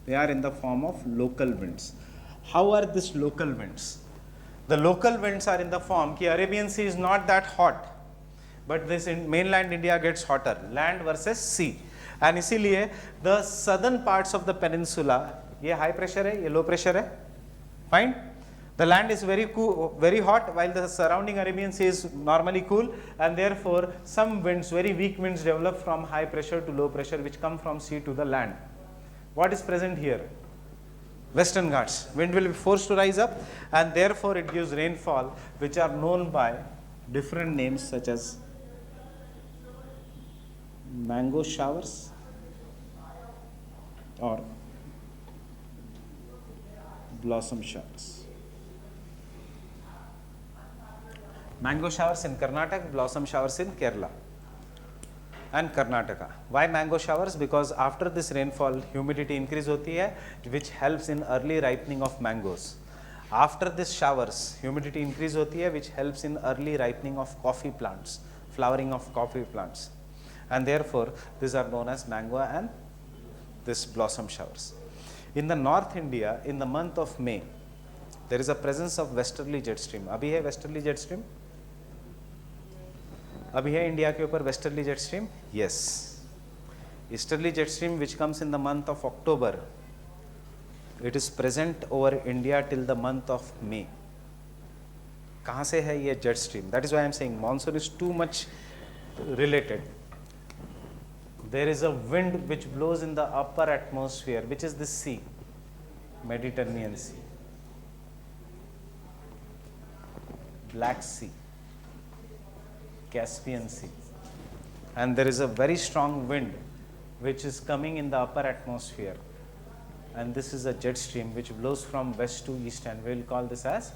They are in the form of local winds. How are these local winds? The local winds are in the form कि Arabian Sea is not that hot, but this in mainland India gets hotter, land versus sea. And इसीलिए the southern parts of the peninsula, ये high pressure है, ये low pressure है, fine. The land is very cool, very hot, while the surrounding Arabian Sea is normally cool, and therefore some winds, very weak winds, develop from high pressure to low pressure, which come from sea to the land. What is present here? Western Ghats. Wind will be forced to rise up, and therefore it gives rainfall, which are known by different names such as mango showers or blossom showers. Mango showers in Karnataka, blossom showers in Kerala and Karnataka. Why mango showers? Because after this rainfall, humidity increase hoti hai, which helps in early ripening of mangoes. After this showers, humidity increase hoti hai, which helps in early ripening of coffee plants, flowering of coffee plants. And therefore, these are known as mango and this blossom showers. In the North India, in the month of May, there is a presence of westerly jet stream. Abhi hai westerly jet stream? अभी है India के ऊपर westerly jet stream? Yes. Easterly jet stream which comes in the month of October, it is present over India till the month of May. कहाँ से है ये jet stream? That is why I am saying monsoon is too much related. There is a wind which blows in the upper atmosphere, which is this sea, Mediterranean sea, black sea, Caspian Sea, and there is a very strong wind which is coming in the upper atmosphere, and this is a jet stream which blows from west to east, and we will call this as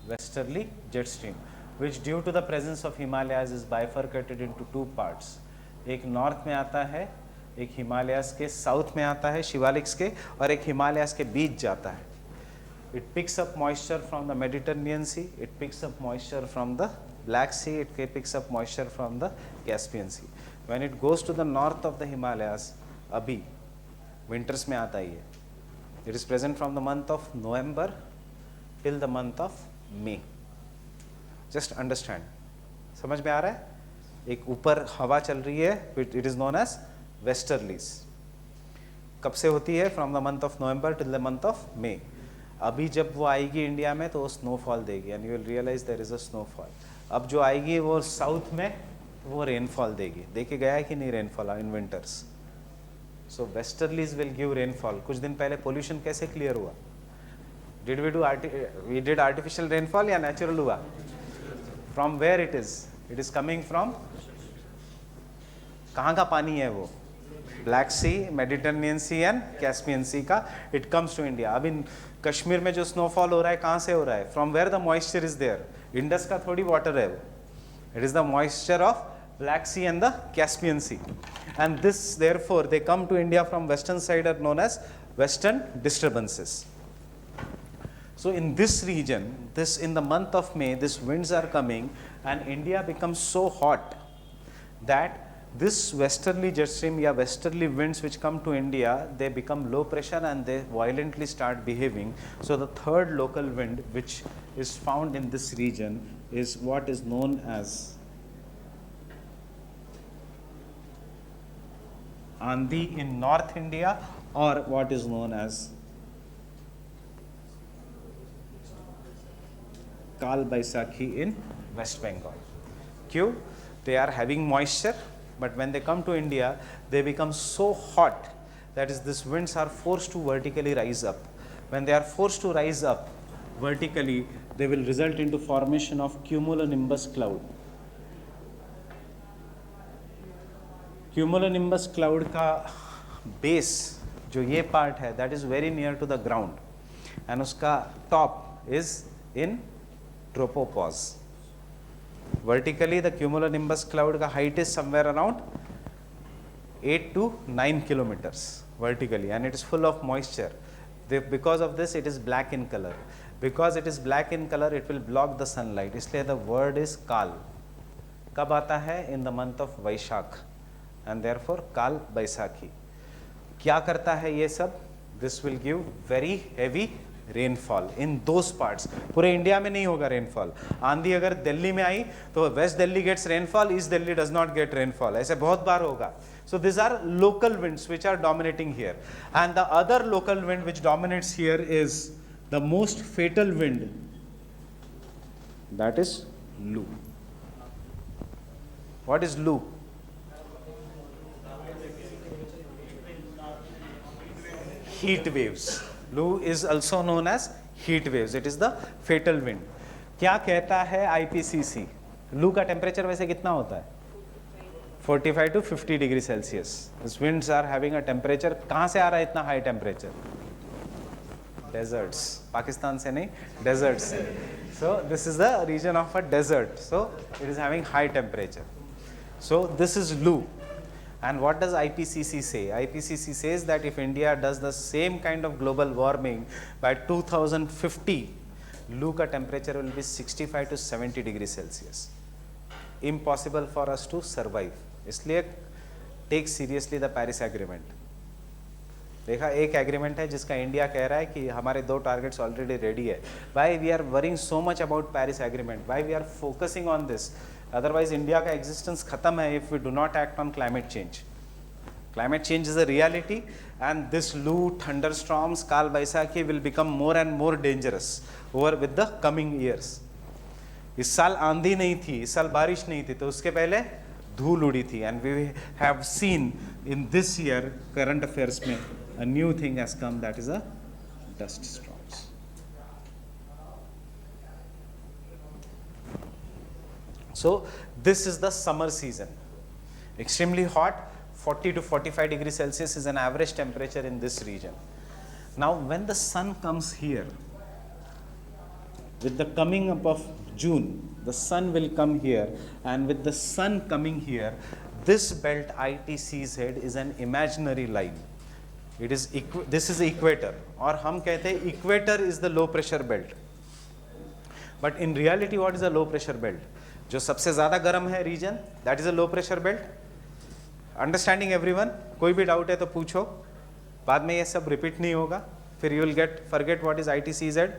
westerly jet stream, which due to the presence of Himalayas is bifurcated into two parts. एक north में आता है, एक हिमालयास के south में आता है, शिवालिक्स के, और एक हिमालयास के बीच जाता है. It picks up moisture from the Mediterranean Sea, it picks up moisture from the Black Sea, it picks up moisture from the Caspian Sea. When it goes to the north of the Himalayas, abhi winters में आता ही है. It is present from the month of November till the month of May. Just understand. समझ में आ रहा है? एक ऊपर हवा चल रही है, it is known as westerlies. कब से होती है? From the month of November till the month of May. अभी जब वो आएगी इंडिया में तो वो स्नोफॉल देगी, and you will realize there is a snowfall. अब जो आएगी वो साउथ में, वो रेनफॉल देगी. देखे गया है कि नहीं rainfall in winters? So westerlies will give rainfall. कुछ दिन पहले पोल्यूशन कैसे क्लियर हुआ? we did artificial rainfall या natural हुआ? From where it is? It is coming from, कहाँ का पानी है वो? Black Sea, Mediterranean Sea and Caspian Sea का, इट कम्स टू इंडिया. अब इन कश्मीर में जो स्नोफॉल हो रहा है कहाँ से हो रहा है? From where the moisture is there. Indus का थोड़ी वाटर है वो, it is the moisture of Black Sea and the Caspian Sea, and this therefore they come to India from western side are known as western disturbances. So in this region, this in the month of May, these winds are coming and India becomes so hot that this westerly jet stream या westerly winds which come to India, they become low pressure and they violently start behaving. So the third local wind which is found in this region is what is known as Andhi in North India, or what is known as Kal Baisakhi in West Bengal. Q, they are having moisture, but when they come to India, they become so hot that is these winds are forced to vertically rise up. When they are forced to rise up vertically, they will result into formation of cumulonimbus cloud. Cumulonimbus cloud का base जो ये part है, that is very near to the ground, and उसका top is in tropopause. Vertically the cumulonimbus cloud का height is somewhere around 8 to 9 kilometers vertically, and it is full of moisture. Because of this it is black in color. Because it is black in color, it will block the sunlight. इसलिए the word is Kal. कब आता है? In the month of Vaishakh. And therefore Kal Baisakhi. क्या करता है ये सब? This will give very heavy rainfall in those parts. पूरे इंडिया में नहीं होगा rainfall. आंधी अगर दिल्ली में आई तो west Delhi gets rainfall, east Delhi does not get rainfall. ऐसे बहुत बार होगा. So these are local winds which are dominating here. And the other local wind which dominates here is the most fatal wind. That is Lu. What is Lu? Heat waves. Lu is also known as heat waves. It is the fatal wind. क्या कहता है IPCC? लू का temperature वैसे कितना होता है? 45 to 50 degree Celsius. These winds are having a temperature. कहाँ से आ रहा है इतना हाई टेम्परेचर? Deserts. पाकिस्तान से नहीं, deserts से. So this is the region of a desert. So it is having high temperature. So this is Lu. And what does IPCC say? IPCC says that if India does the same kind of global warming by 2050, Lu ka temperature will be 65 to 70 degrees Celsius. Impossible for us to survive. इसलिए take seriously the Paris Agreement. देखा एक agreement है जिसका India कह रहा है कि हमारे 2 टारगेट्स ऑलरेडी रेडी है. Why we are worrying so much about Paris Agreement? Why we are focusing on this? Otherwise India का एग्जिस्टेंस खत्म है if we do not act on climate change. Climate change is a reality, and this Lu, thunderstorms, Kal Baisakhi will become more and more dangerous over with the coming years. इस साल आंधी नहीं थी, इस साल बारिश नहीं थी, तो उसके पहले धूल उड़ी थी. And we have seen in this year current affairs में a new thing has come, that is a dust storms. So this is the summer season. Extremely hot, 40 to 45 degrees Celsius is an average temperature in this region. Now when the sun comes here, with the coming up of June, the sun will come here, and with the sun coming here, this belt ITCZ is an imaginary line. It is this is the equator, और हम कहते हैं equator is the low pressure belt. But in reality, what is a low pressure belt? जो सबसे ज़्यादा गर्म है region, that is a low pressure belt. Understanding everyone? कोई भी doubt है तो पूछो. बाद में ये सब repeat नहीं होगा. फिर you will forget what is ITCZ.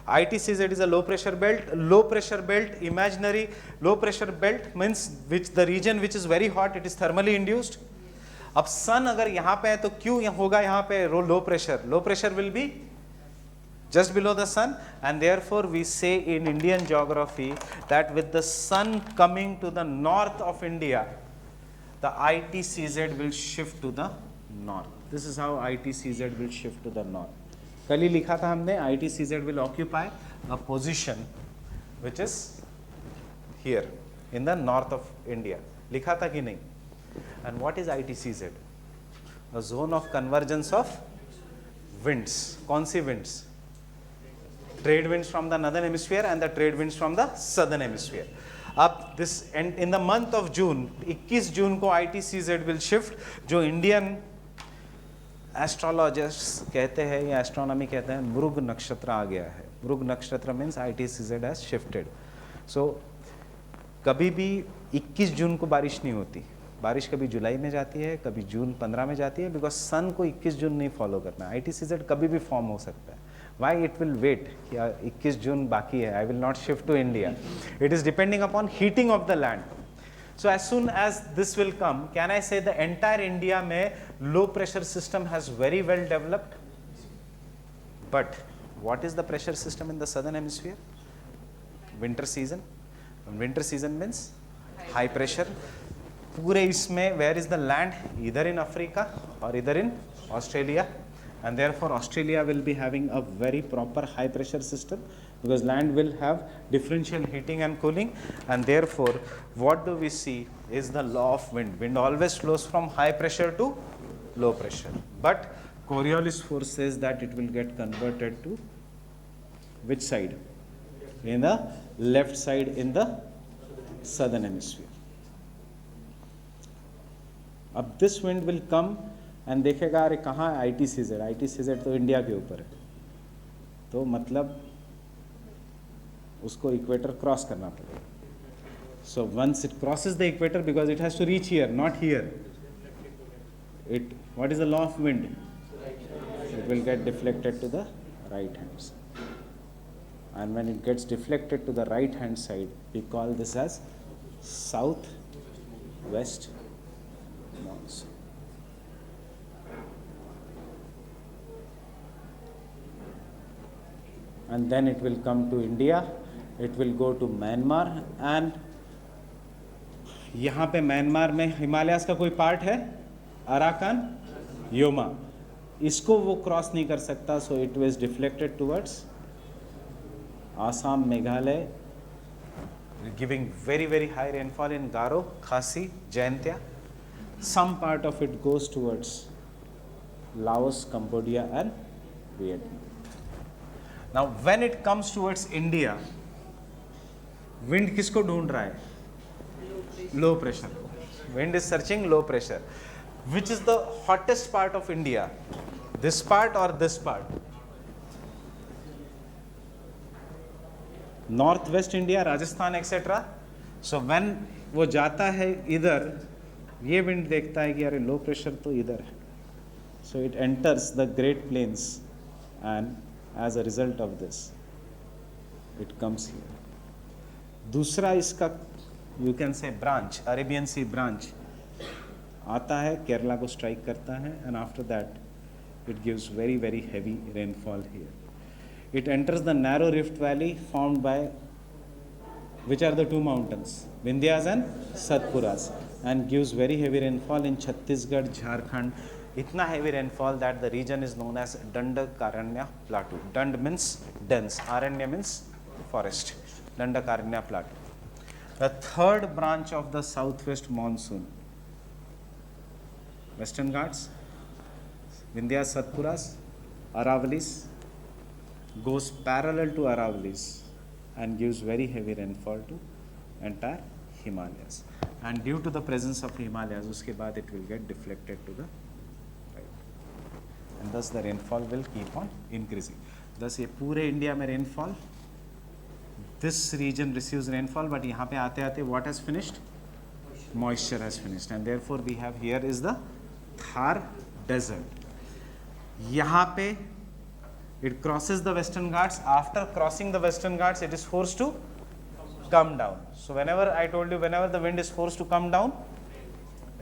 ITCZ is a low pressure belt. Low pressure belt, imaginary low pressure belt means which the region which is very hot, it is thermally induced. अब sun अगर यहाँ पे है तो क्यों होगा यहाँ पे low pressure? Low pressure will be just below the sun, and therefore we say in Indian geography that with the sun coming to the north of India, the ITCZ will shift to the north. This is how ITCZ will shift to the north. कल ही लिखा था हमने ITCZ will occupy a position which is here in the north of India. लिखा था कि नहीं? And what is ITCZ? A zone of convergence of winds. कौन सी winds? Trade winds from the northern hemisphere and the trade winds from the southern hemisphere. अब this and in the month of June, 21 जून को ITCZ will shift, जो Indian एस्ट्रोलॉजिस्ट्स कहते हैं या astronomy कहते हैं मृग नक्षत्र आ गया है. मृग नक्षत्र मीन्स ITCZ हैज शिफ्टेड. सो कभी भी 21 जून को बारिश नहीं होती. बारिश कभी जुलाई में जाती है, कभी जून 15 में जाती है, बिकॉज सन को 21 जून नहीं फॉलो करना है. ITCZ कभी भी फॉर्म हो सकता है. वाई इट विल वेट कि 21 जून बाकी है, I will not shift to India. It is depending upon heating of the land. So as soon as this will come, can I say the entire India में low pressure system has very well developed? But what is the pressure system in the southern hemisphere? Winter season. Winter season means high pressure. पूरे इसमें where is the land? Either in Africa or either in Australia. And therefore Australia will be having a very proper high pressure system, because land will have differential heating and cooling. And therefore what do we see is the law of wind. Wind always flows from high pressure to low pressure, but Coriolis force says that it will get converted to which side? In the left side in the southern hemisphere. अब this wind will come and देखेगा अरे कहाँ ITCZ तो India के ऊपर है, तो मतलब उसको इक्वेटर क्रॉस करना पड़ेगा. So once it crosses the equator, because it has to reach here not here, it what is the law of wind? It will get deflected to the right hand side. And when it gets deflected to the right hand side, we call this as south west monsoon. And then it will come to India, it will go to Myanmar, and यहाँ पे Myanmar में हिमालयास का कोई part है, Arakan, Yoma, इसको वो cross नहीं कर सकता. So it was deflected towards Assam, Meghalaya, giving very very high rainfall in Garo, Khasi, Jaintia. Some part of it goes towards Laos, Cambodia and Vietnam. Now when it comes towards India, wind किसको ढूंढ रहा है? Low pressure. Wind is searching low pressure. Which is the hottest part of India? This part or this part? Northwest India, Rajasthan, etc. So when वो जाता है इधर, ये wind देखता है कि अरे low pressure तो इधर है. So it enters the Great Plains, and as a result of this it comes here. दूसरा इसका you can say branch, Arabian Sea branch आता है, केरला को स्ट्राइक करता है, and after that it gives very very heavy rainfall here. It enters the narrow rift valley formed by which are the two mountains, Vindhyas and Satpuras, and gives very heavy rainfall in Chhattisgarh, Jharkhand. इतना heavy rainfall that the region is known as Dandakaranya Plateau. Dand means dense, Aranya means forest. Dandakaranya Plateau. The third branch of the southwest monsoon, Western Ghats, Vindhyas, Satpuras, Aravalis, goes parallel to Aravalis and gives very heavy rainfall to entire Himalayas. And due to the presence of Himalayas, uske baad it will get deflected to the and thus the rainfall will keep on increasing. Thus ये पूरे India में rainfall, this region receives rainfall, but यहाँ पे आते आते what has finished? Moisture has finished, and therefore we have here is the Thar desert. यहाँ पे it crosses the Western Ghats. After crossing the Western Ghats, it is forced to come down. So whenever I told you, whenever the wind is forced to come down,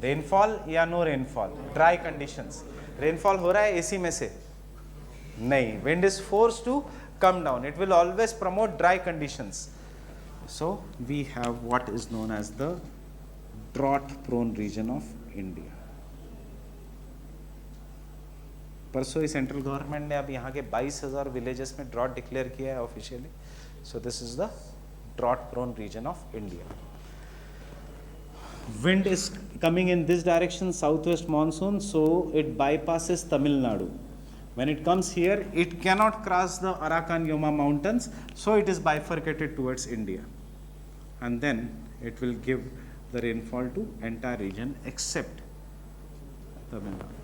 rainfall या no rainfall, dry conditions. Rainfall हो रहा है एसी में से नहीं, wind is force to come down, it will always promote dry conditions. So we have what is known as the drought prone region of India. परसों ही सेंट्रल गवर्नमेंट ने अब यहाँ के 22,000 विलेजेस में ड्रॉट डिक्लेयर किया है officially. So this is the drought prone region of India. Wind is coming in this direction, southwest monsoon, so it bypasses Tamil Nadu. When it comes here, it cannot cross the Arakan Yoma mountains, so it is bifurcated towards India. And then it will give the rainfall to entire region except Tamil Nadu.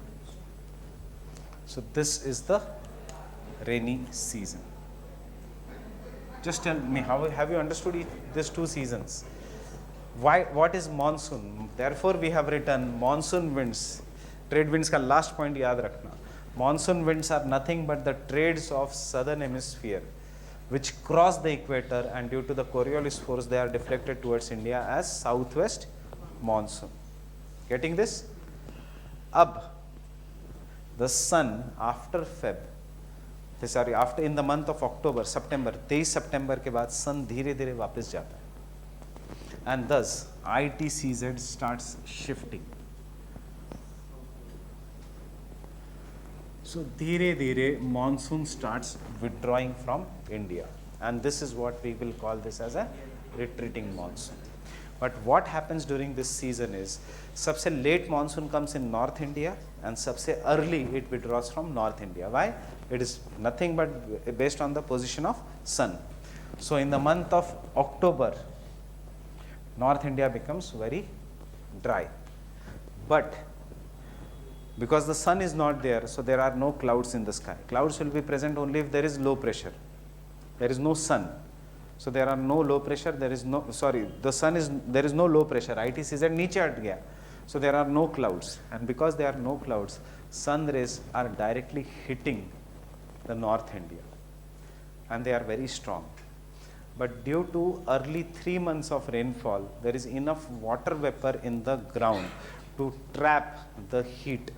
So this is the rainy season. Just tell me, how have you understood these two seasons? Why? What is monsoon? Therefore, we have written monsoon winds. Trade winds का last point याद रखना. Monsoon winds are nothing but the trades of southern hemisphere, which cross the equator, and due to the Coriolis force, they are deflected towards India as southwest monsoon. Getting this? Ab, the sun after after in the month of October, September, 23 September के बाद sun धीरे धीरे वापस जाता है. And thus ITCZ starts shifting. So dheere dheere monsoon starts withdrawing from India, and this is what we will call this as a retreating monsoon. But what happens during this season is सबसे late monsoon comes in North India and सबसे early it withdraws from North India. Why? It is nothing but based on the position of sun. So in the month of October, North India becomes very dry. But because the sun is not there, so there are no clouds in the sky. Clouds will be present only if there is low pressure. There is no sun. So there are no low pressure, there is no, sorry, the sun is, there is no low pressure. ITCZ नीचे हट गया. So there are no clouds. And because there are no clouds, sun rays are directly hitting the North India. And they are very strong. But due to early 3 months of rainfall, there is enough water vapor in the ground to trap the heat.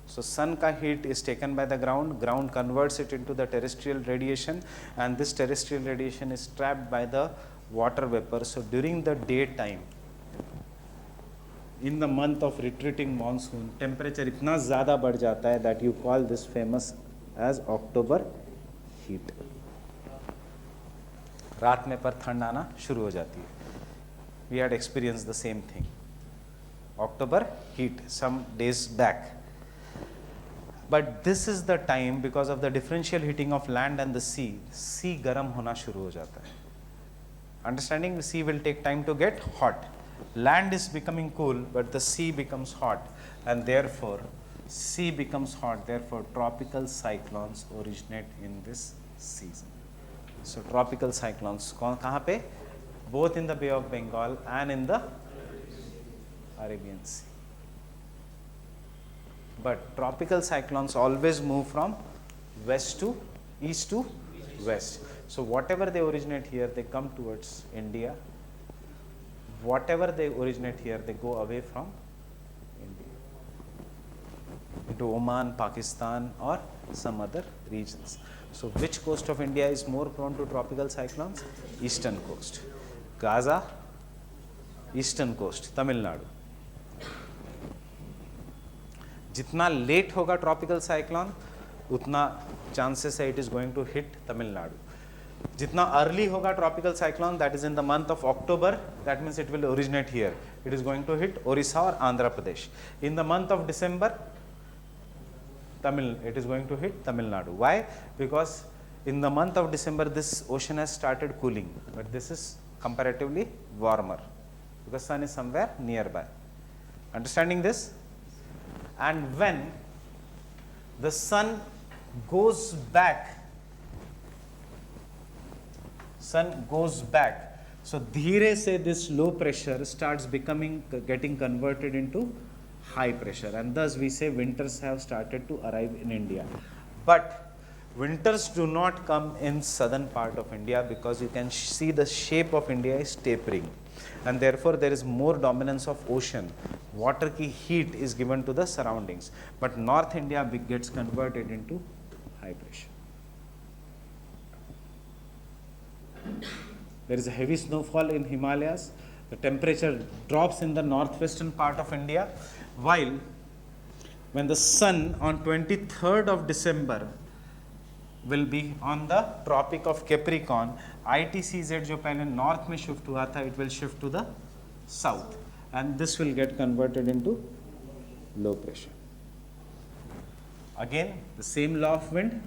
So sun ka heat is taken by the ground converts it into the terrestrial radiation, and this terrestrial radiation is trapped by the water vapor. So during the daytime, in the month of retreating monsoon, temperature इतना ज़्यादा बढ़ जाता है that you call this famous as October heat. रात में पर ठंड आना शुरू हो जाती है. We had experienced the same thing. October heat some days back. But this is the time, because of the differential heating of land and the sea गर्म होना शुरू हो जाता है. Understanding, the sea will take time to get hot. Land is becoming cool, but the sea becomes hot, and therefore sea becomes hot. Therefore, tropical cyclones originate in this season. So tropical cyclones कहाँ पे? Both in the Bay of Bengal and in the Arabian Sea. But tropical cyclones always move from east to west. So whatever they originate here, they come towards India. Whatever they originate here, they go away from India into Oman, Pakistan, or some other regions. So which coast of India is more prone to tropical cyclones? Eastern coast. Gaza, eastern coast, Tamil Nadu. जितना late होगा tropical cyclone, उतना chances है it is going to hit Tamil Nadu. जितना early होगा tropical cyclone, that is in the month of October, that means it will originate here. It is going to hit Odisha और Andhra Pradesh. In the month of December, it is going to hit Tamil Nadu. Why? Because in the month of December, this ocean has started cooling, but this is comparatively warmer because sun is somewhere nearby. Understanding this? And when the sun goes back, so dheere se this low pressure starts getting converted into high pressure, and thus we say winters have started to arrive in India. But winters do not come in southern part of India, because you can see the shape of India is tapering, and therefore there is more dominance of ocean. Water ki heat is given to the surroundings, but North India gets converted into high pressure. There is a heavy snowfall in Himalayas. The temperature drops in the northwestern part of India, while when the sun on 23rd of December will be on the Tropic of Capricorn, ITCZ जो पहले north में shift हुआ था, it will shift to the south, and this will get converted into low pressure. Again, the same law of wind.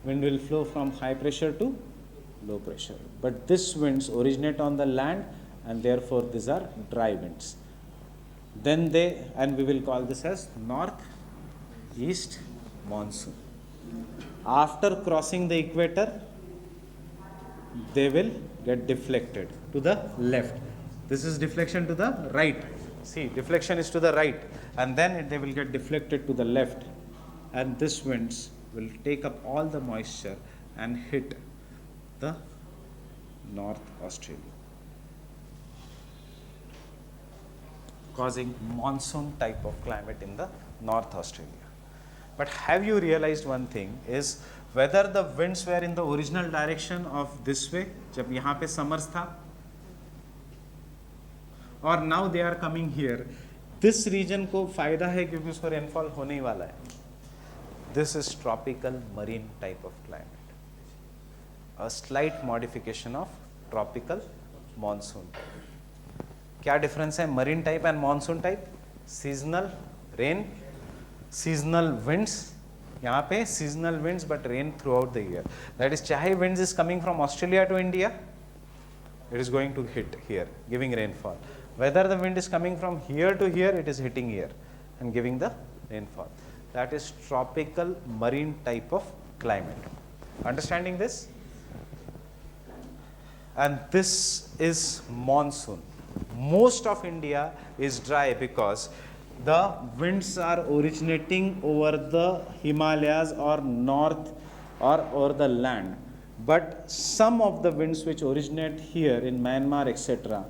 Wind will flow from high pressure to low pressure. But these winds originate on the land, and therefore these are dry winds. Then and we will call this as north-east monsoon. After crossing the equator, they will get deflected to the left. This is deflection to the right. See, deflection is to the right, and then they will get deflected to the left. And these winds will take up all the moisture and hit the North Australia, causing monsoon type of climate in the North Australia. But have you realized one thing is whether the winds were in the original direction of this way, जब यहाँ पे summers था, or now they are coming here, this region को फायदा है क्योंकि उसको rainfall होने ही वाला है. This is tropical marine type of climate, a slight modification of tropical monsoon. क्या difference है marine type and monsoon type? Seasonal rain, seasonal winds. यहाँ पे seasonal winds but rain throughout the year. That is, चाहे winds is coming from Australia to India, it is going to hit here, giving rainfall. Whether the wind is coming from here to here, it is hitting here and giving the rainfall. That is tropical marine type of climate. Understanding this? And this is monsoon. Most of India is dry because the winds are originating over the Himalayas or north or over the land. But some of the winds which originate here in Myanmar, etc.,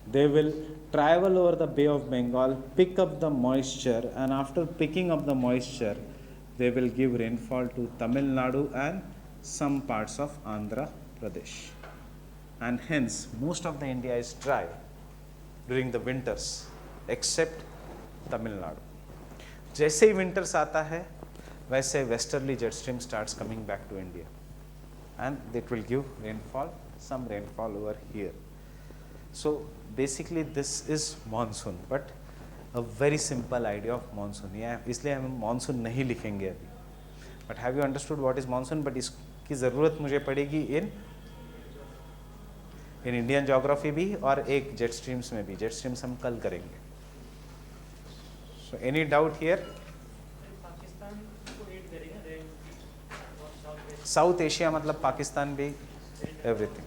they will travel over the Bay of Bengal, pick up the moisture, and after picking up the moisture, they will give rainfall to Tamil Nadu and some parts of Andhra Pradesh. And hence, most of the India is dry during the winters, except Tamil Nadu. जैसे ही winters आता है, वैसे westerly jet stream starts coming back to India, and it will give rainfall, some rainfall over here. So basically this is monsoon, but a very simple idea of monsoon. Yeah, इसलिए हम monsoon नहीं लिखेंगे अभी. But have you understood what is monsoon? But इसकी ज़रूरत मुझे पड़ेगी in Indian geography भी और एक jet streams में भी. Jet streams हम कल करेंगे. So any doubt here? South Asia मतलब पाकिस्तान भी, everything.